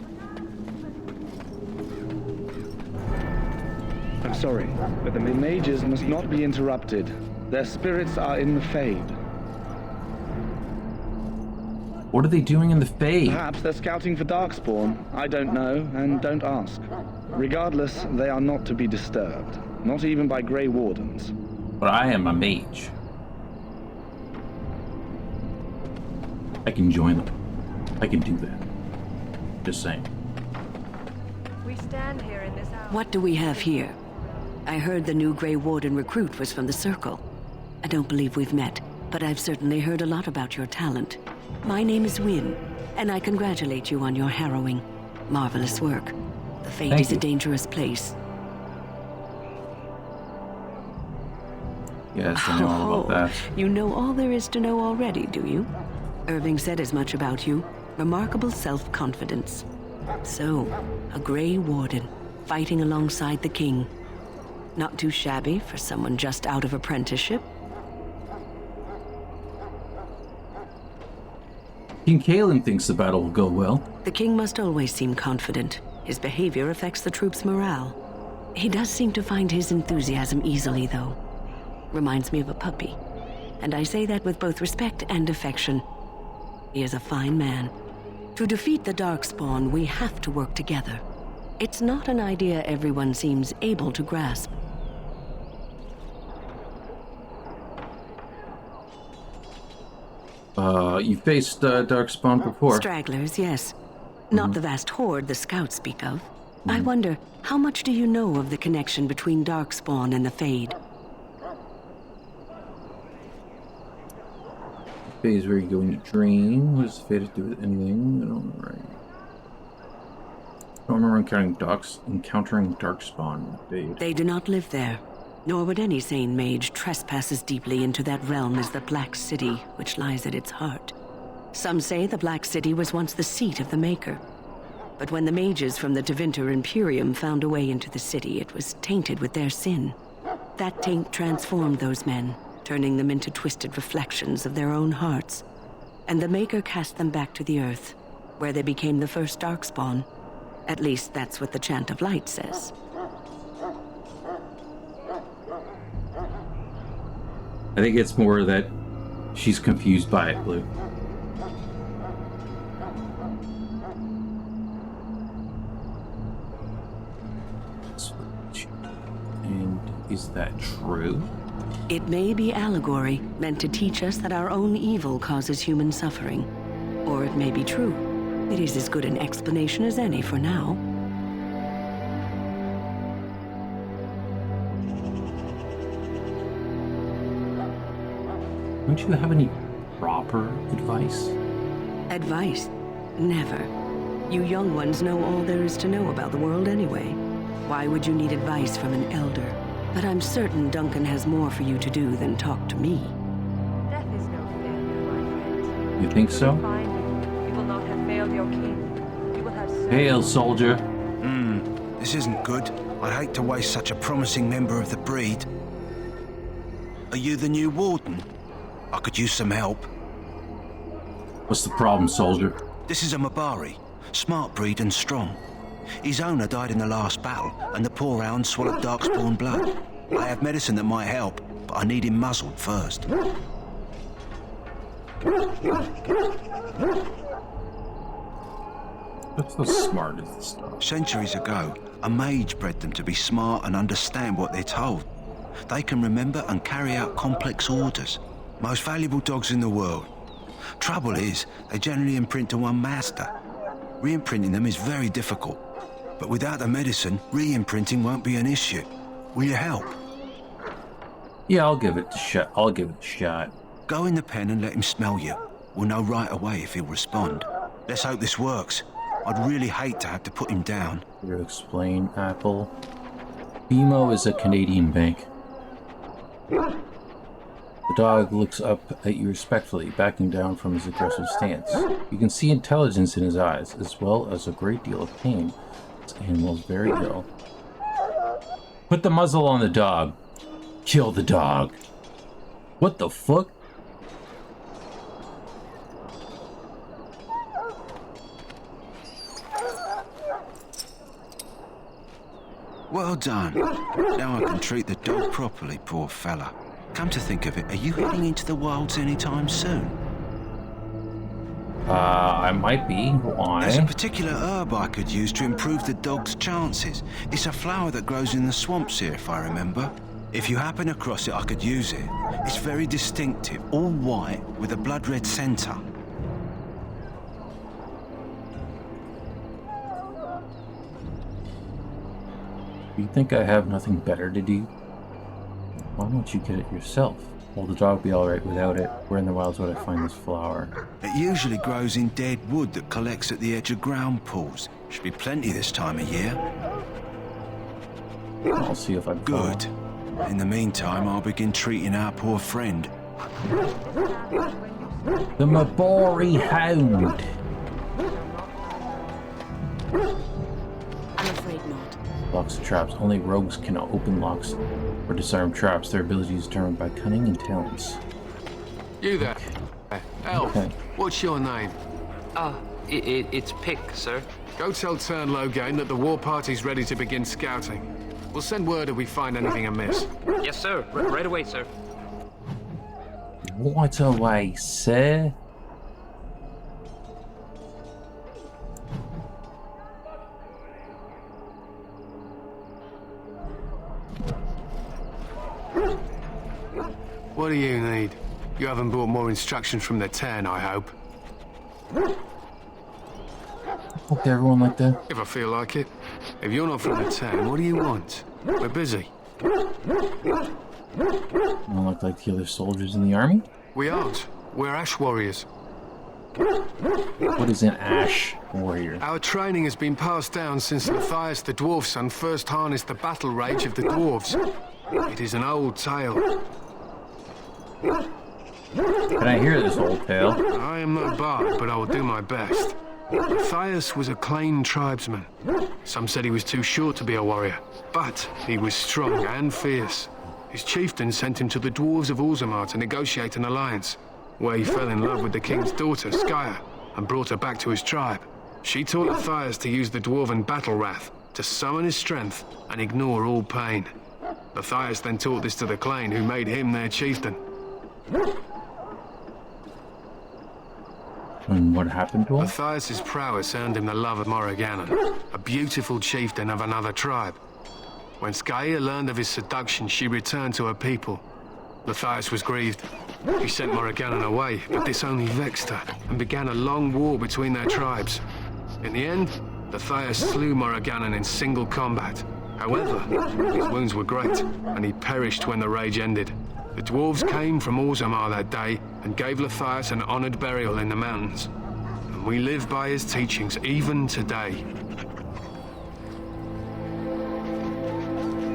I'm sorry, but the mages must not be interrupted. Their spirits are in the Fade. What are they doing in the Fade? Perhaps they're scouting for Darkspawn. I don't know, and don't ask. Regardless, they are not to be disturbed. Not even by Grey Wardens. But I am a mage. I can join them. I can do that. Just saying. We stand here in this hour. What do we have here? I heard the new Grey Warden recruit was from the Circle. I don't believe we've met, but I've certainly heard a lot about your talent. My name is Wynne, and I congratulate you on your harrowing, marvelous work. The Fate is a dangerous place. Yes, I know all about that. You know all there is to know already, do you? Irving said as much about you. Remarkable self-confidence. So, a Grey Warden, fighting alongside the King. Not too shabby for someone just out of apprenticeship. King Kalen thinks the battle will go well. The King must always seem confident. His behavior affects the troops' morale. He does seem to find his enthusiasm easily, though. Reminds me of a puppy. And I say that with both respect and affection. He is a fine man. To defeat the Darkspawn, we have to work together. It's not an idea everyone seems able to grasp. You faced Darkspawn before. Stragglers, yes. Not the vast horde the scouts speak of. I wonder, how much do you know of the connection between Darkspawn and the Fade? Phase where you go into dream. What does Fate have to do with anything? I don't remember. I don't remember encountering Darkspawn. They do not live there. Nor would any sane mage trespass as deeply into that realm as the Black City, which lies at its heart. Some say the Black City was once the seat of the Maker. But when the mages from the Tevinter Imperium found a way into the city, it was tainted with their sin. That taint transformed those men, turning them into twisted reflections of their own hearts. And the Maker cast them back to the Earth, where they became the first Darkspawn. At least that's what the Chant of Light says. I think it's more that she's confused by it, Blue. And is that true? It may be allegory, meant to teach us that our own evil causes human suffering. Or it may be true. It is as good an explanation as any for now. Don't you have any proper advice? Advice? Never. You young ones know all there is to know about the world anyway. Why would you need advice from an elder? But I'm certain Duncan has more for you to do than talk to me. Death is no failure, my friend. You think so? You will not have failed your king. You will have Hail, soldier. This isn't good. I'd hate to waste such a promising member of the breed. Are you the new warden? I could use some help. What's the problem, soldier? This is a Mabari. Smart breed and strong. His owner died in the last battle, and the poor hound swallowed Darkspawn blood. I have medicine that might help, but I need him muzzled first. That's the smartest stuff. Centuries ago, a mage bred them to be smart and understand what they're told. They can remember and carry out complex orders. Most valuable dogs in the world. Trouble is, they generally imprint to one master. Re-imprinting them is very difficult. But without the medicine, re-imprinting won't be an issue. Will you help? Yeah, I'll give it a shot. Go in the pen and let him smell you. We'll know right away if he'll respond. Let's hope this works. I'd really hate to have to put him down. To explain, Apple. BMO is a Canadian bank. The dog looks up at you respectfully, backing down from his aggressive stance. You can see intelligence in his eyes, as well as a great deal of pain. This animal is very ill. Put the muzzle on the dog. Kill the dog. What the fuck? Well done. Now I can treat the dog properly, poor fella. Come to think of it, are you heading into the wilds anytime soon? I might be. Why? There's a particular herb I could use to improve the dog's chances. It's a flower that grows in the swamps here, if I remember. If you happen across it, I could use it. It's very distinctive, all white, with a blood-red centre. You think I have nothing better to do? Why don't you get it yourself? Will the dog be alright without it? Where in the wilds would I find this flower? It usually grows in dead wood that collects at the edge of ground pools. Should be plenty this time of year. I'll see if I'm good. In the meantime, I'll begin treating our poor friend. The Mabori Hound. I'm afraid not. Locks and traps. Only rogues can open locks or disarm traps. Their ability is determined by cunning and talents. You there. Elf, what's your name? It's Pick, sir. Go tell Turn Logain that the war party's ready to begin scouting. We'll send word if we find anything amiss. Yes, sir. Right away, sir. Right away, sir. What do you need? You haven't brought more instructions from the 10, I hope. Talk to everyone like that. If I feel like it. If you're not from the 10, what do you want? We're busy. You don't look like the other soldiers in the army? We aren't. We're Ash Warriors. What is an Ash Warrior? Our training has been passed down since Matthias the Dwarf Son first harnessed the battle rage of the dwarves. It is an old tale. Can I hear this old tale? I am no bard, but I will do my best. Matthias was a Clane tribesman. Some said he was too short to be a warrior, but he was strong and fierce. His chieftain sent him to the dwarves of Orzammar to negotiate an alliance, where he fell in love with the king's daughter, Skya, and brought her back to his tribe. She taught Matthias to use the dwarven battle wrath to summon his strength and ignore all pain. Matthias then taught this to the Clane, who made him their chieftain. And what happened to him? Matthias's prowess earned him the love of Morrigan, a beautiful chieftain of another tribe. When Skya learned of his seduction, she returned to her people. Matthias was grieved. He sent Morrigan away, but this only vexed her, and began a long war between their tribes. In the end, Matthias slew Morrigan in single combat. However, his wounds were great, and he perished when the rage ended. The dwarves came from Orzammar that day and gave Matthias an honored burial in the mountains. And we live by his teachings even today.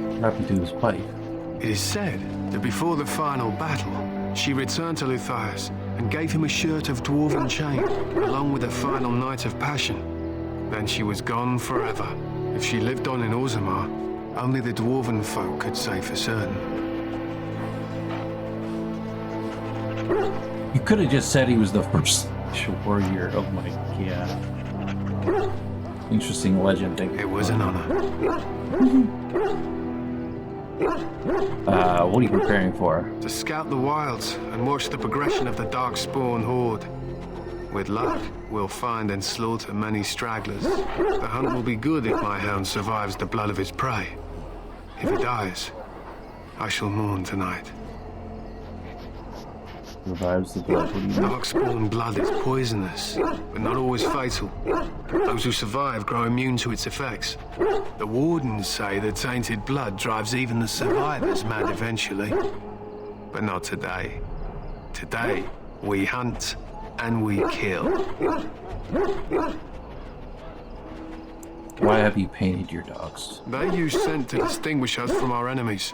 What happened to his wife? It is said that before the final battle, she returned to Matthias and gave him a shirt of dwarven chain, along with a final night of passion. Then she was gone forever. If she lived on in Orzammar, only the dwarven folk could say for certain. You could have just said he was the first warrior. Oh my god. Interesting legend. It was an honor. What are you preparing for? To scout the wilds and watch the progression of the Darkspawn horde. With luck, we'll find and slaughter many stragglers. The hunt will be good if my hound survives the blood of his prey. If he dies, I shall mourn tonight. Revives the blood. Darkspawn blood is poisonous, but not always fatal. Those who survive grow immune to its effects. The wardens say the tainted blood drives even the survivors mad eventually. But not today. Today, we hunt and we kill. Why have you painted your dogs? They use scent to distinguish us from our enemies.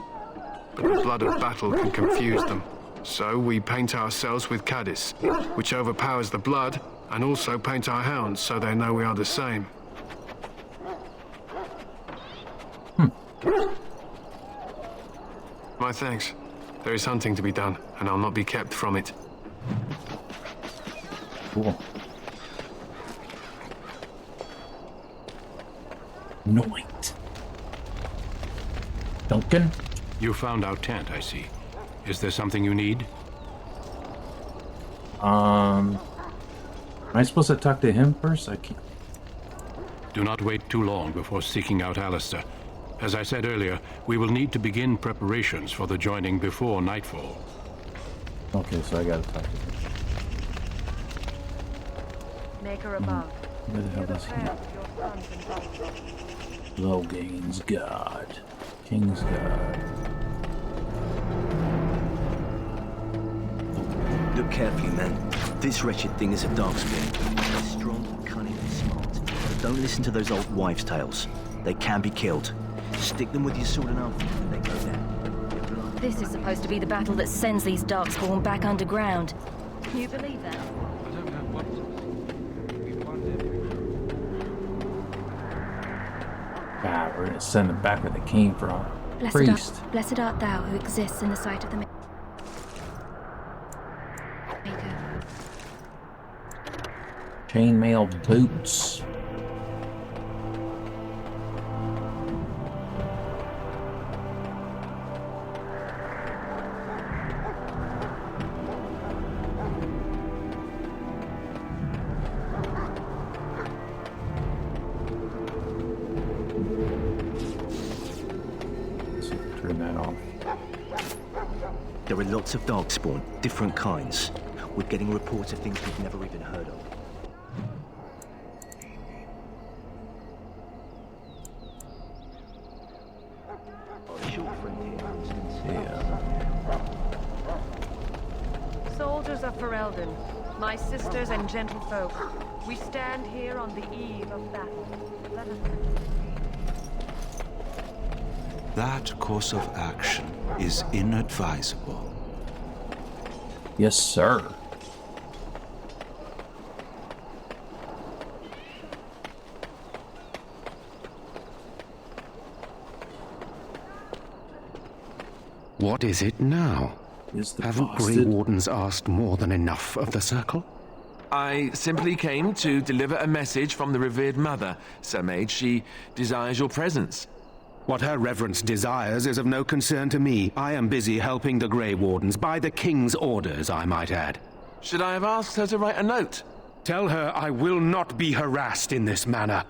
But the blood of battle can confuse them. So we paint ourselves with caddis, which overpowers the blood, and also paint our hounds so they know we are the same. My thanks. There is hunting to be done, and I'll not be kept from it. Cool. Night. Duncan? You found our tent, I see. Is there something you need? Am I supposed to talk to him first? I can't. Do not wait too long before seeking out Alistair. As I said earlier, we will need to begin preparations for the joining before nightfall. Okay, so I gotta talk to him. Maker above. Where the hell is he? Logain's God. King's God. Look carefully, man. This wretched thing is a Darkspawn. They're strong, cunning, and smart. But don't listen to those old wives' tales. They can be killed. Stick them with your sword and arm, and they go down. This is supposed to be the battle that sends these Darkspawn back underground. Can you believe that? Ah, we're gonna send them back where they came from. Blessed art thou who exists in the sight of the Maker. Chainmail boots. Turn that off. There are lots of Darkspawn, different kinds. We're getting reports of things we've never even heard of. Soldiers of Ferelden, my sisters and gentlefolk, we stand here on the eve of battle. Let us... That course of action is inadvisable. Yes, sir. What is it now? Haven't Grey Wardens asked more than enough of the Circle? I simply came to deliver a message from the revered mother, Sir Mage. She desires your presence. What her reverence desires is of no concern to me. I am busy helping the Grey Wardens, by the King's orders, I might add. Should I have asked her to write a note? Tell her I will not be harassed in this manner.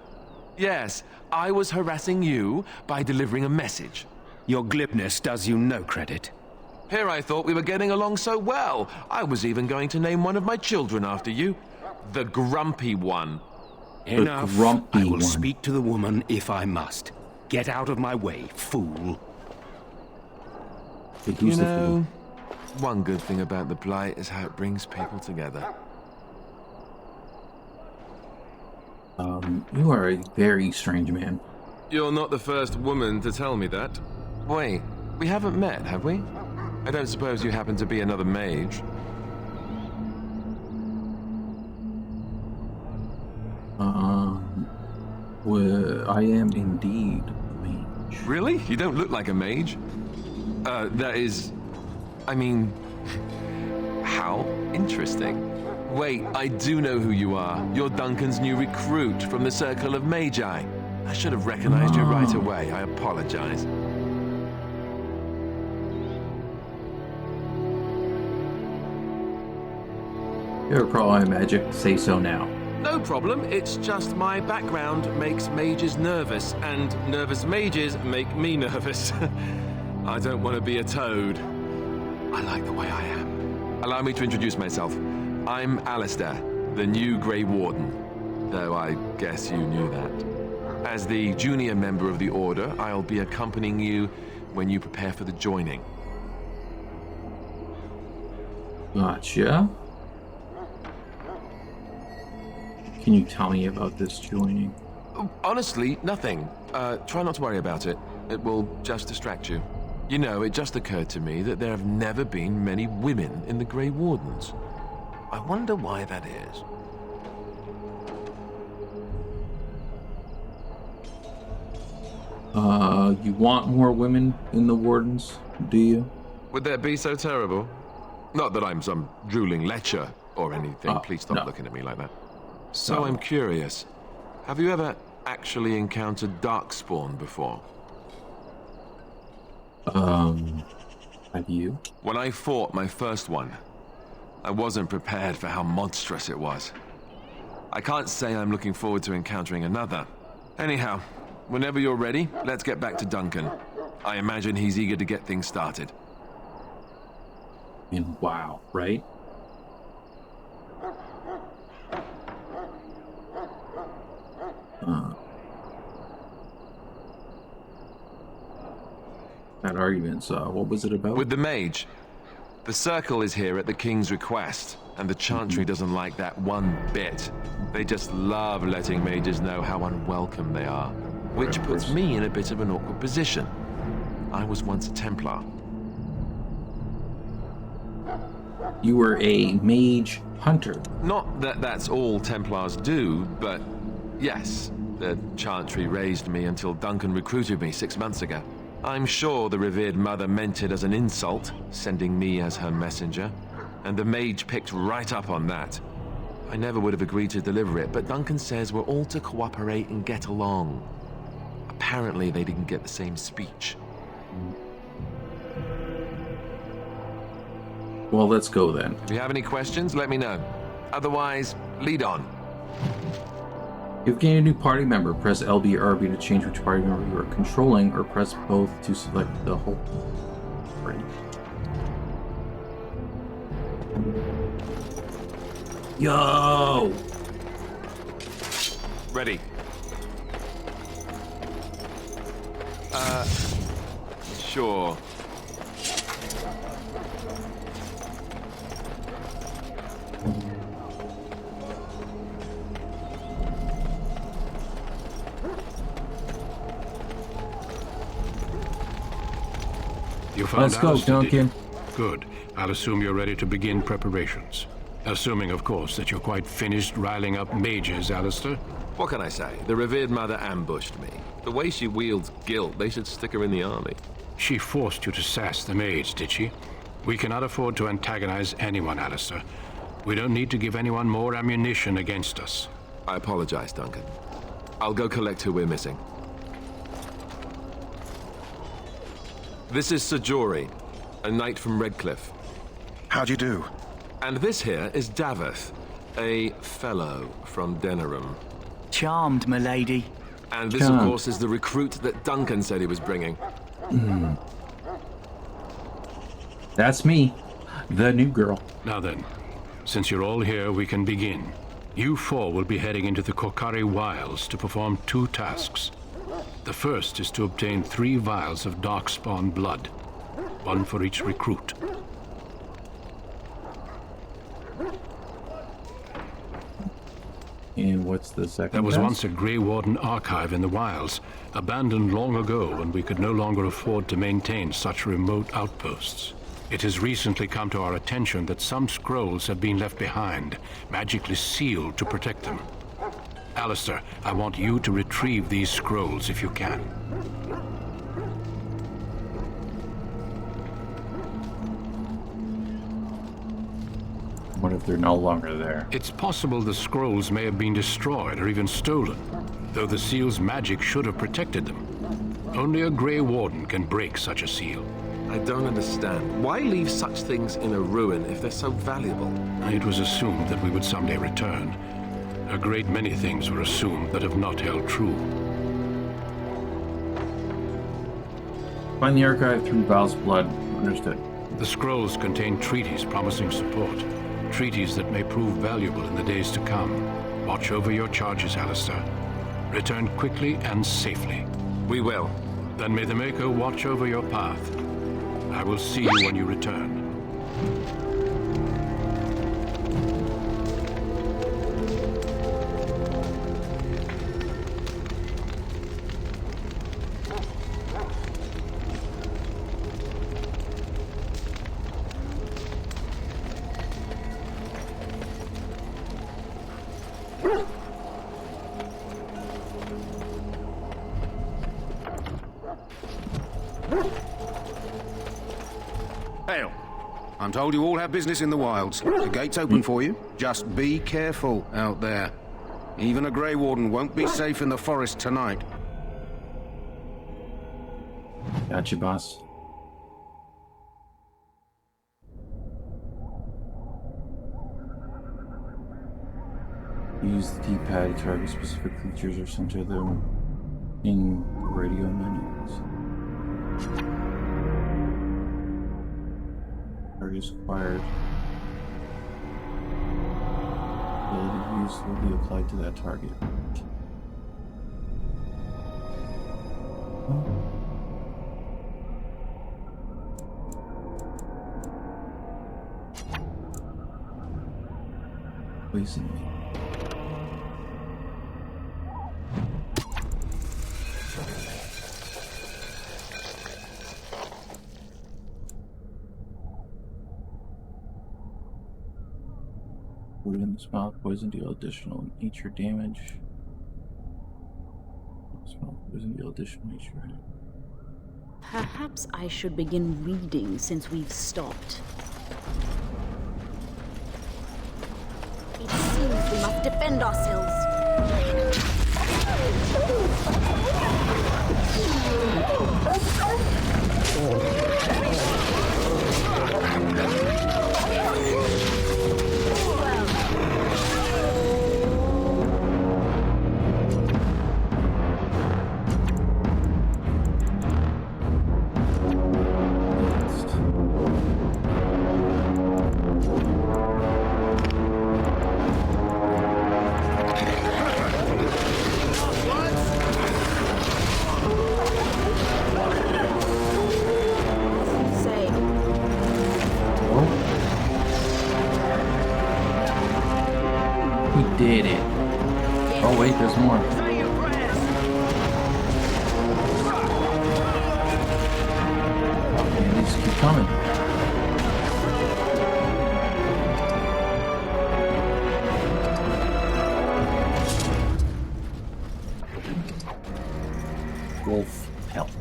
Yes, I was harassing you by delivering a message. Your glibness does you no credit. Here I thought we were getting along so well. I was even going to name one of my children after you. The Grumpy One. Enough. I will speak to the woman if I must. Get out of my way, fool. You know, one good thing about the Blight is how it brings people together. You are a very strange man. You're not the first woman to tell me that. Wait, we haven't met, have we? I don't suppose you happen to be another mage. Well, I am indeed a mage. Really? You don't look like a mage. That is... I mean... How interesting. Wait, I do know who you are. You're Duncan's new recruit from the Circle of Magi. I should have recognized you right away. I apologize. You ever call on magic? Say so now. No problem, it's just my background makes mages nervous, and nervous mages make me nervous. I don't want to be a toad. I like the way I am. Allow me to introduce myself. I'm Alistair, the new Grey Warden, though I guess you knew that. As the junior member of the Order, I'll be accompanying you when you prepare for the joining. Gotcha. Can you tell me about this joining? Honestly, nothing. Try not to worry about it. It will just distract you. You know, it just occurred to me that there have never been many women in the Grey Wardens. I wonder why that is. You want more women in the Wardens, do you? Would that be so terrible? Not that I'm some drooling lecher or anything. Please stop looking at me like that. So I'm curious. Have you ever actually encountered Darkspawn before? Have you? When I fought my first one, I wasn't prepared for how monstrous it was. I can't say I'm looking forward to encountering another. Anyhow, whenever you're ready, let's get back to Duncan. I imagine he's eager to get things started. And wow, right? That argument's, what was it about? With the Mage. The Circle is here at the King's request, and the Chantry doesn't like that one bit. They just love letting mages know how unwelcome they are, which puts me in a bit of an awkward position. I was once a Templar. You were a mage hunter. Not that that's all Templars do, but yes, the Chantry raised me until Duncan recruited me 6 months ago. I'm sure the revered mother meant it as an insult, sending me as her messenger, and the Mage picked right up on that. I never would have agreed to deliver it, but Duncan says we're all to cooperate and get along. Apparently they didn't get the same speech. Well, let's go then. If you have any questions, let me know. Otherwise, lead on. You've gained a new party member. Press LB or RB to change which party member you are controlling, or press both to select the whole party. Yo! Ready. Sure. You found Let's go, Alistair, did you? Duncan. Good. I'll assume you're ready to begin preparations. Assuming, of course, that you're quite finished riling up mages, Alistair. What can I say? The revered mother ambushed me. The way she wields guilt, they should stick her in the army. She forced you to sass the mage, did she? We cannot afford to antagonize anyone, Alistair. We don't need to give anyone more ammunition against us. I apologize, Duncan. I'll go collect who we're missing. This is Sir Jory, a knight from Redcliffe. How do you do? And this here is Daveth, a fellow from Denerim. Charmed, milady. And this, of course, is the recruit that Duncan said he was bringing. That's me, the new girl. Now then, since you're all here, we can begin. You four will be heading into the Korcari Wilds to perform 2 tasks. The first is to obtain 3 vials of Darkspawn blood, 1 for each recruit. And what's the second? There was task? once a Grey Warden archive in the wilds, abandoned long ago when we could no longer afford to maintain such remote outposts. It has recently come to our attention that some scrolls have been left behind, magically sealed to protect them. Alistair, I want you to retrieve these scrolls if you can. What if they're no longer there? It's possible the scrolls may have been destroyed or even stolen, though the seal's magic should have protected them. Only a Grey Warden can break such a seal. I don't understand. Why leave such things in a ruin if they're so valuable? It was assumed that we would someday return. A great many things were assumed that have not held true. Find the archive through Val's blood. Understood. The scrolls contain treaties promising support. Treaties that may prove valuable in the days to come. Watch over your charges, Alistair. Return quickly and safely. We will. Then may the Maker watch over your path. I will see you when you return. Hail. I'm told you all have business in the wilds. The gate's open for you. Just be careful out there. Even a Grey Warden won't be safe in the forest tonight. Gotcha, boss. Use the D-pad to target specific creatures or center them in radio menus. Targets acquired. Ability use will be applied to that target. Poison me. Wound in the smile, poison deal additional nature damage. Smile, poison deal additional nature. Perhaps I should begin reading since we've stopped. It seems we must defend ourselves. Did it. Oh wait, there's more. Okay, these keep coming. Wolf pelt.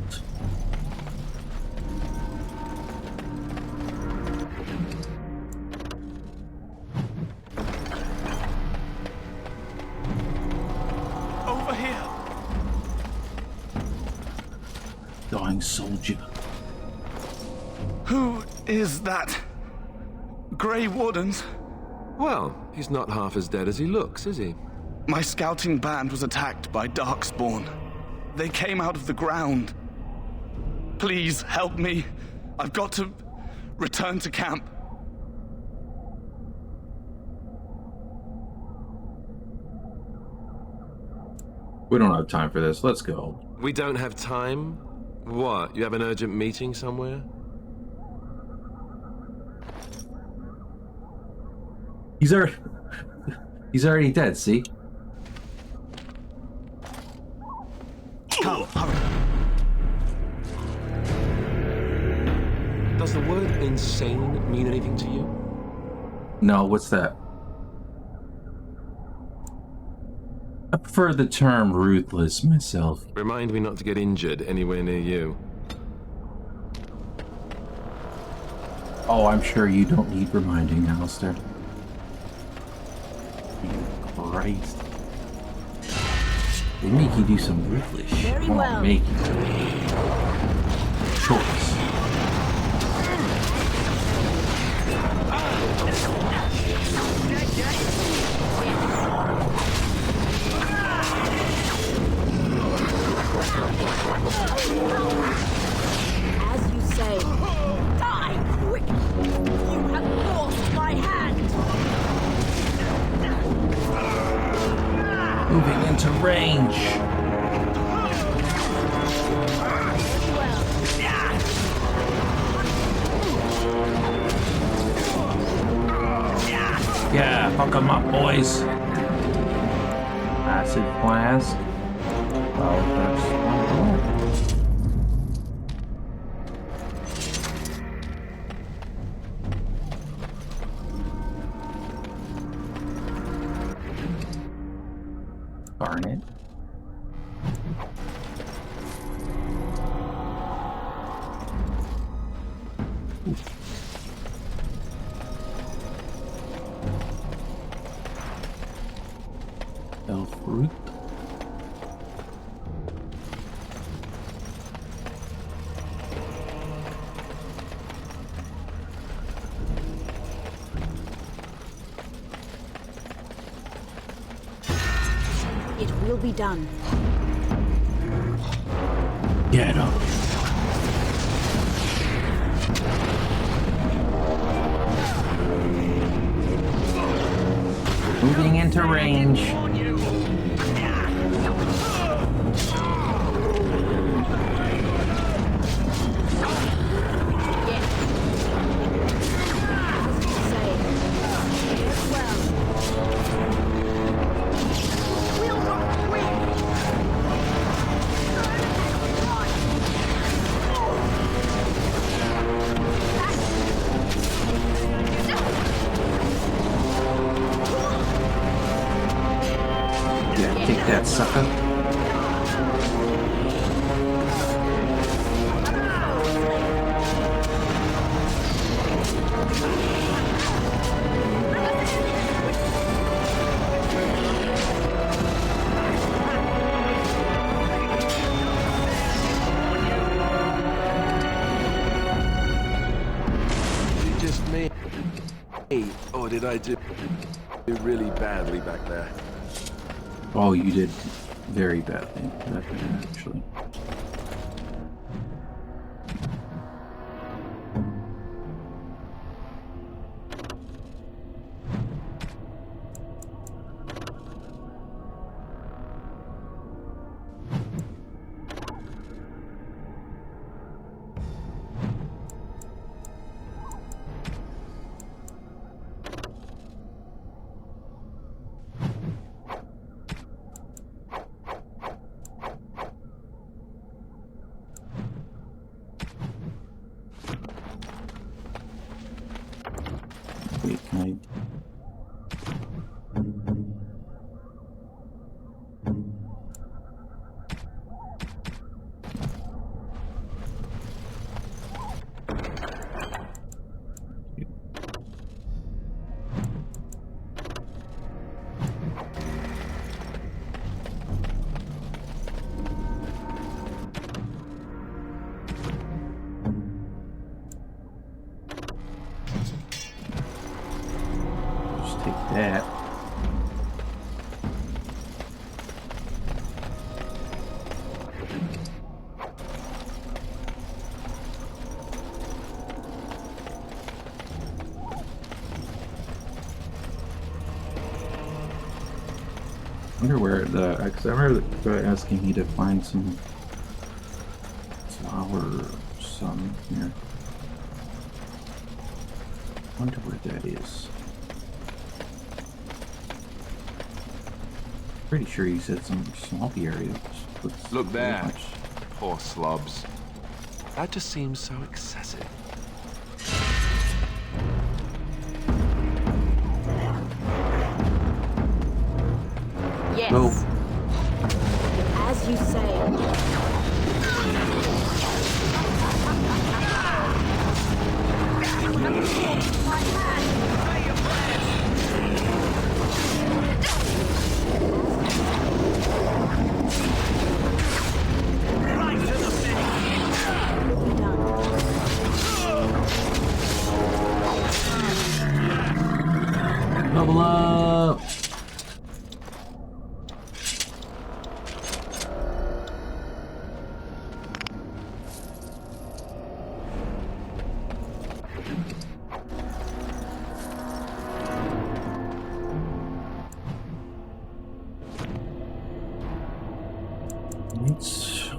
Soldier. Who is that? Grey Wardens? Well, he's not half as dead as he looks, is he? My scouting band was attacked by Darkspawn. They came out of the ground. Please help me. I've got to return to camp. We don't have time for this. Let's go. We don't have time? What? You have an urgent meeting somewhere? He's already dead, see? Come, hurry. Does the word insane mean anything to you? No, what's that? I prefer the term ruthless myself. Remind me not to get injured anywhere near you. Oh, I'm sure you don't need reminding, Alistair. Christ. They make you do some ruthless shit. Very Come well. on, make choice. As you say, die quickly! You have forced my hand! Moving into range. Yeah, fuck 'em up, boys. Acid flask. Oh, that's one more. Darn it. Elf root. It will be done. Get up. Moving into range. Yeah, take that, sucker. Did it just me? Or did I do really badly back there? Oh, you did very badly, actually. Wait, can I... Just take that. I wonder where the... Because I remember asking me to find some flower or some here. I wonder where that is. Pretty sure he said some swampy area. Look there. Poor slobs. That just seems so excessive. Yes. Go. As you say. Bubble up. Streamloots.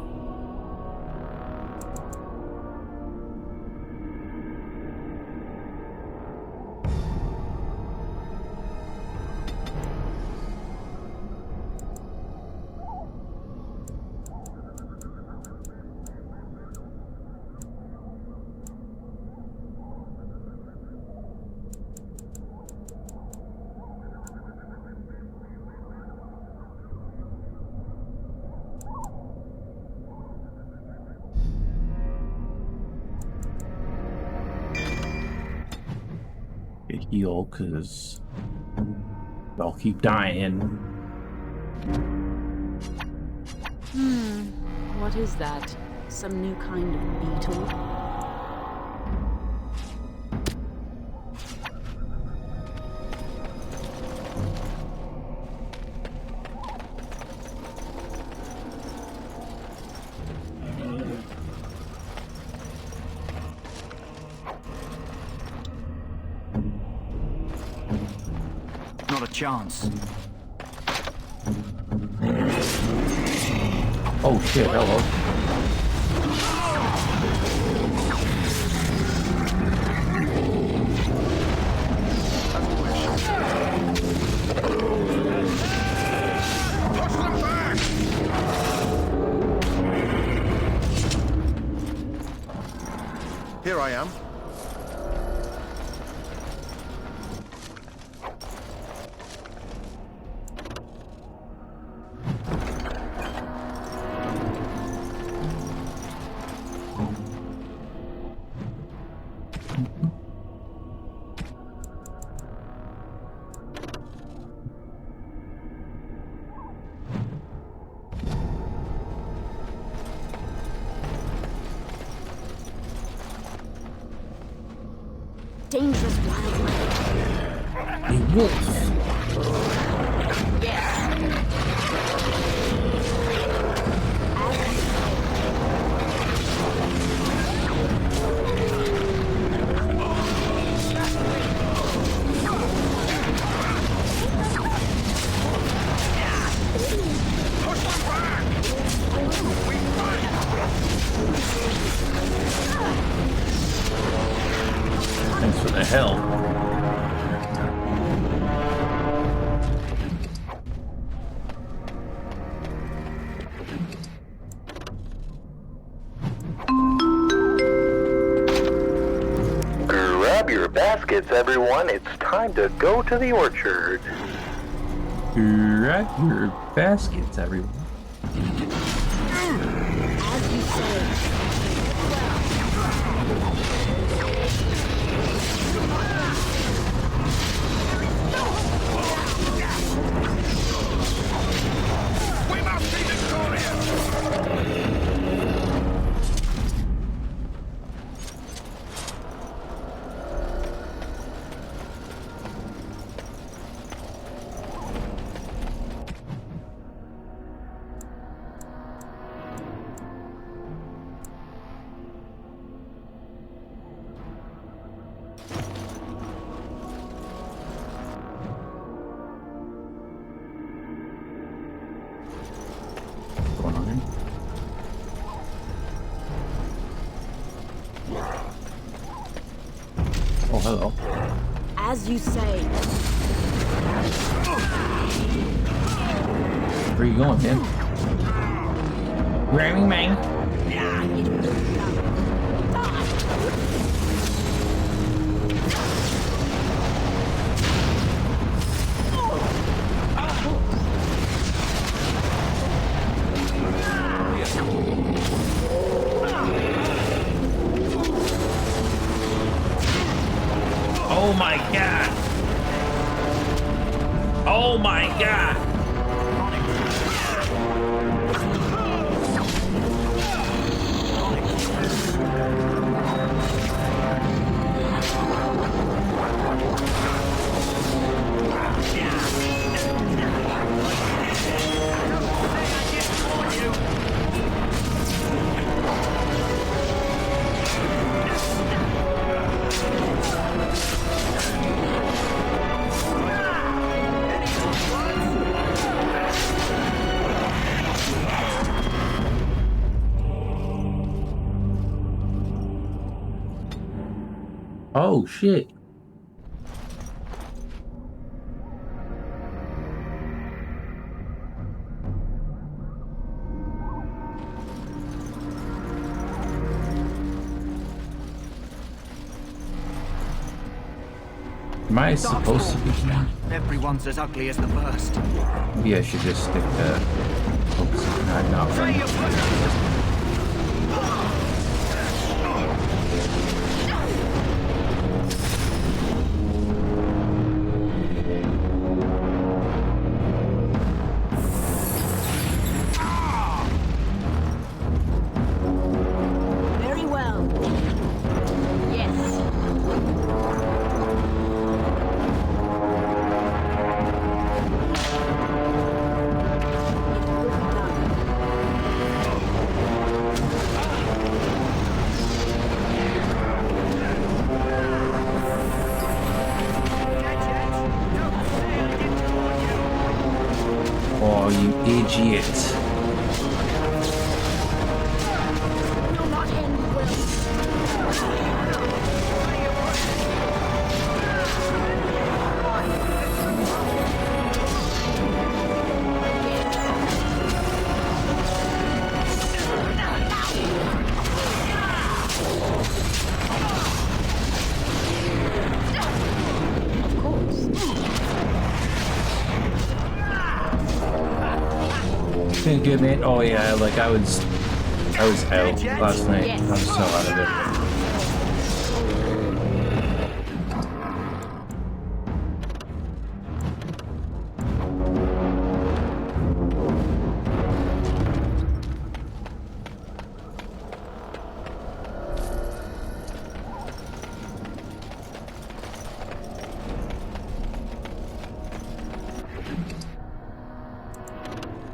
Heal, because I'll keep dying. What is that? Some new kind of beetle? Not a chance. Oh shit, hello. Here I am. Dangerous wildlife. A wolf. Thanks for the help. Grab your baskets, everyone. It's time to go to the orchard. Grab your baskets, everyone. As you say. We must be victorious! Oh, hello. As you say. Where are you going, man? Grabbing man. Oh my god! Oh my god! Oh, shit. Am I supposed to be? Everyone's as ugly as the first. Maybe I should just stick to focusing on not running. Very well. Yes. Oh, you idiot. Feeling good, man. Oh yeah, like I was out last night. I'm so out of it.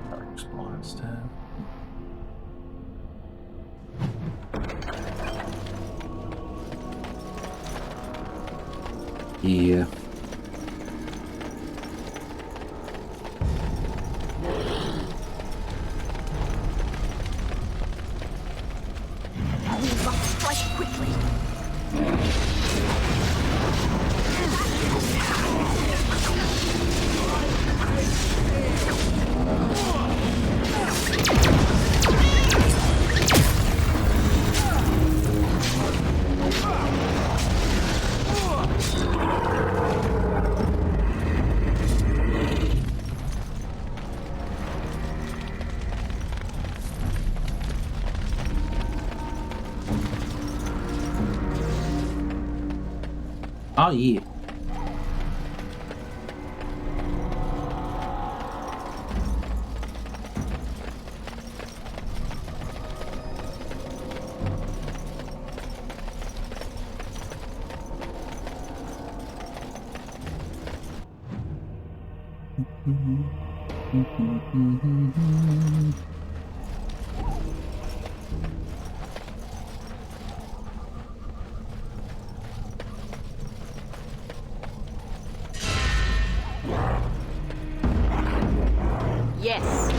Darkspawn stuff. Yeah. We must strike quickly. Oh yeah. Yes.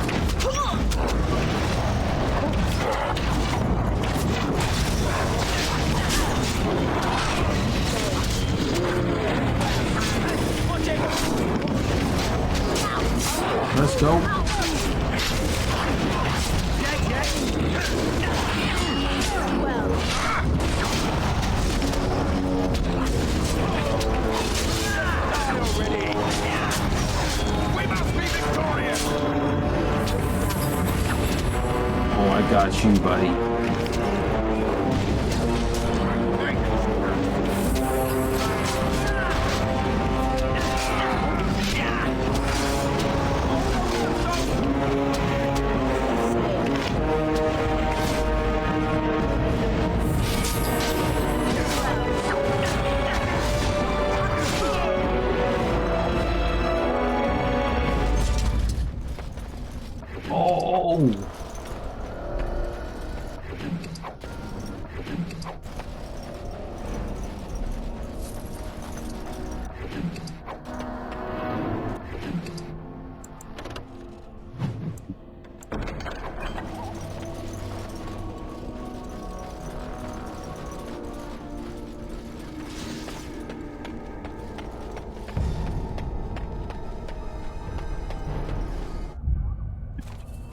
Let's go. Oh, I got you, buddy. Oh.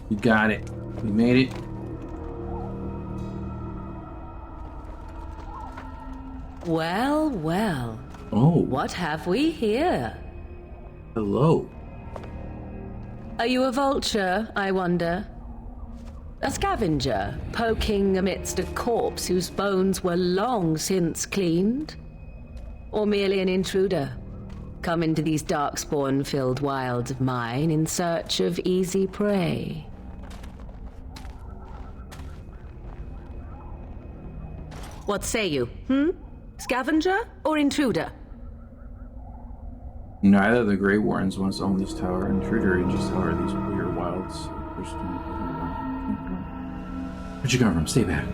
We got it. We made it. Well, well. Oh. What have we here? Hello. Are you a vulture, I wonder? A scavenger, poking amidst a corpse whose bones were long since cleaned? Or merely an intruder, come into these darkspawn-filled wilds of mine in search of easy prey? What say you, Scavenger or intruder? Neither of the Grey Warrens once owned this tower. Intruder in just how are these weird wilds. Where'd you come from? Stay back.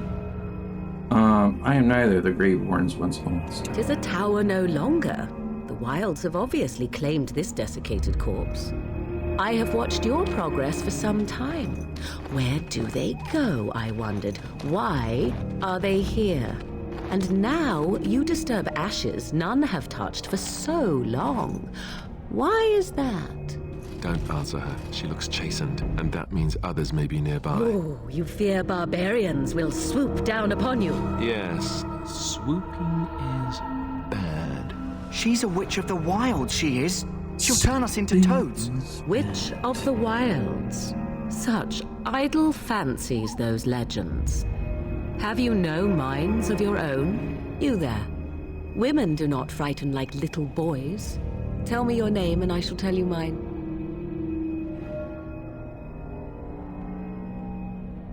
I am neither. The Grey Warrens once owned this tower. It is a tower no longer. The wilds have obviously claimed this desiccated corpse. I have watched your progress for some time. Where do they go, I wondered. Why are they here? And now you disturb ashes none have touched for so long. Why is that? Don't answer her. She looks chastened, and that means others may be nearby. Oh, you fear barbarians will swoop down upon you. Yes, swooping is bad. She's a witch of the wilds, she is. She'll turn us into toads. Witch of the wilds. Such idle fancies, those legends. Have you no minds of your own? You there. Women do not frighten like little boys. Tell me your name and I shall tell you mine.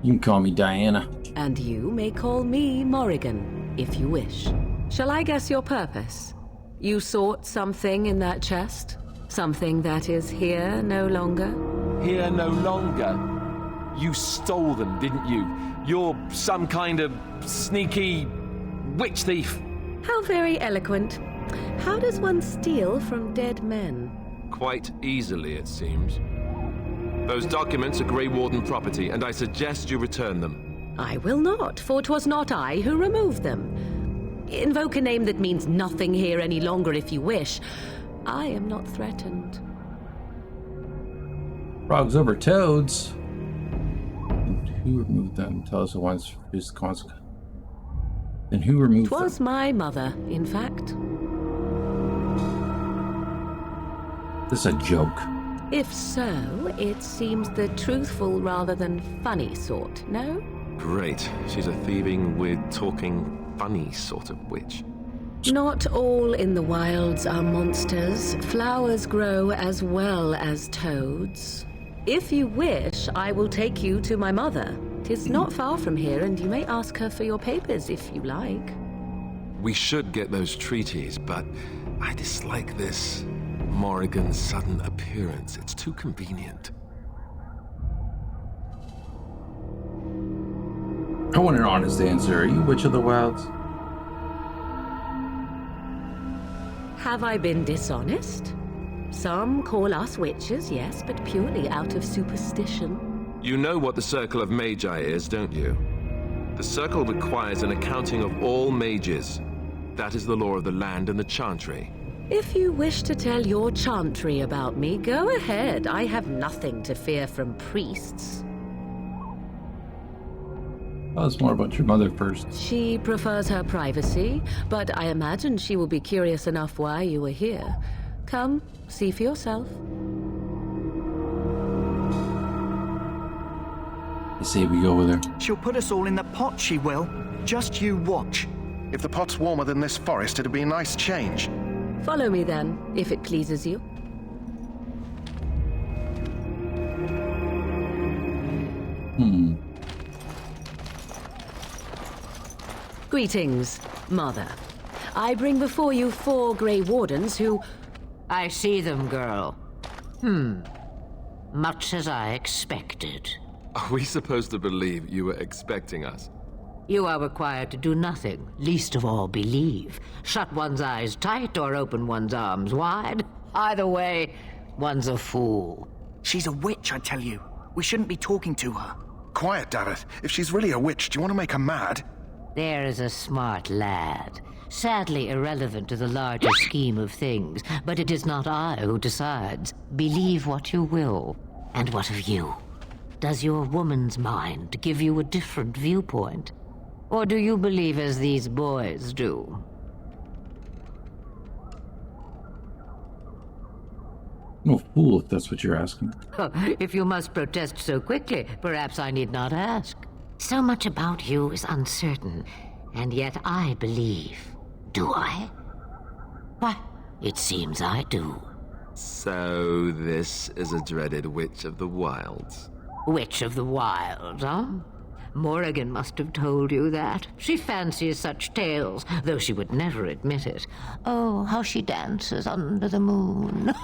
You can call me Diana. And you may call me Morrigan, if you wish. Shall I guess your purpose? You sought something in that chest? Something that is here no longer? Here no longer? You stole them, didn't you? You're some kind of sneaky witch thief. How very eloquent. How does one steal from dead men? Quite easily, it seems. Those documents are Grey Warden property, and I suggest you return them. I will not, for 'twas not I who removed them. Invoke a name that means nothing here any longer if you wish. I am not threatened. Frogs over toads. And who removed them? Tell us at once his consequence. Then who removed them? 'Twas my mother, in fact. This is a joke. If so, it seems the truthful rather than funny sort, no? Great. She's a thieving, weird, talking, funny sort of witch. Not all in the wilds are monsters. Flowers grow as well as toads. If you wish, I will take you to my mother. 'Tis not far from here, and you may ask her for your papers if you like. We should get those treaties, but I dislike this Morrigan's sudden appearance. It's too convenient. I want an honest answer. Are you Witch of the Wilds? Have I been dishonest? Some call us witches, yes, but purely out of superstition. You know what the Circle of Magi is, don't you? The Circle requires an accounting of all mages. That is the law of the land and the Chantry. If you wish to tell your chantry about me, go ahead. I have nothing to fear from priests. Tell us more about your mother first. She prefers her privacy, but I imagine she will be curious enough why you were here. Come, see for yourself. I say we go with her. She'll put us all in the pot, she will. Just you watch. If the pot's warmer than this forest, it'd be a nice change. Follow me then, if it pleases you. Greetings, Mother. I bring before you 4 Grey Wardens who... I see them, girl. Much as I expected. Are we supposed to believe you were expecting us? You are required to do nothing, least of all believe. Shut one's eyes tight or open one's arms wide. Either way, one's a fool. She's a witch, I tell you. We shouldn't be talking to her. Quiet, Dareth. If she's really a witch, do you want to make her mad? There is a smart lad. Sadly irrelevant to the larger scheme of things, but it is not I who decides. Believe what you will. And what of you? Does your woman's mind give you a different viewpoint? Or do you believe as these boys do? I'm a fool if that's what you're asking. If you must protest so quickly, perhaps I need not ask. So much about you is uncertain, and yet I believe. Do I? Why, it seems I do. So this is a dreaded Witch of the Wilds. Witch of the Wilds, huh? Morrigan must have told you that. She fancies such tales, though she would never admit it. Oh, how she dances under the moon.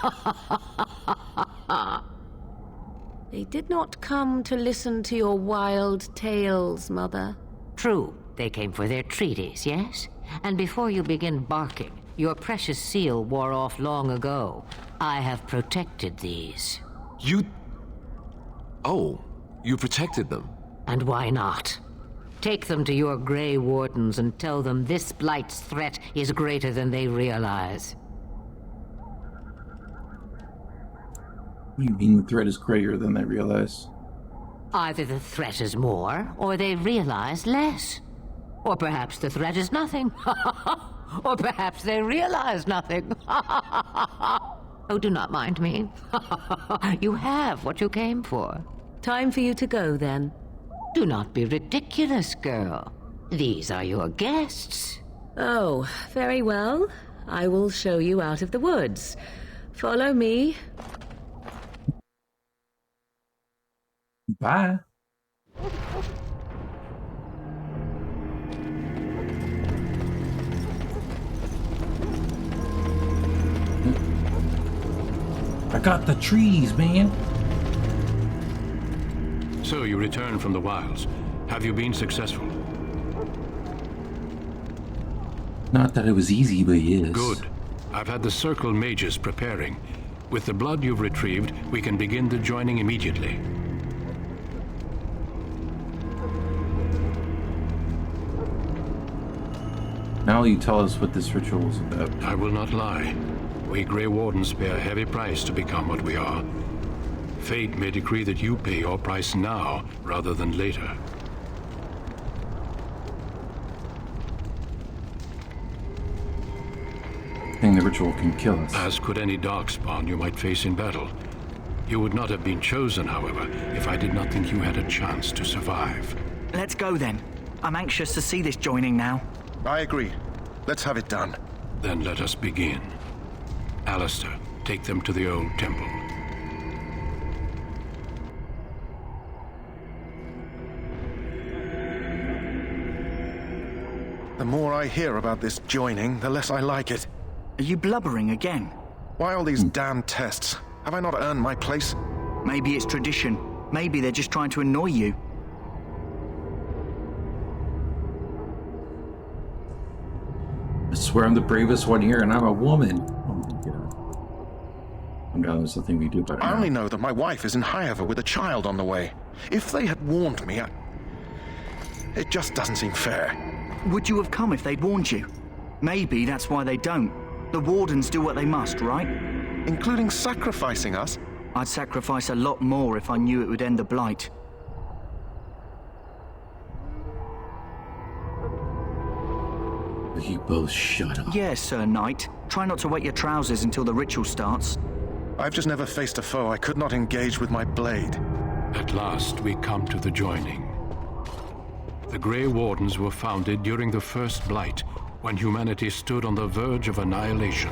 They did not come to listen to your wild tales, Mother. True, they came for their treaties, yes? And before you begin barking, your precious seal wore off long ago. I have protected these. You... Oh, you protected them? And why not? Take them to your Grey Wardens and tell them this Blight's threat is greater than they realize. You mean the threat is greater than they realize? Either the threat is more, or they realize less. Or perhaps the threat is nothing. Or perhaps they realize nothing. Oh, do not mind me. You have what you came for. Time for you to go, then. Do not be ridiculous, girl. These are your guests. Oh, very well. I will show you out of the woods. Follow me. Bye. I got the trees, man. So you returned from the wilds. Have you been successful? Not that it was easy, but yes. Good. I've had the Circle Mages preparing. With the blood you've retrieved, we can begin the joining immediately. Now you tell us what this ritual is about. I will not lie. We Grey Wardens pay a heavy price to become what we are. Fate may decree that you pay your price now, rather than later. I think the ritual can kill us. As could any Darkspawn you might face in battle. You would not have been chosen, however, if I did not think you had a chance to survive. Let's go then. I'm anxious to see this joining now. I agree. Let's have it done. Then let us begin. Alistair, take them to the old temple. The more I hear about this joining, the less I like it. Are you blubbering again? Why all these damn tests? Have I not earned my place? Maybe it's tradition. Maybe they're just trying to annoy you. I swear I'm the bravest one here, and I'm a woman. Oh my god. I'm glad there's nothing we do about it. I only know that my wife is in Highover with a child on the way. If they had warned me, it just doesn't seem fair. Would you have come if they'd warned you? Maybe that's why they don't. The Wardens do what they must, right? Including sacrificing us? I'd sacrifice a lot more if I knew it would end the Blight. You both shut up. Yes, Sir Knight. Try not to wet your trousers until the ritual starts. I've just never faced a foe I could not engage with my blade. At last, we come to the joining. The Grey Wardens were founded during the First Blight, when humanity stood on the verge of annihilation.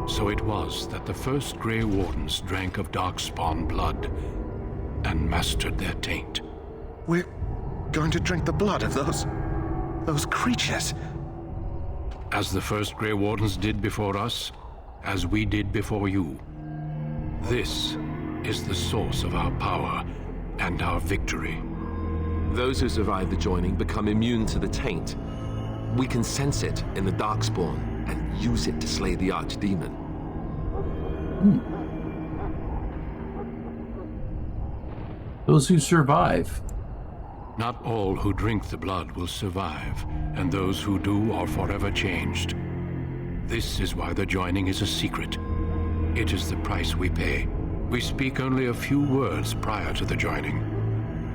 So it was that the first Grey Wardens drank of Darkspawn blood and mastered their taint. We're going to drink the blood of those creatures. As the first Grey Wardens did before us, as we did before you. This is the source of our power and our victory. Those who survive the joining become immune to the taint. We can sense it in the Darkspawn and use it to slay the Archdemon. Those who survive. Not all who drink the blood will survive, and those who do are forever changed. This is why the joining is a secret. It is the price we pay. We speak only a few words prior to the joining.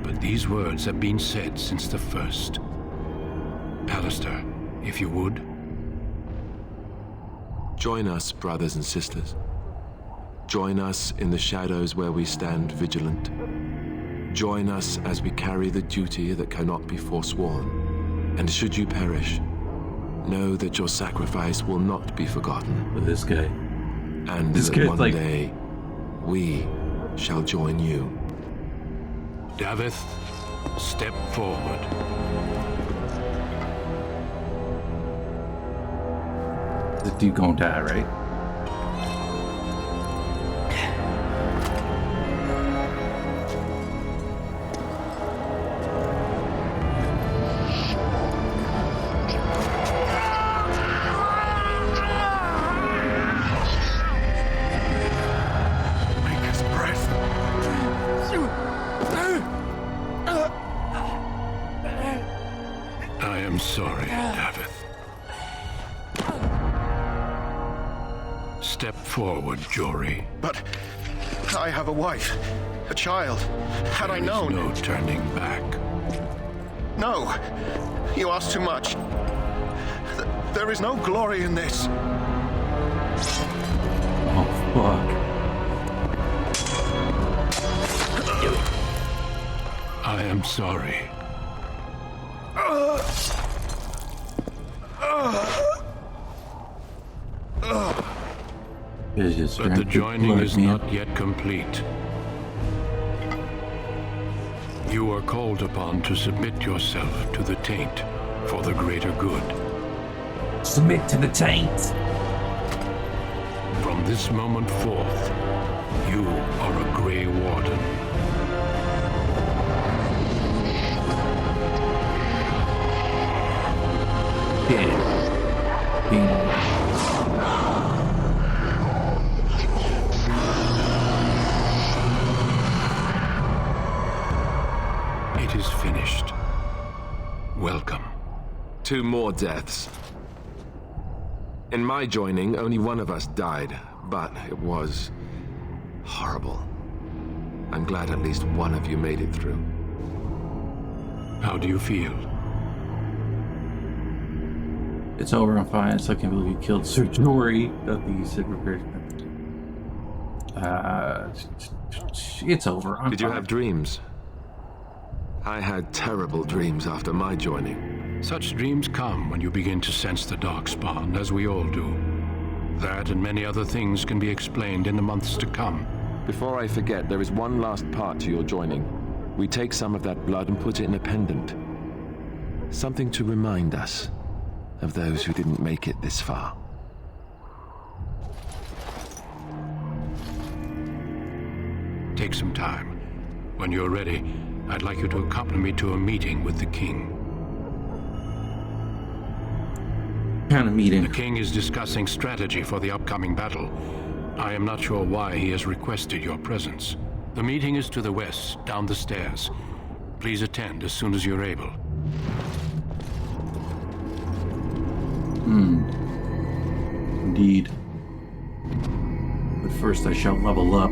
but these words have been said since the first. Alistair, if you would. Join us, brothers and sisters. Join us in the shadows where we stand vigilant. Join us as we carry the duty that cannot be forsworn. And should you perish, know that your sacrifice will not be forgotten. With this guy. And This that guy's one like- day, we shall join you. Davith, step forward. This dude gonna die, right? I am sorry, Davith. Step forward, Jory. But I have a wife, a child. Had I known... No turning back. No, you ask too much. There is no glory in this. Oh, fuck. I am sorry. But the joining is not yet complete. You are called upon to submit yourself to the taint for the greater good. Submit to the taint! From this moment forth, you are a Grey Warden. It is finished. Welcome. 2 more deaths. In my joining, only one of us died, but it was horrible. I'm glad at least one of you made it through. How do you feel? It's over, I'm fine. It's like I can't believe you killed Sir Jory. Nothing you said prepared. It's over. I'm Did you fine. have dreams? I had terrible dreams after my joining. Such dreams come when you begin to sense the Darkspawn, as we all do. That and many other things can be explained in the months to come. Before I forget, there is one last part to your joining. We take some of that blood and put it in a pendant. Something to remind us of those who didn't make it this far. Take some time. When you're ready, I'd like you to accompany me to a meeting with the king. Kind of meeting? The king is discussing strategy for the upcoming battle. I am not sure why he has requested your presence. The meeting is to the west, down the stairs. Please attend as soon as you're able. Indeed. But first I shall level up.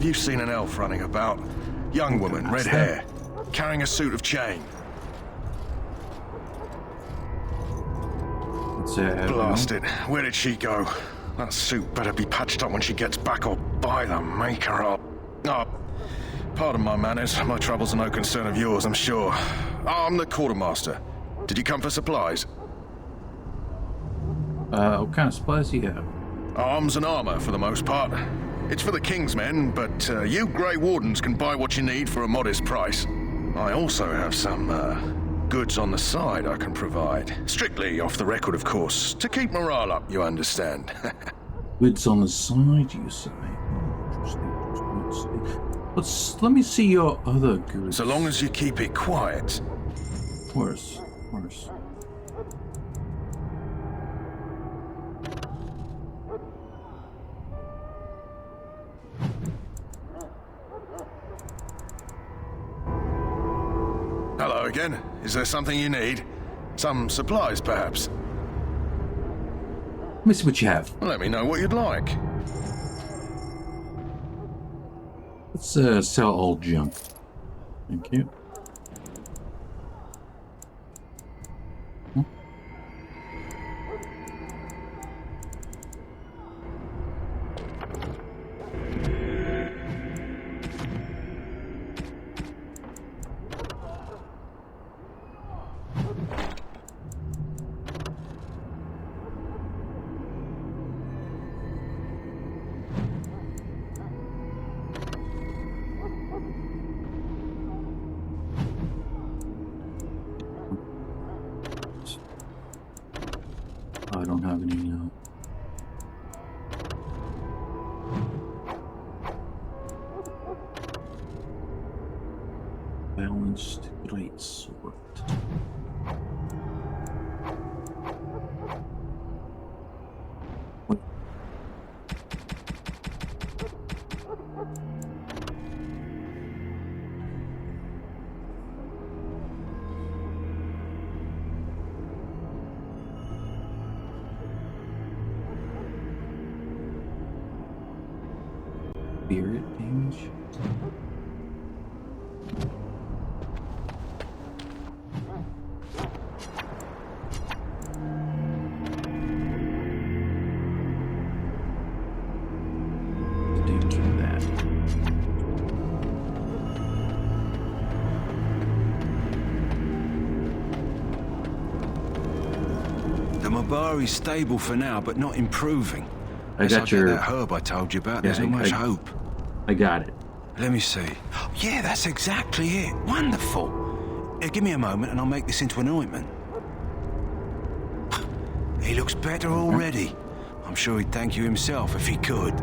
have you seen an elf running about? Young woman, red hair, carrying a suit of chain. Blast it. Where did she go? That suit better be patched up when she gets back, or by the maker up. Oh, pardon my manners. My troubles are no concern of yours, I'm sure. I'm the quartermaster. Did you come for supplies? What kind of supplies do you have? Arms and armor, for the most part. It's for the King's men, but you Grey Wardens can buy what you need for a modest price. I also have some, goods on the side I can provide. Strictly off the record, of course. To keep morale up, you understand. Goods on the side, you say? Let me see your other goods. So long as you keep it quiet. Of course. Hello again. Is there something you need? Some supplies, perhaps? Let me see what you have. Let me know what you'd like. Let's sell old junk. Thank you. I don't have any now. Balanced great sword. Spirit damage. The Mabari's stable for now, but not improving. I got your... that herb I told you about. There's not much hope. I got it. Let me see. Yeah, that's exactly it. Wonderful. Give me a moment and I'll make this into an ointment. He looks better already. I'm sure he'd thank you himself if he could.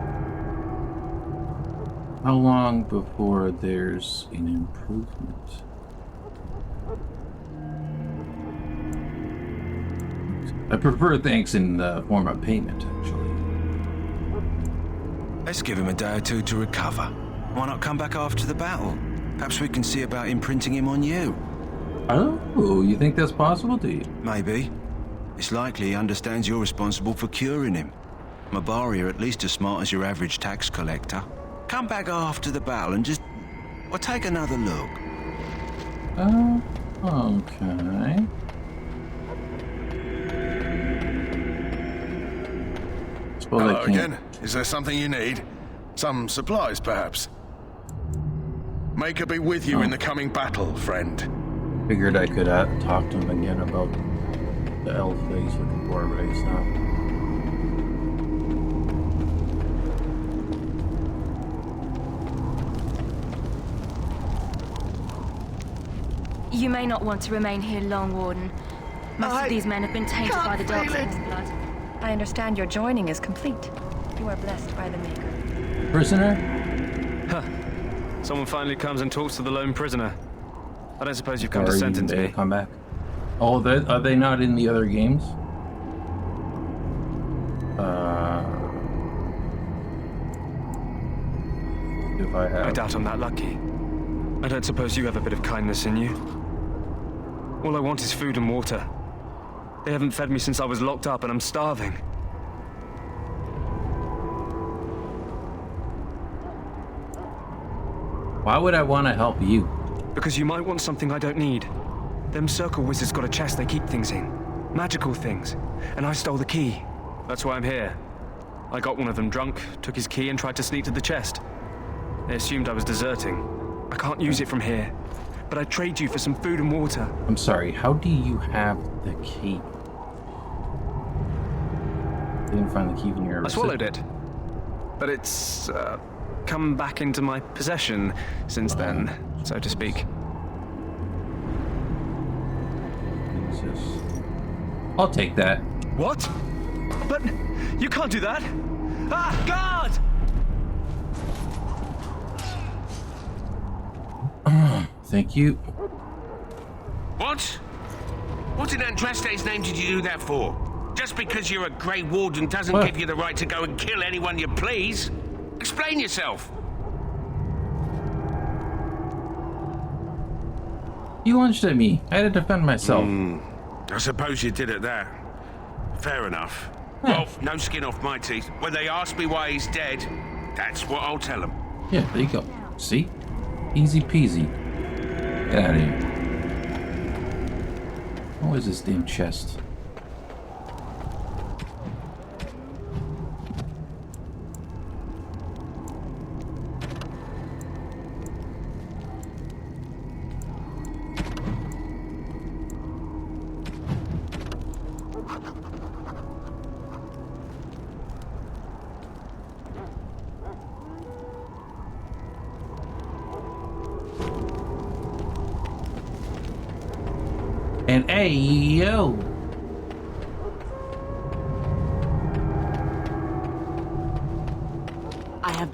How long before there's an improvement? I prefer thanks in the form of payment, actually. Let's give him a day or two to recover. Why not come back after the battle? Perhaps we can see about imprinting him on you. Oh, you think that's possible, do you? Maybe. It's likely he understands you're responsible for curing him. Mabari are at least as smart as your average tax collector. Come back after the battle and just... well, take another look. Okay. Hello again. Is there something you need? Some supplies, perhaps? May I be with you in the coming battle, friend. Figured I could talk to him again about the elf that he's looking for, but he's not. You may not want to remain here long, Warden. Most of these men have been tainted by the Darkspawn blood. I understand your joining is complete. You are blessed by the Maker. Prisoner? Huh. Someone finally comes and talks to the lone prisoner. I don't suppose you've come to sentence me. Come back. Oh, are they not in the other games? If I have... I doubt I'm that lucky. I don't suppose you have a bit of kindness in you. All I want is food and water. They haven't fed me since I was locked up and I'm starving. Why would I want to help you? Because you might want something I don't need. Them circle wizards got a chest they keep things in. Magical things. And I stole the key. That's why I'm here. I got one of them drunk, took his key and tried to sneak to the chest. They assumed I was deserting. I can't use it from here. But I'd trade you for some food and water. I'm sorry, how do you have the key? Didn't find the key when you were I swallowed it. But it's, come back into my possession since then, so to speak. I'll take that. What? But you can't do that! Ah, God! Thank you. What? What in Andraste's name did you do that for? Just because you're a Grey Warden doesn't give you the right to go and kill anyone you please. Explain yourself. You lunged at me. I had to defend myself. I suppose you did at that. Fair enough. Well, no skin off my teeth. When they ask me why he's dead, that's what I'll tell them. Yeah, there you go. See? Easy peasy. Get out of here. What is this damn chest? And hey, yo! I have...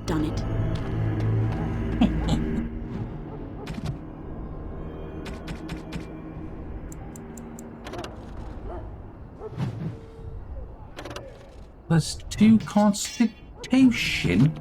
done it. +2 Constitution.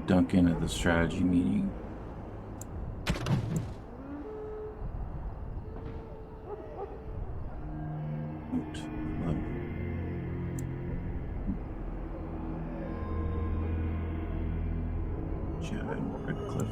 Duncan at the strategy meeting. Jed and Redcliffe.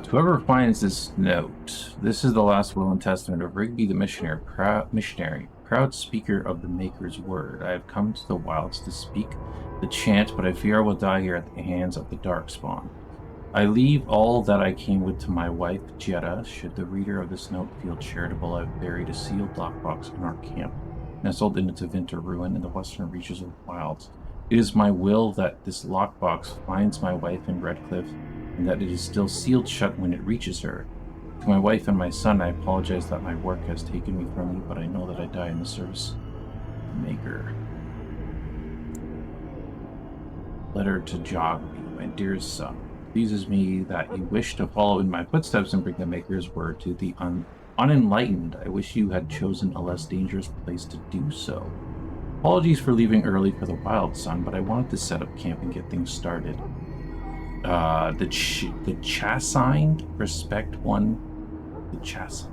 To whoever finds this note, this is the last will and testament of Rigby the missionary, proud speaker of the Maker's word. I have come to the wilds to speak the chant, but I fear I will die here at the hands of the Darkspawn. I leave all that I came with to my wife, Jetta. Should the reader of this note feel charitable, I have buried a sealed lockbox in our camp, nestled in its winter ruin in the western reaches of the wilds. It is my will that this lockbox finds my wife in Redcliffe, and that it is still sealed shut when it reaches her. To my wife and my son, I apologize that my work has taken me from you, but I know that I die in the service of the Maker. Letter to Jogby, my dearest son. It pleases me that you wish to follow in my footsteps and bring the Maker's word to the unenlightened. I wish you had chosen a less dangerous place to do so. Apologies for leaving early for the wild, son, but I wanted to set up camp and get things started. The Chassigned respect one. The Chass.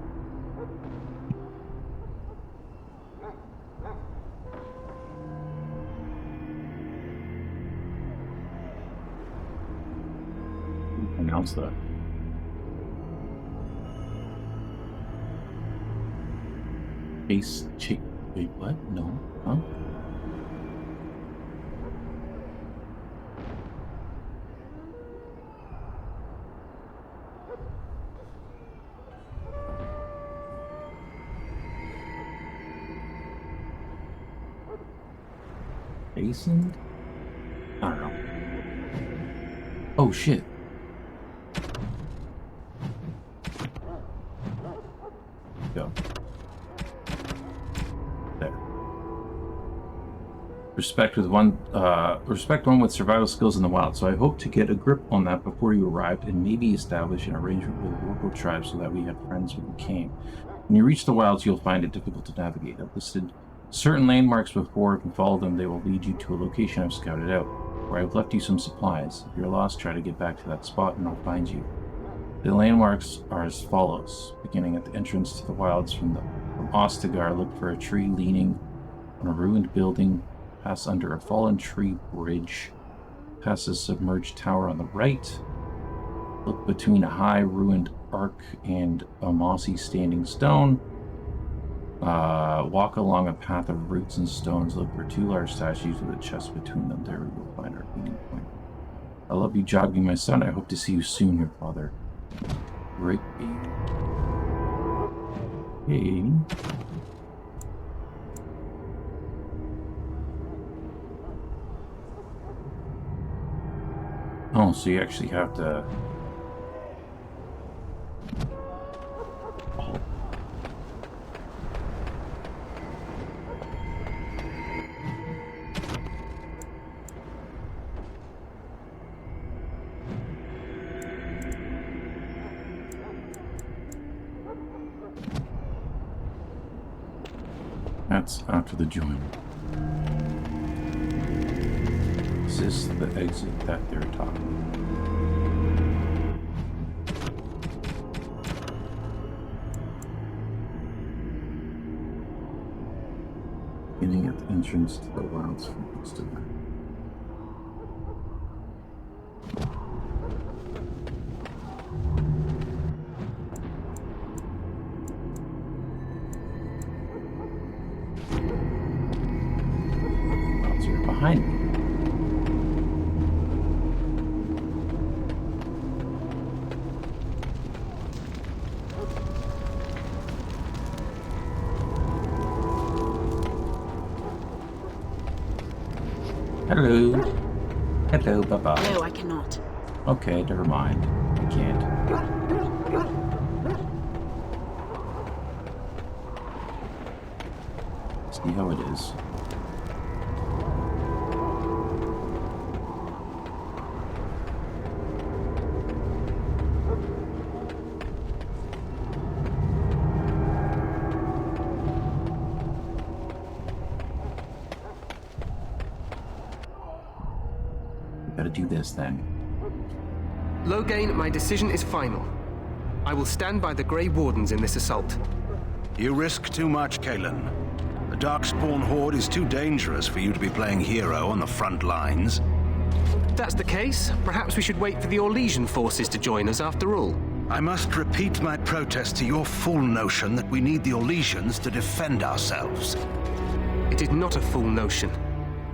pronounce that. Wait, what? No. Huh? Basin? I don't know. Oh shit. Go. There. Respect one with survival skills in the wild, so I hope to get a grip on that before you arrived and maybe establish an arrangement with the local tribes so that we have friends when we came. When you reach the wilds, you'll find it difficult to navigate. I've listed certain landmarks before. If you follow them, they will lead you to a location I've scouted out, where I've left you some supplies. If you're lost, try to get back to that spot and I'll find you. The landmarks are as follows. Beginning at the entrance to the wilds from Ostagar, look for a tree leaning on a ruined building, pass under a fallen tree bridge, past a submerged tower on the right, look between a high ruined arc and a mossy standing stone, walk along a path of roots and stones, look for 2 large statues with a chest between them. There we will find our meeting point. I love you jogging, my son. I hope to see you soon, your father. Great baby. Hey. Oh, so you actually have to... That's after the join. Is this the exit that they're talking about? Beginning at the entrance to the wilds from Ostagar. Behind me. Hello. Hello, bye-bye. No, I cannot. Okay, never mind. I can't. See how it is. Do this then. Loghain, my decision is final. I will stand by the Grey Wardens in this assault. You risk too much, Kalen. The Darkspawn horde is too dangerous for you to be playing hero on the front lines. If that's the case, perhaps we should wait for the Orlesian forces to join us after all. I must repeat my protest to your fool notion that we need the Orlesians to defend ourselves. It is not a fool notion.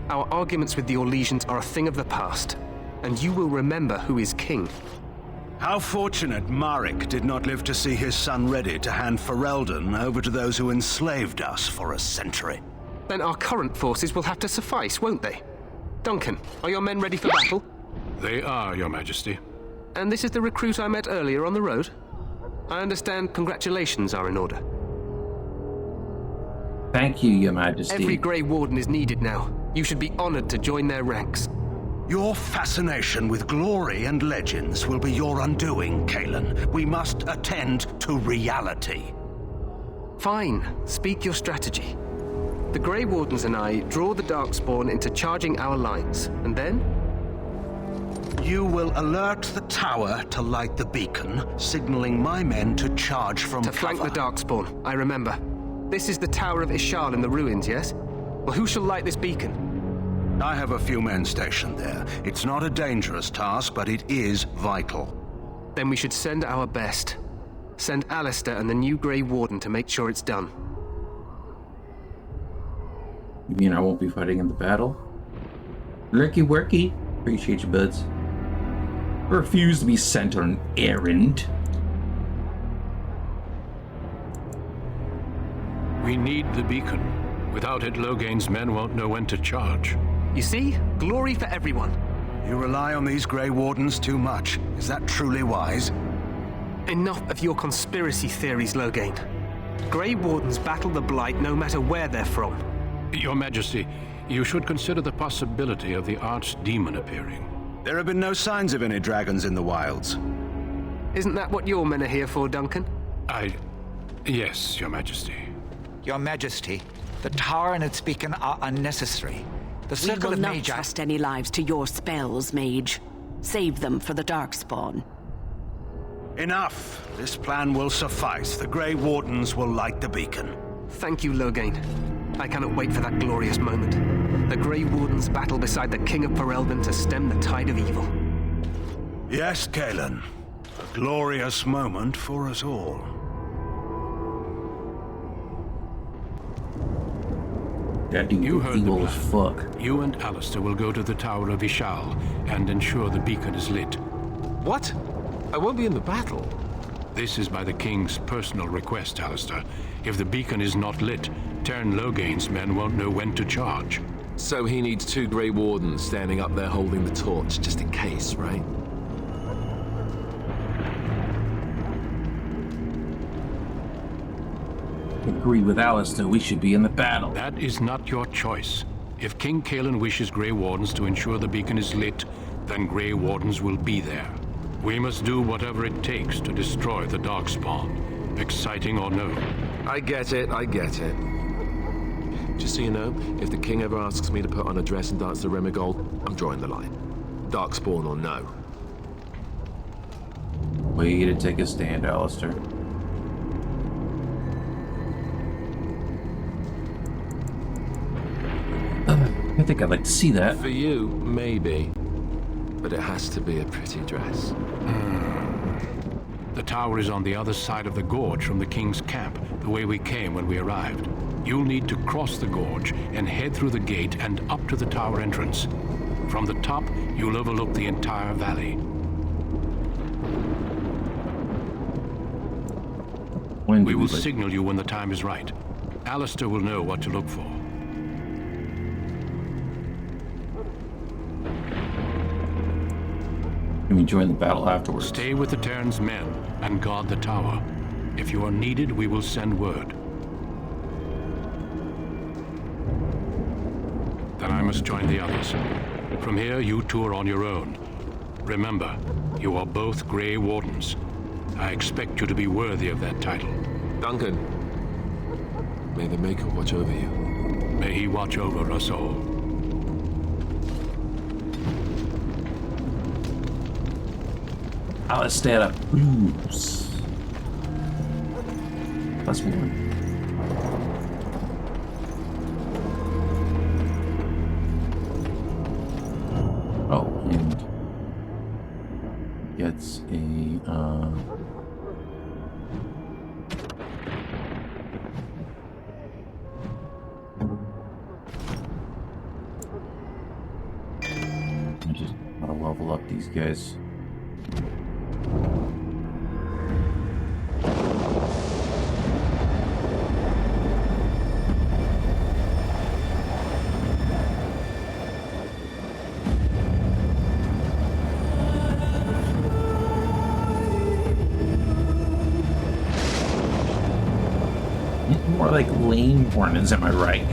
Our arguments with the Orlesians are a thing of the past, and you will remember who is king. How fortunate Marek did not live to see his son ready to hand Ferelden over to those who enslaved us for a century. Then our current forces will have to suffice, won't they? Duncan, are your men ready for battle? They are, Your Majesty. And this is the recruit I met earlier on the road? I understand congratulations are in order. Thank you, Your Majesty. Every Grey Warden is needed now. You should be honored to join their ranks. Your fascination with glory and legends will be your undoing, Kalen. We must attend to reality. Fine. Speak your strategy. The Grey Wardens and I draw the Darkspawn into charging our lines, and then? You will alert the tower to light the beacon, signaling my men to charge from cover. To flank the Darkspawn, I remember. This is the Tower of Ishal in the ruins, yes? Well, who shall light this beacon? I have a few men stationed there. It's not a dangerous task, but it is vital. Then we should send our best. Send Alistair and the new Grey Warden to make sure it's done. You mean I won't be fighting in the battle? Lurky worky. Appreciate you, buds. I refuse to be sent on an errand. We need the beacon. Without it, Logain's men won't know when to charge. You see? Glory for everyone. You rely on these Grey Wardens too much. Is that truly wise? Enough of your conspiracy theories, Logain. Grey Wardens battle the Blight no matter where they're from. Your Majesty, you should consider the possibility of the archdemon appearing. There have been no signs of any dragons in the wilds. Isn't that what your men are here for, Duncan? Yes, Your Majesty. Your Majesty, the tower and its beacon are unnecessary. The We circle will of not Mage... trust any lives to your spells, Mage. Save them for the Darkspawn. Enough. This plan will suffice. The Grey Wardens will light the beacon. Thank you, Logain. I cannot wait for that glorious moment. The Grey Wardens battle beside the King of Ferelden to stem the tide of evil. Yes, Galen. A glorious moment for us all. You heard evil the as plan. fuck. You and Alistair will go to the Tower of Ishal and ensure the beacon is lit. What? I won't be in the battle. This is by the King's personal request, Alistair. If the beacon is not lit, Tern Logain's men won't know when to charge. So he needs 2 Grey Wardens standing up there holding the torch, just in case, right? Agree with Alistair, we should be in the battle. That is not your choice. If King Kalen wishes Grey Wardens to ensure the beacon is lit, then Grey Wardens will be there. We must do whatever it takes to destroy the Darkspawn, exciting or no. I get it. Just so you know, if the King ever asks me to put on a dress and dance to Remigold, I'm drawing the line. Darkspawn or no. Way to take a stand, Alistair. I think I'd like to see that. For you, maybe. But it has to be a pretty dress. The tower is on the other side of the gorge from the King's camp, the way we came when we arrived. You'll need to cross the gorge and head through the gate and up to the tower entrance. From the top, you'll overlook the entire valley. We will signal you when the time is right. Alistair will know what to look for. Can we join the battle afterwards? Stay with the Terran's men and guard the tower. If you are needed, we will send word. Then I must join the others. From here, you two are on your own. Remember, you are both Grey Wardens. I expect you to be worthy of that title. Duncan, may the Maker watch over you. May he watch over us all. Alistair, blues. +1. Oh, and gets a I just gotta level up these guys. More like lame warnings, am I right?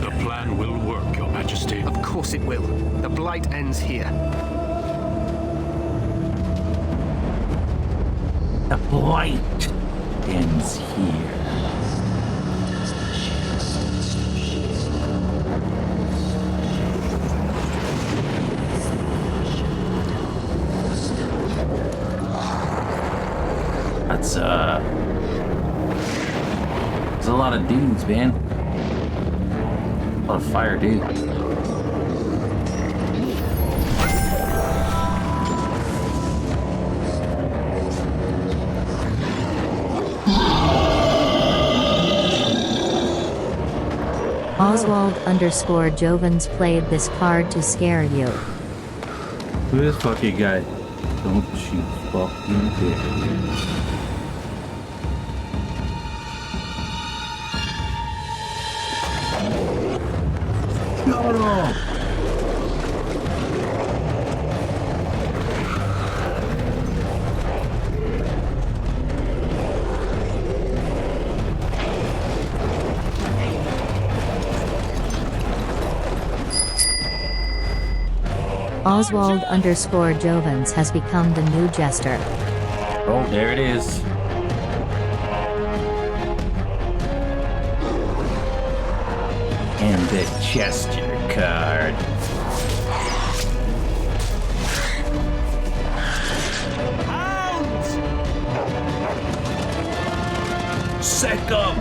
The plan will work, Your Majesty. Of course it will. The Blight ends here. The Blight ends here. There's a lot of dudes, man. A lot of fire dudes. Oswald_Jovens played this card to scare you. Who is fucking guy? Don't you fucking dare. No! Oswald_Jovens has become the new jester. Oh, there it is. And the jester card. Sick 'em!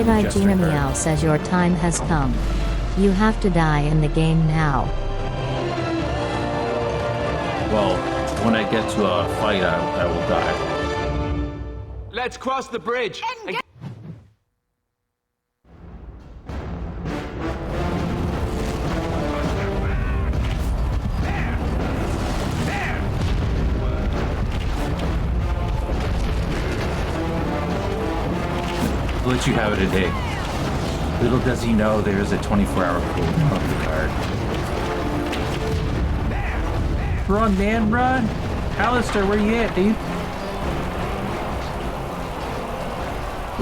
Kidai Gina Meow says your time has come. You have to die in the game now. Well, when I get to a fight, I will die. Let's cross the bridge. Let you have it today. Little does he know there is a 24-hour cooldown of the card. Run, man, run! Alistair, where you at, dude?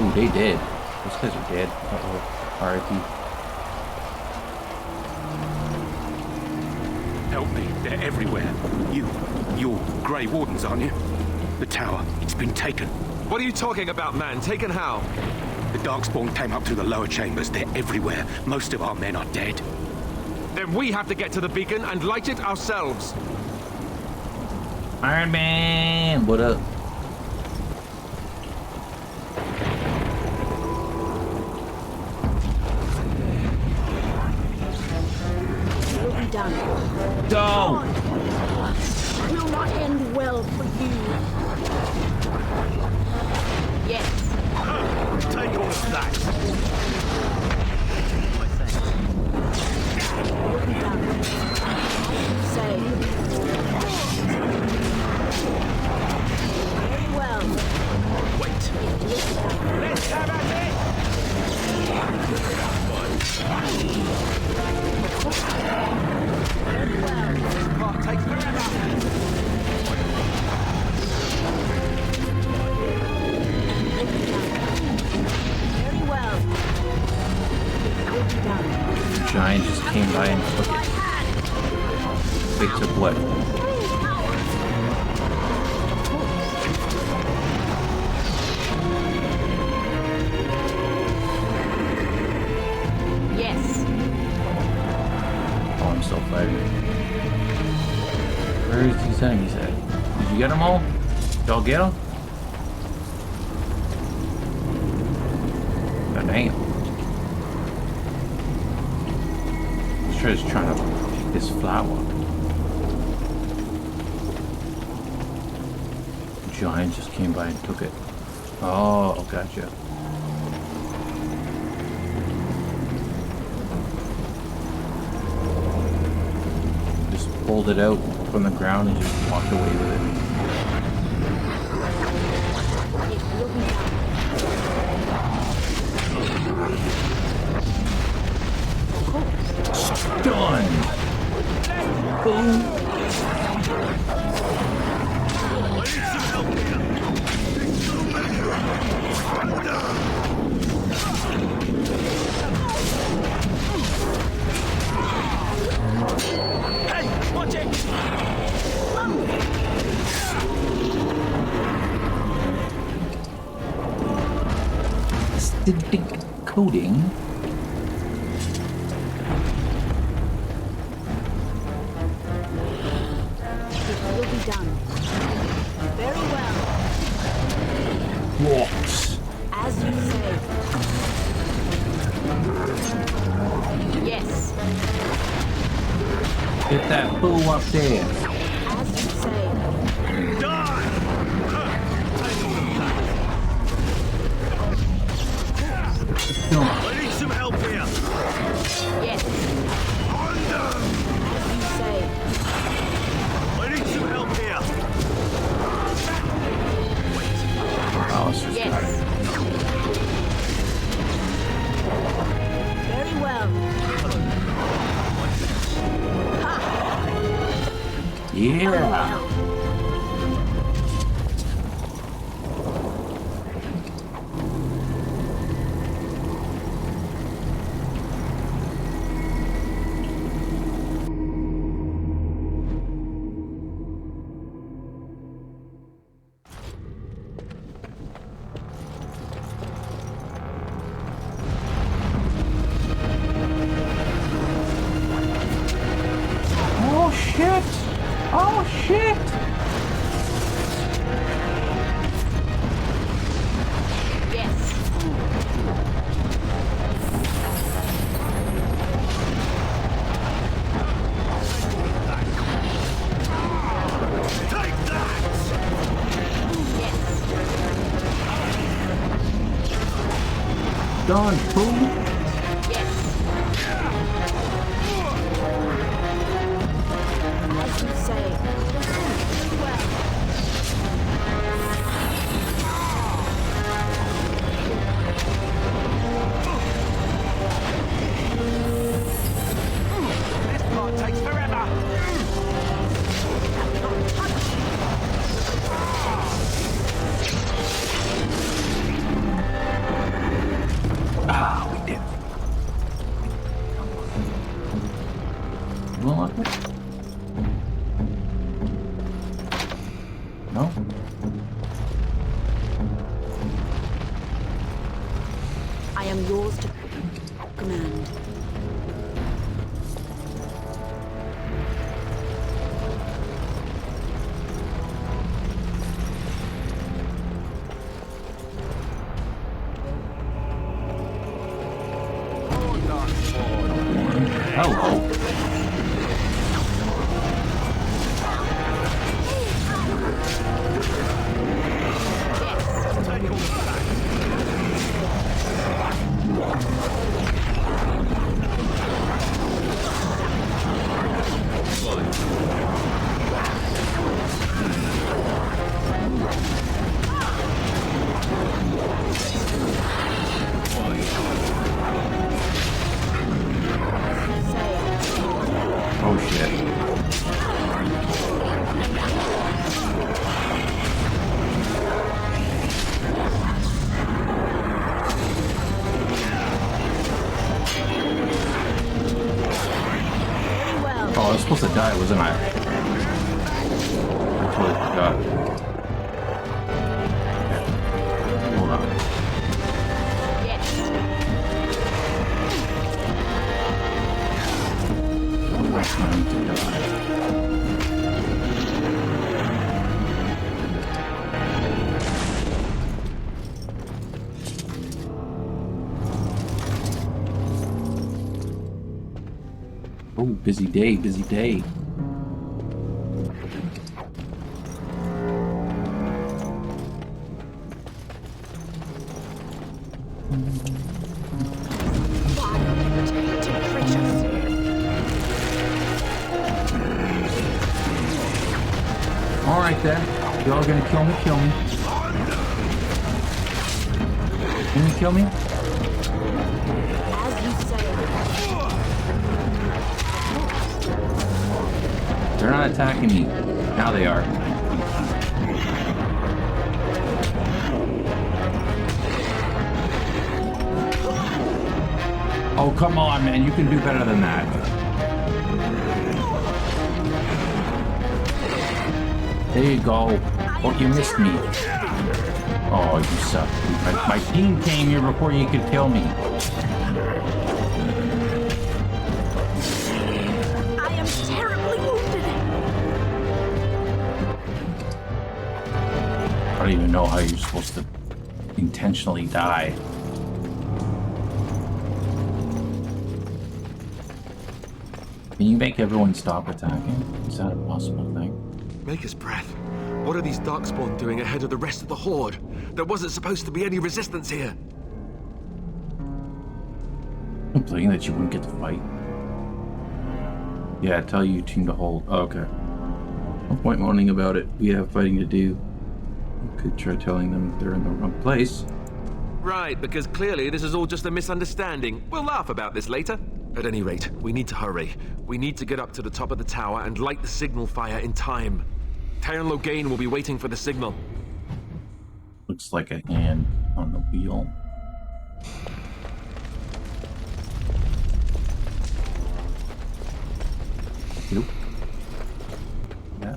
Ooh, they dead. Those guys are dead. Uh-oh. R.I.P. Help me, they're everywhere. You're Grey Wardens, aren't you? The tower, it's been taken. What are you talking about, man? Taken how? The Darkspawn came up through the lower chambers. They're everywhere. Most of our men are dead. Then we have to get to the beacon and light it ourselves. Iron Man, what up? Will be done. Go! It will not end well for you. Yes. Take all of that. Will be done. Say. Very well. Wait. Let's have at it. Very well. Can't take forever. Very well. Will be done. Giant just came by and took it. They took what? Yes. Oh, I'm still fighting. Where is these enemies at? Did you get them all? Y'all get them? Oh, damn. This is trying to pick this flower. Giant just came by and took it. Oh, gotcha. Just pulled it out from the ground and just walked away with it. Done. Boom. decoding. It will be done. Very well. What? As you say. Yes. Get that bull up there. As you say. Die! No. I need some help here. Yes. Under! As you say. I need some help here. Alistair's got it. Very well. Yeah. Oh shit! Oh shit! Yes. Take that! Done, fool! As you say. Very well. This part takes forever. Ah, we did. You won't lock it? No? I am yours to command. Hello. Oh shit. Oh, I was supposed to die, wasn't I? I totally forgot. Hold on. I'm trying to die. Oh, busy day, busy day. Alright then. Y'all gonna kill me, kill me. Can you kill me? As you say. They're not attacking me. Now they are. Oh, come on, man. You can do better than that. There you go. Oh, you missed me. Oh, you suck. My team came here before you could kill me. I am terribly wounded. I don't even know how you're supposed to intentionally die. Can you make everyone stop attacking? Is that a possible thing? Maker's breath. What are these Darkspawn doing ahead of the rest of the Horde? There wasn't supposed to be any resistance here. Complaining that you wouldn't get to fight. Yeah, tell your team to hold. Oh, okay. No point moaning about it. We have fighting to do. You could try telling them they're in the wrong place. Right, because clearly this is all just a misunderstanding. We'll laugh about this later. At any rate, we need to hurry. We need to get up to the top of the tower and light the signal fire in time. Tyron Loghain will be waiting for the signal. Looks like a hand on the wheel. Nope. Yeah.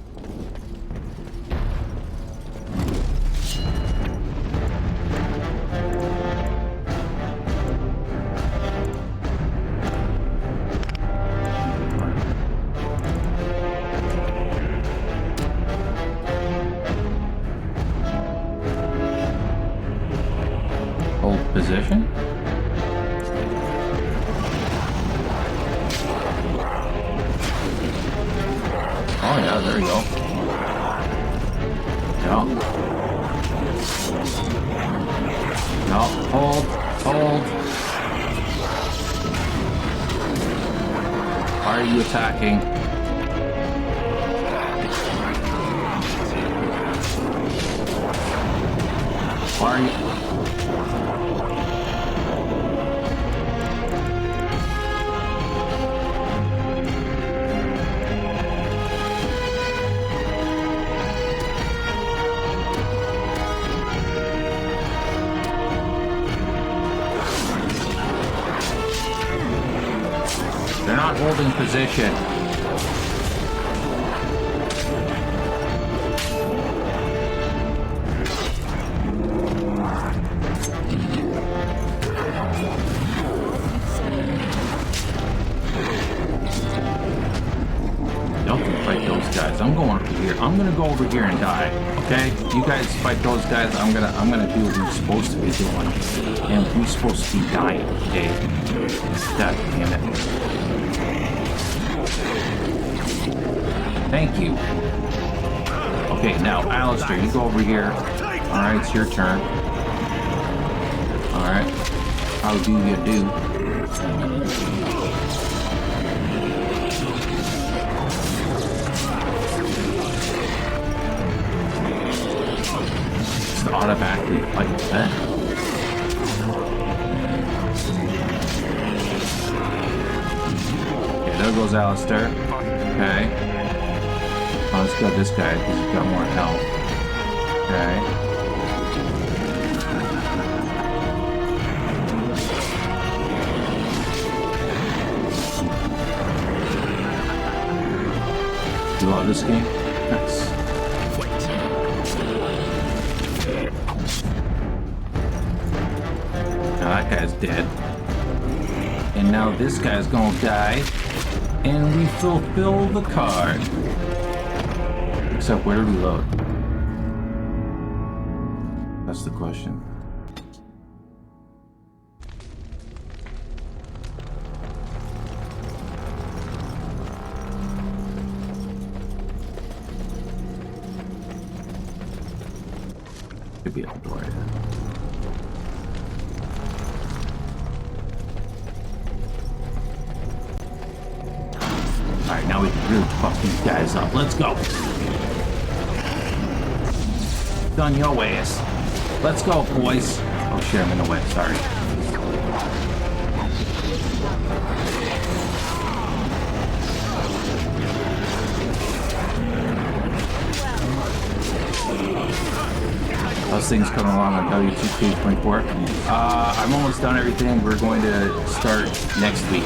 Position. Oh yeah, there you go. Yeah. No, hold. Why are you attacking? Why are you... They're not holding position. Y'all can fight those guys. I'm going over here. I'm gonna go over here and die. Okay? You guys fight those guys. I'm gonna do what we're supposed to be doing. And we're supposed to be dying, okay? God damn it. Thank you. Okay, now, Alistair, you go over here. Alright, it's your turn. Alright. How do you do? Just automatically fight that. Okay, there goes Alistair. Okay. Oh, let's go this guy because he's got more health. Okay. You love this game? Nice. Now that guy's dead. And now this guy's gonna die. And we fulfill the card. Except where do we load? That's the question. Could be at the door, yeah. Alright, now we can really fuck these guys up. Let's go! Done your ways. Let's go, boys. Oh shit, I'm in the way. Sorry. Those things coming along on W2K24. I'm almost done everything. We're going to start next week.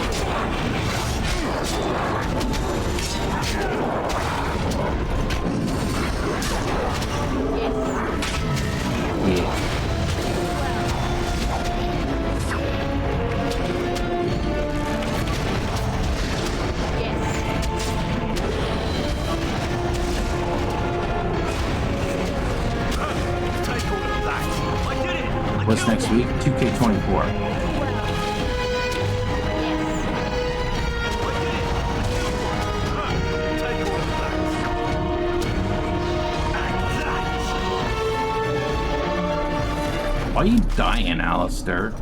Yeah. What's next week? 2K24. Why are you dying, Alistair?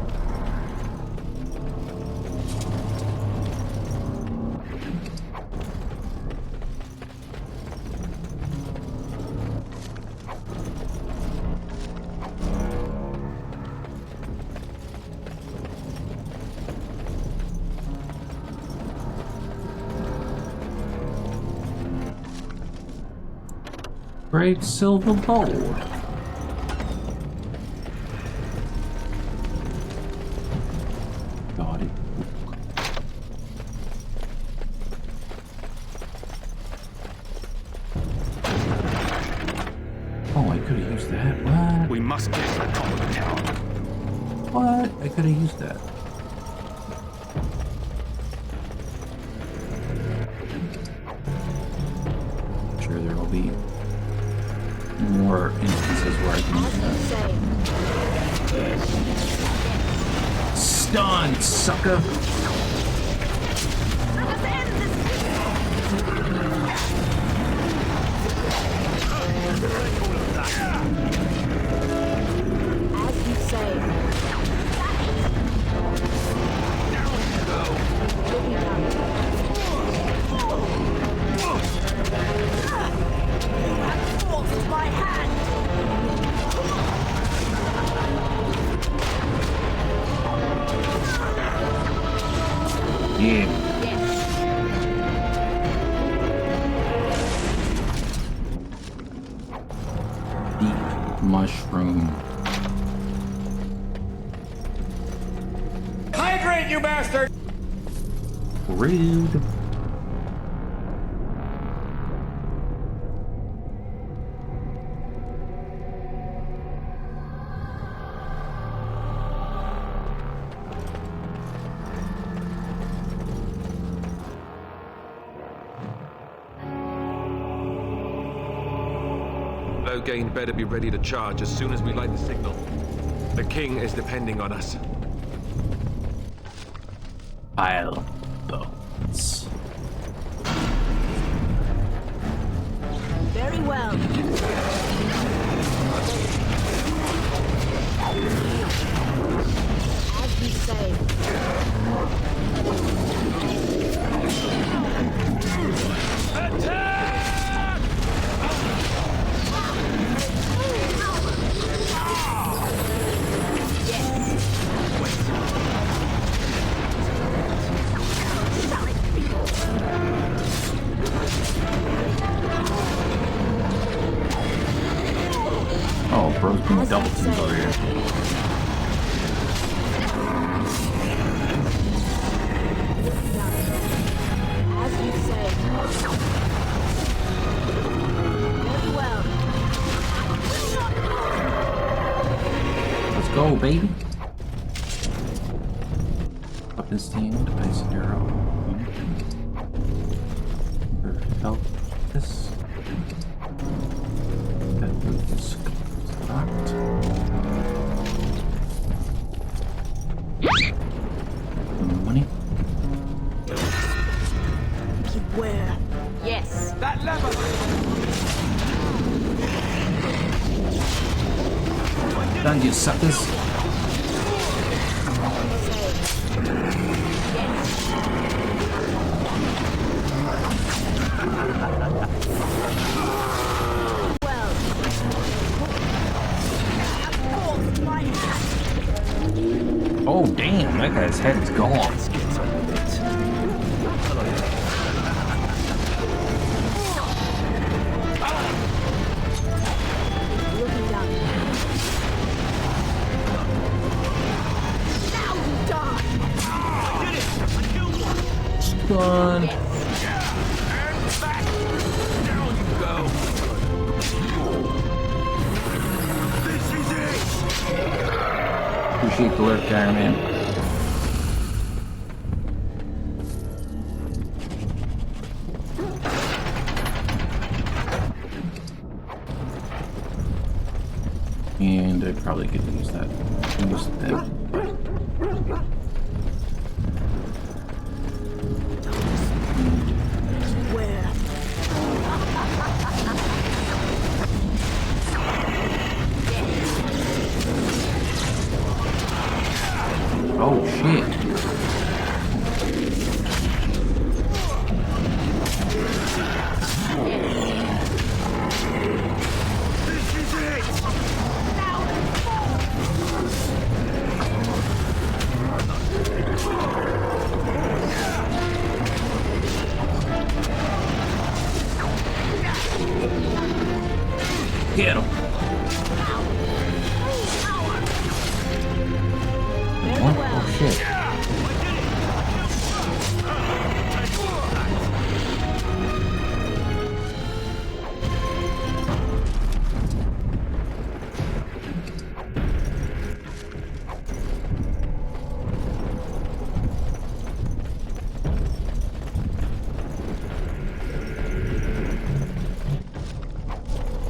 Great silver bowl. Got it. Oh, I could have used that. What? We must get to the top of the tower. What? I could have used that. I'm sure there will be more instances where I can use that. Stun, sucker! As you say. Forced my hand. Yeah. Deep mushroom. Hydrate, you bastard! Rude. Logain better be ready to charge as soon as we light the signal. The king is depending on us. I'll bones. Very well. As you say. Attack! Oh, bro's being double teamed over here. As you say. Very well. Let's go, baby. Up this team, ice arrow. Help this. That roof is locked. Money. Where? Yes. That lever! Done, you suckers. Oh damn, that guy's head's gone. Stun. Appreciate the lurk, Iron Man. And I probably could use that. Use them. Where? Oh shit. Get him. What? Oh shit.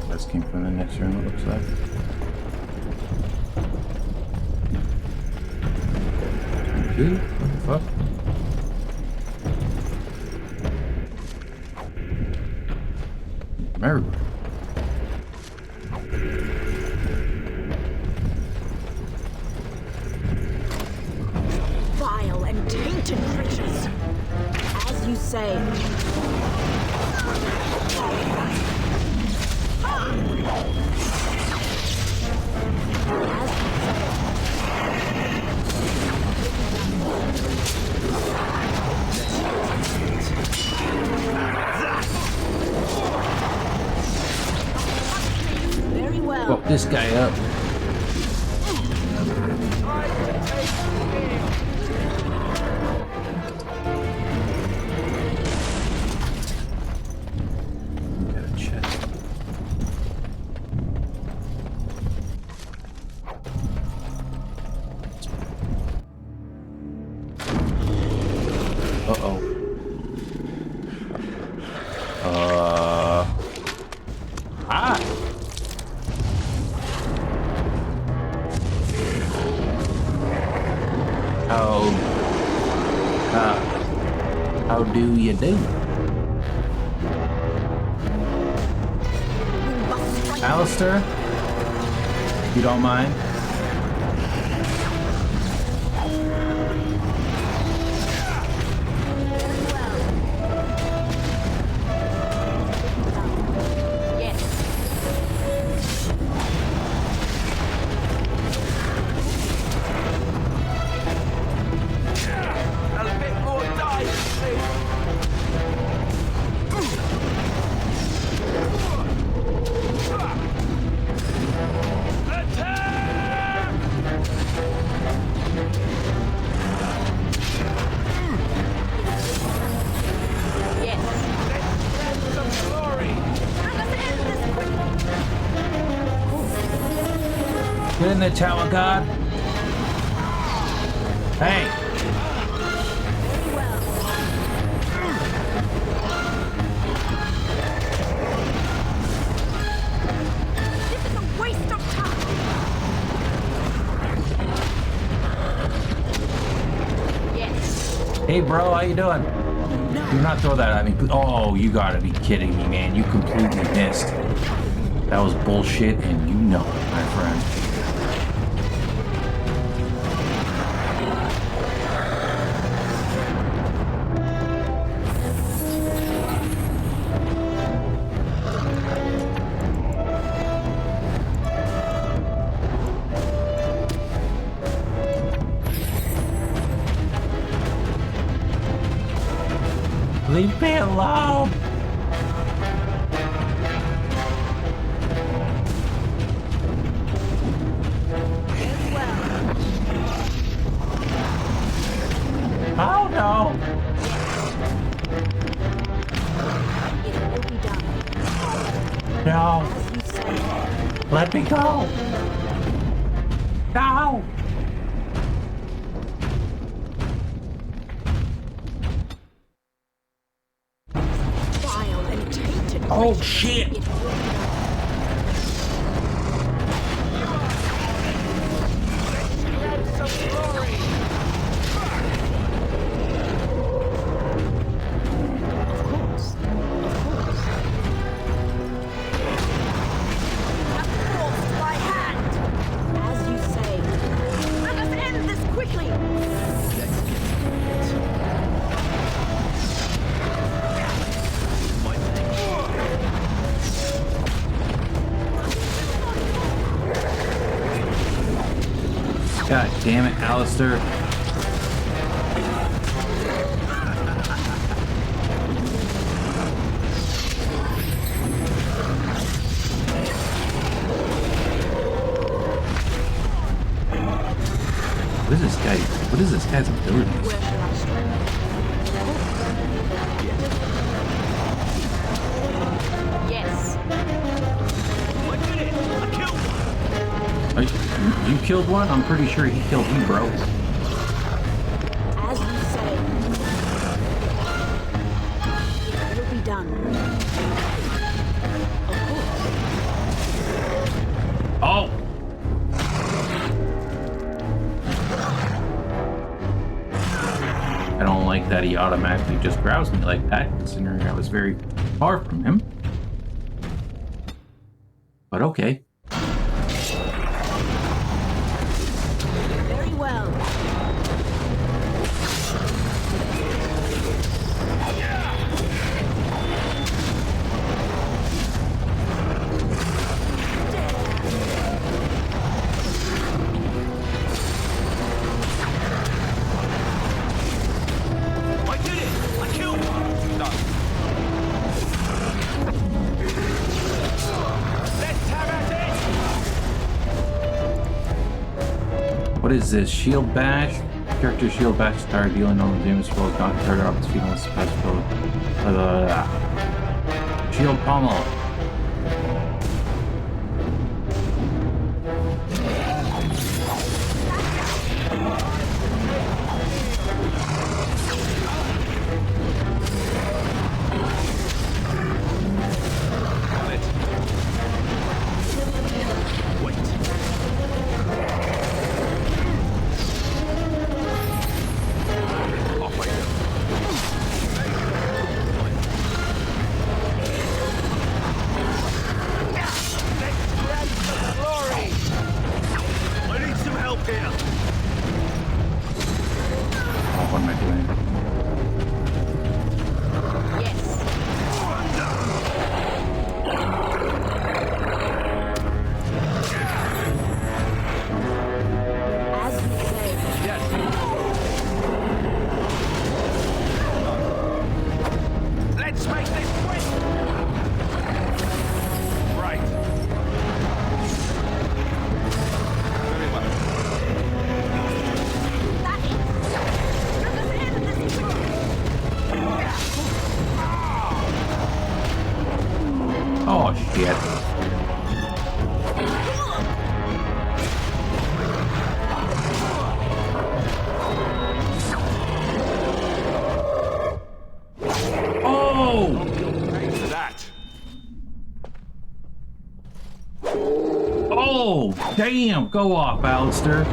This came from the next room, it looks like. Dude, what the fuck? Mary. Vile and tainted creatures. As you say. Very well. Fuck this guy up. Got a chest. Uh-oh. Ah! How do you do? Alistair? You don't mind? Get in there, Tower God. Hey. This is a waste of time. Yes. Hey, bro, how you doing? Do not throw that at me. Oh, you gotta be kidding me, man. You completely missed. That was bullshit, and you know it, my friend. Leave me alone! Oh no! No! Let me go! No! Oh shit! God damn it, Alistair. What is this guy's abilities? Yes. You killed one? I'm pretty sure he killed you, bro. As you say. It'll be done. Of course. Oh! I don't like that he automatically just growls me like that, considering I was very far from him. But okay. Very well. What is this? Shield Bash? Character Shield Bash started dealing all the damage while not started off its feet on the special. Shield Pommel. Oh shit. Oh! Thanks for that. Oh, damn! Go off, Alistair.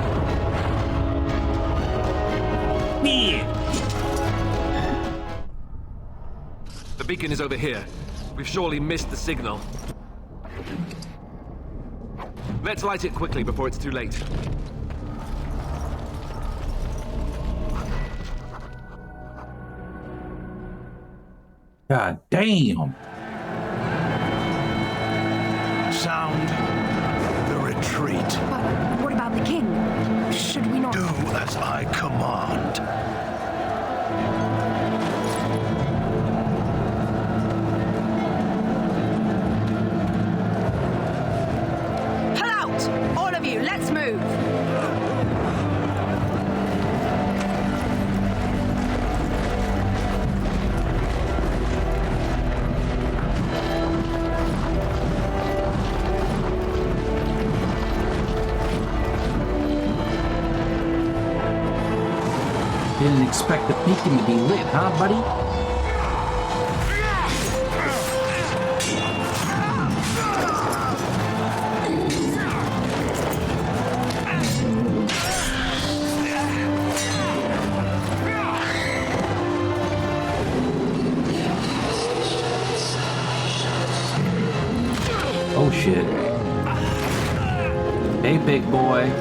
Yeah. The beacon is over here. We've surely missed the signal. Let's light it quickly before it's too late. God damn! Sound the retreat. But what about the king? Should we not... Do as I command. Pull out! All of you, let's move! Didn't expect the beacon to be lit, huh, buddy? Oh shit. Hey, big boy.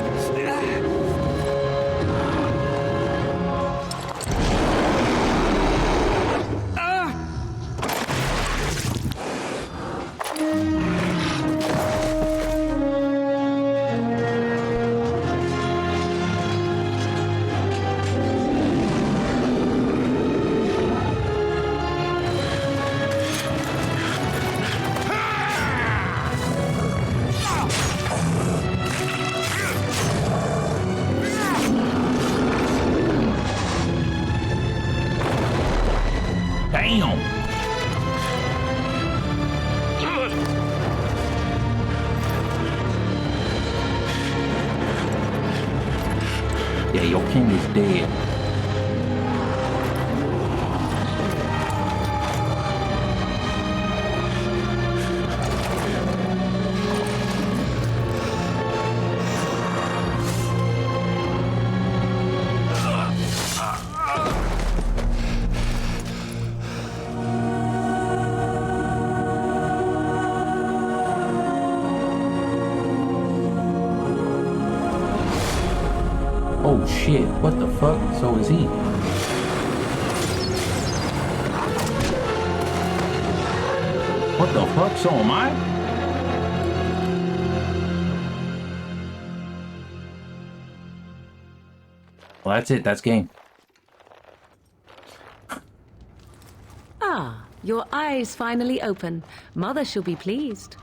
Yeah, your king is dead. Oh shit, what the fuck? So is he. What the fuck? So am I? Well, that's it. That's game. Ah, your eyes finally open. Mother shall be pleased.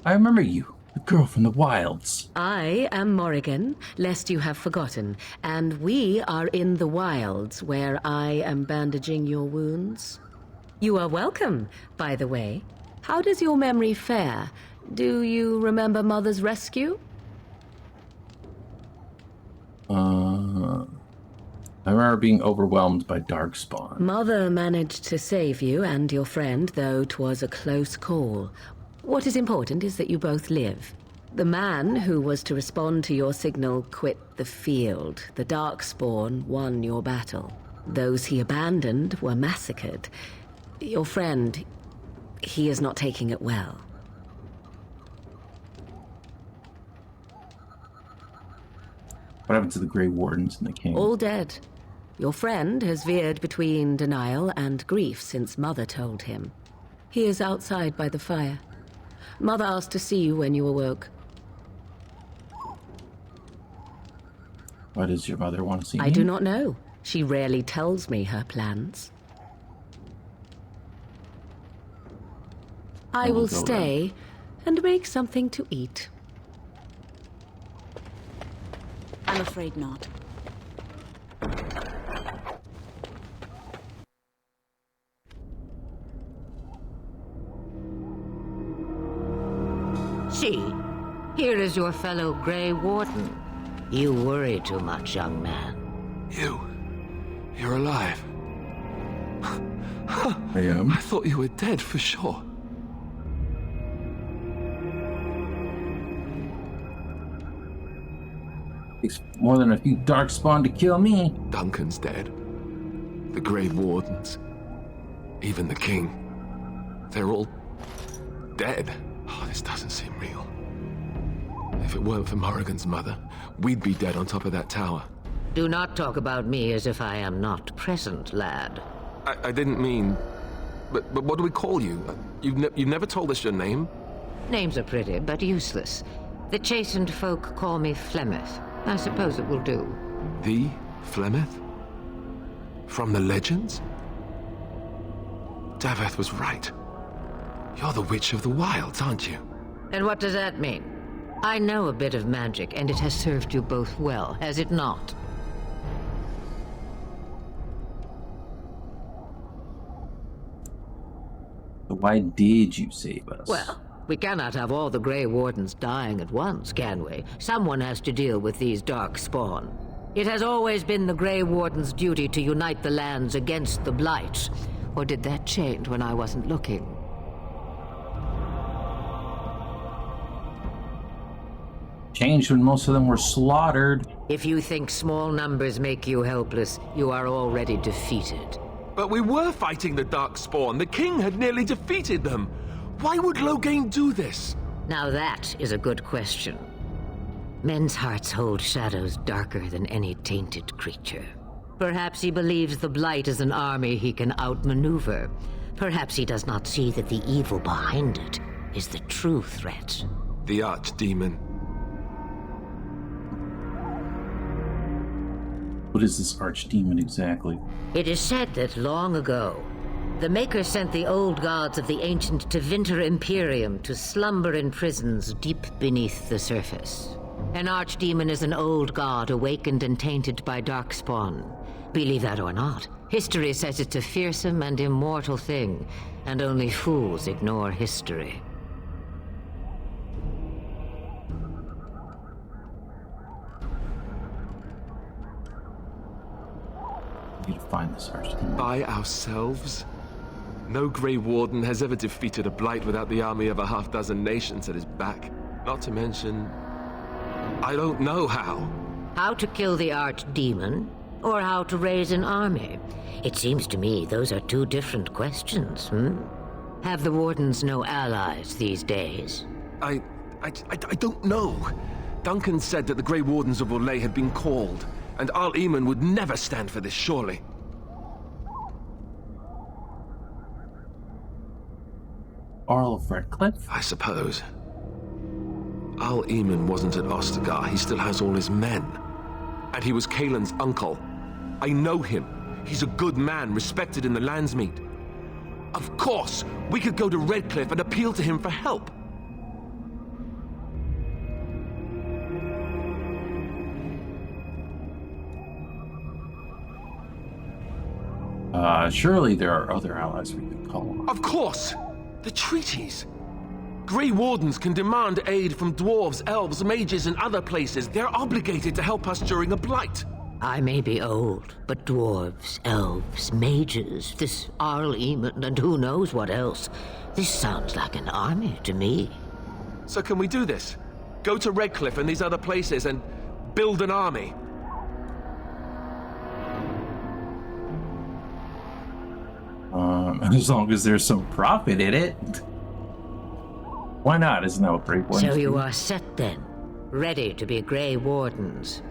I remember you. The girl from the wilds. I am Morrigan, lest you have forgotten, and we are in the wilds where I am bandaging your wounds. You are welcome, by the way. How does your memory fare? Do you remember Mother's rescue? I remember being overwhelmed by Darkspawn. Mother managed to save you and your friend, though 'twas a close call. What is important is that you both live. The man who was to respond to your signal quit the field. The Darkspawn won your battle. Those he abandoned were massacred. Your friend, he is not taking it well. What happened to the Grey Wardens and the King? All dead. Your friend has veered between denial and grief since Mother told him. He is outside by the fire. Mother asked to see you when you awoke. Why does your mother want to see me? I do not know. She rarely tells me her plans. I will stay and make something to eat. I'm afraid not. See, here is your fellow Grey Warden. You worry too much, young man. You're alive. I am. I thought you were dead for sure. Takes more than a few Darkspawn to kill me. Duncan's dead. The Grey Wardens. Even the King. They're all dead. Oh, this doesn't seem real. If it weren't for Morrigan's mother, we'd be dead on top of that tower. Do not talk about me as if I am not present, lad. I didn't mean... But what do we call you? You've never told us your name? Names are pretty, but useless. The chastened folk call me Flemeth. I suppose it will do. The Flemeth? From the legends? Daveth was right. You're the Witch of the Wilds, aren't you? And what does that mean? I know a bit of magic, and it has served you both well, has it not? So why did you save us? Well, we cannot have all the Grey Wardens dying at once, can we? Someone has to deal with these Darkspawn. It has always been the Grey Warden's duty to unite the lands against the Blight. Or did that change when I wasn't looking? Changed when most of them were slaughtered. If you think small numbers make you helpless, you are already defeated. But we were fighting the Darkspawn. The King had nearly defeated them. Why would Loghain do this? Now that is a good question. Men's hearts hold shadows darker than any tainted creature. Perhaps he believes the Blight is an army he can outmaneuver. Perhaps he does not see that the evil behind it is the true threat. The Archdemon. What is this archdemon exactly? It is said that long ago, the Maker sent the old gods of the ancient Tevinter Imperium to slumber in prisons deep beneath the surface. An archdemon is an old god awakened and tainted by Darkspawn. Believe that or not, history says it's a fearsome and immortal thing, and only fools ignore history. find this archdemon. By ourselves? No Grey Warden has ever defeated a blight without the army of a half-dozen nations at his back. Not to mention, I don't know how. How to kill the archdemon, or how to raise an army? It seems to me those are two different questions, Have the Wardens no allies these days? I don't know. Duncan said that the Grey Wardens of Orlais had been called, and Arl Eamon would never stand for this, surely. Arl of Redcliffe? I suppose. Arl Eamon wasn't at Ostagar. He still has all his men. And he was Kaelin's uncle. I know him. He's a good man, respected in the Landsmeet. Of course, we could go to Redcliffe and appeal to him for help. Surely there are other allies we could call on. Of course! The treaties! Grey Wardens can demand aid from dwarves, elves, mages, and other places. They're obligated to help us during a blight. I may be old, but dwarves, elves, mages, this Arl Eamon, and who knows what else. This sounds like an army to me. So can we do this? Go to Redcliffe and these other places and build an army? As long as there's some profit in it. Why not? Isn't that what Grey Wardens So you do? are set then, ready to be Grey Wardens.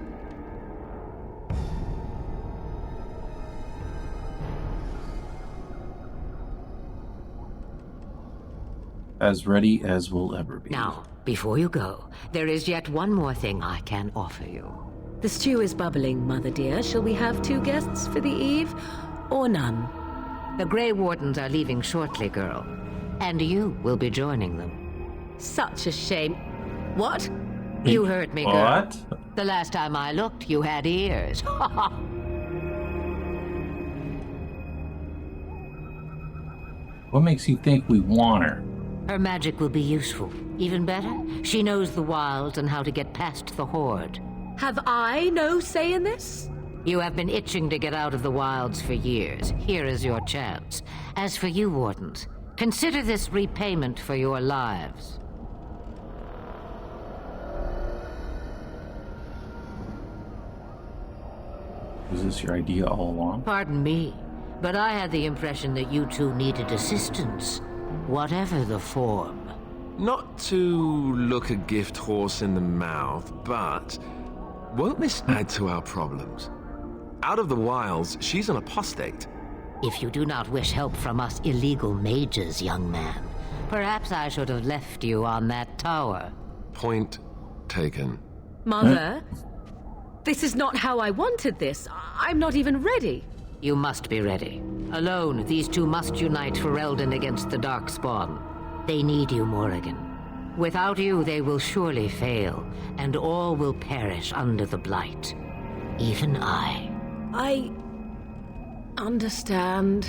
As ready as we'll ever be. Now, before you go, there is yet one more thing I can offer you. The stew is bubbling, Mother dear. Shall we have 2 guests for the eve, or none? The Grey Wardens are leaving shortly, girl. And you will be joining them. Such a shame. What? You heard me, girl. What? The last time I looked, you had ears. What makes you think we want her? Her magic will be useful. Even better, she knows the wilds and how to get past the Horde. Have I no say in this? You have been itching to get out of the wilds for years. Here is your chance. As for you, Wardens, consider this repayment for your lives. Was this your idea all along? Pardon me, but I had the impression that you two needed assistance, whatever the form. Not to look a gift horse in the mouth, but won't this add to our problems? Out of the wilds, she's an apostate. If you do not wish help from us illegal mages, young man, perhaps I should have left you on that tower. Point taken. Mother, this is not how I wanted this. I'm not even ready. You must be ready. Alone, these two must unite for Eldon against the Darkspawn. They need you, Morrigan. Without you, they will surely fail, and all will perish under the Blight. Even I. I understand.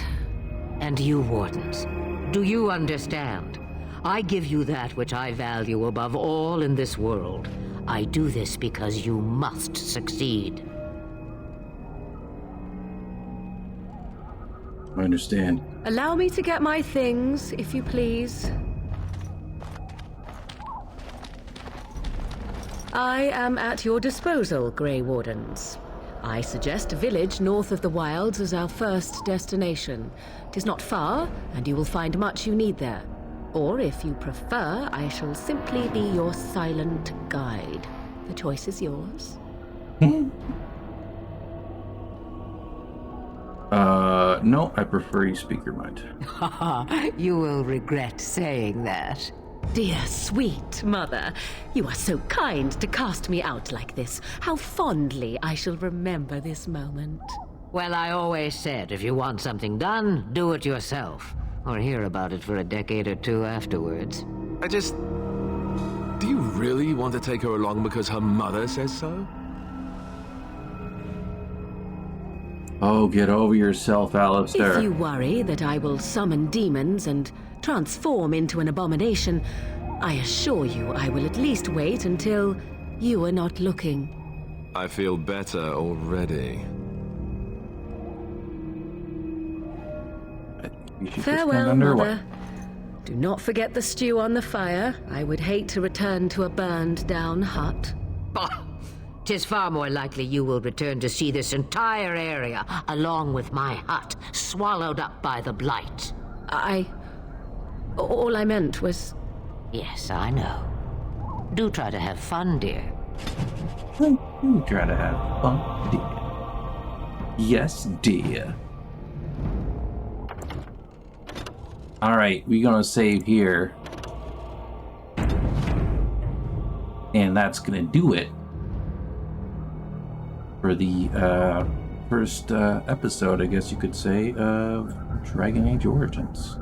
And you, Wardens, do you understand? I give you that which I value above all in this world. I do this because you must succeed. I understand. Allow me to get my things, if you please. I am at your disposal, Grey Wardens. I suggest a village north of the wilds as our first destination. It is not far, and you will find much you need there. Or, if you prefer, I shall simply be your silent guide. The choice is yours. No, I prefer you speak your mind. You will regret saying that. Dear, sweet mother, you are so kind to cast me out like this. How fondly I shall remember this moment. Well, I always said, if you want something done, do it yourself. Or hear about it for a decade or two afterwards. Do you really want to take her along because her mother says so? Oh, get over yourself, Alistair. If you worry that I will summon demons and transform into an abomination, I assure you I will at least wait until you are not looking. I feel better already. You should Farewell, just stand under Mother. Do not forget the stew on the fire. I would hate to return to a burned-down hut. Bah! 'Tis far more likely you will return to see this entire area, along with my hut, swallowed up by the blight. All I meant was... Yes, I know. Do try to have fun, dear. Do try to have fun, dear. Yes, dear. Alright, we're gonna save here. And that's gonna do it for the first episode, I guess you could say, of Dragon Age Origins.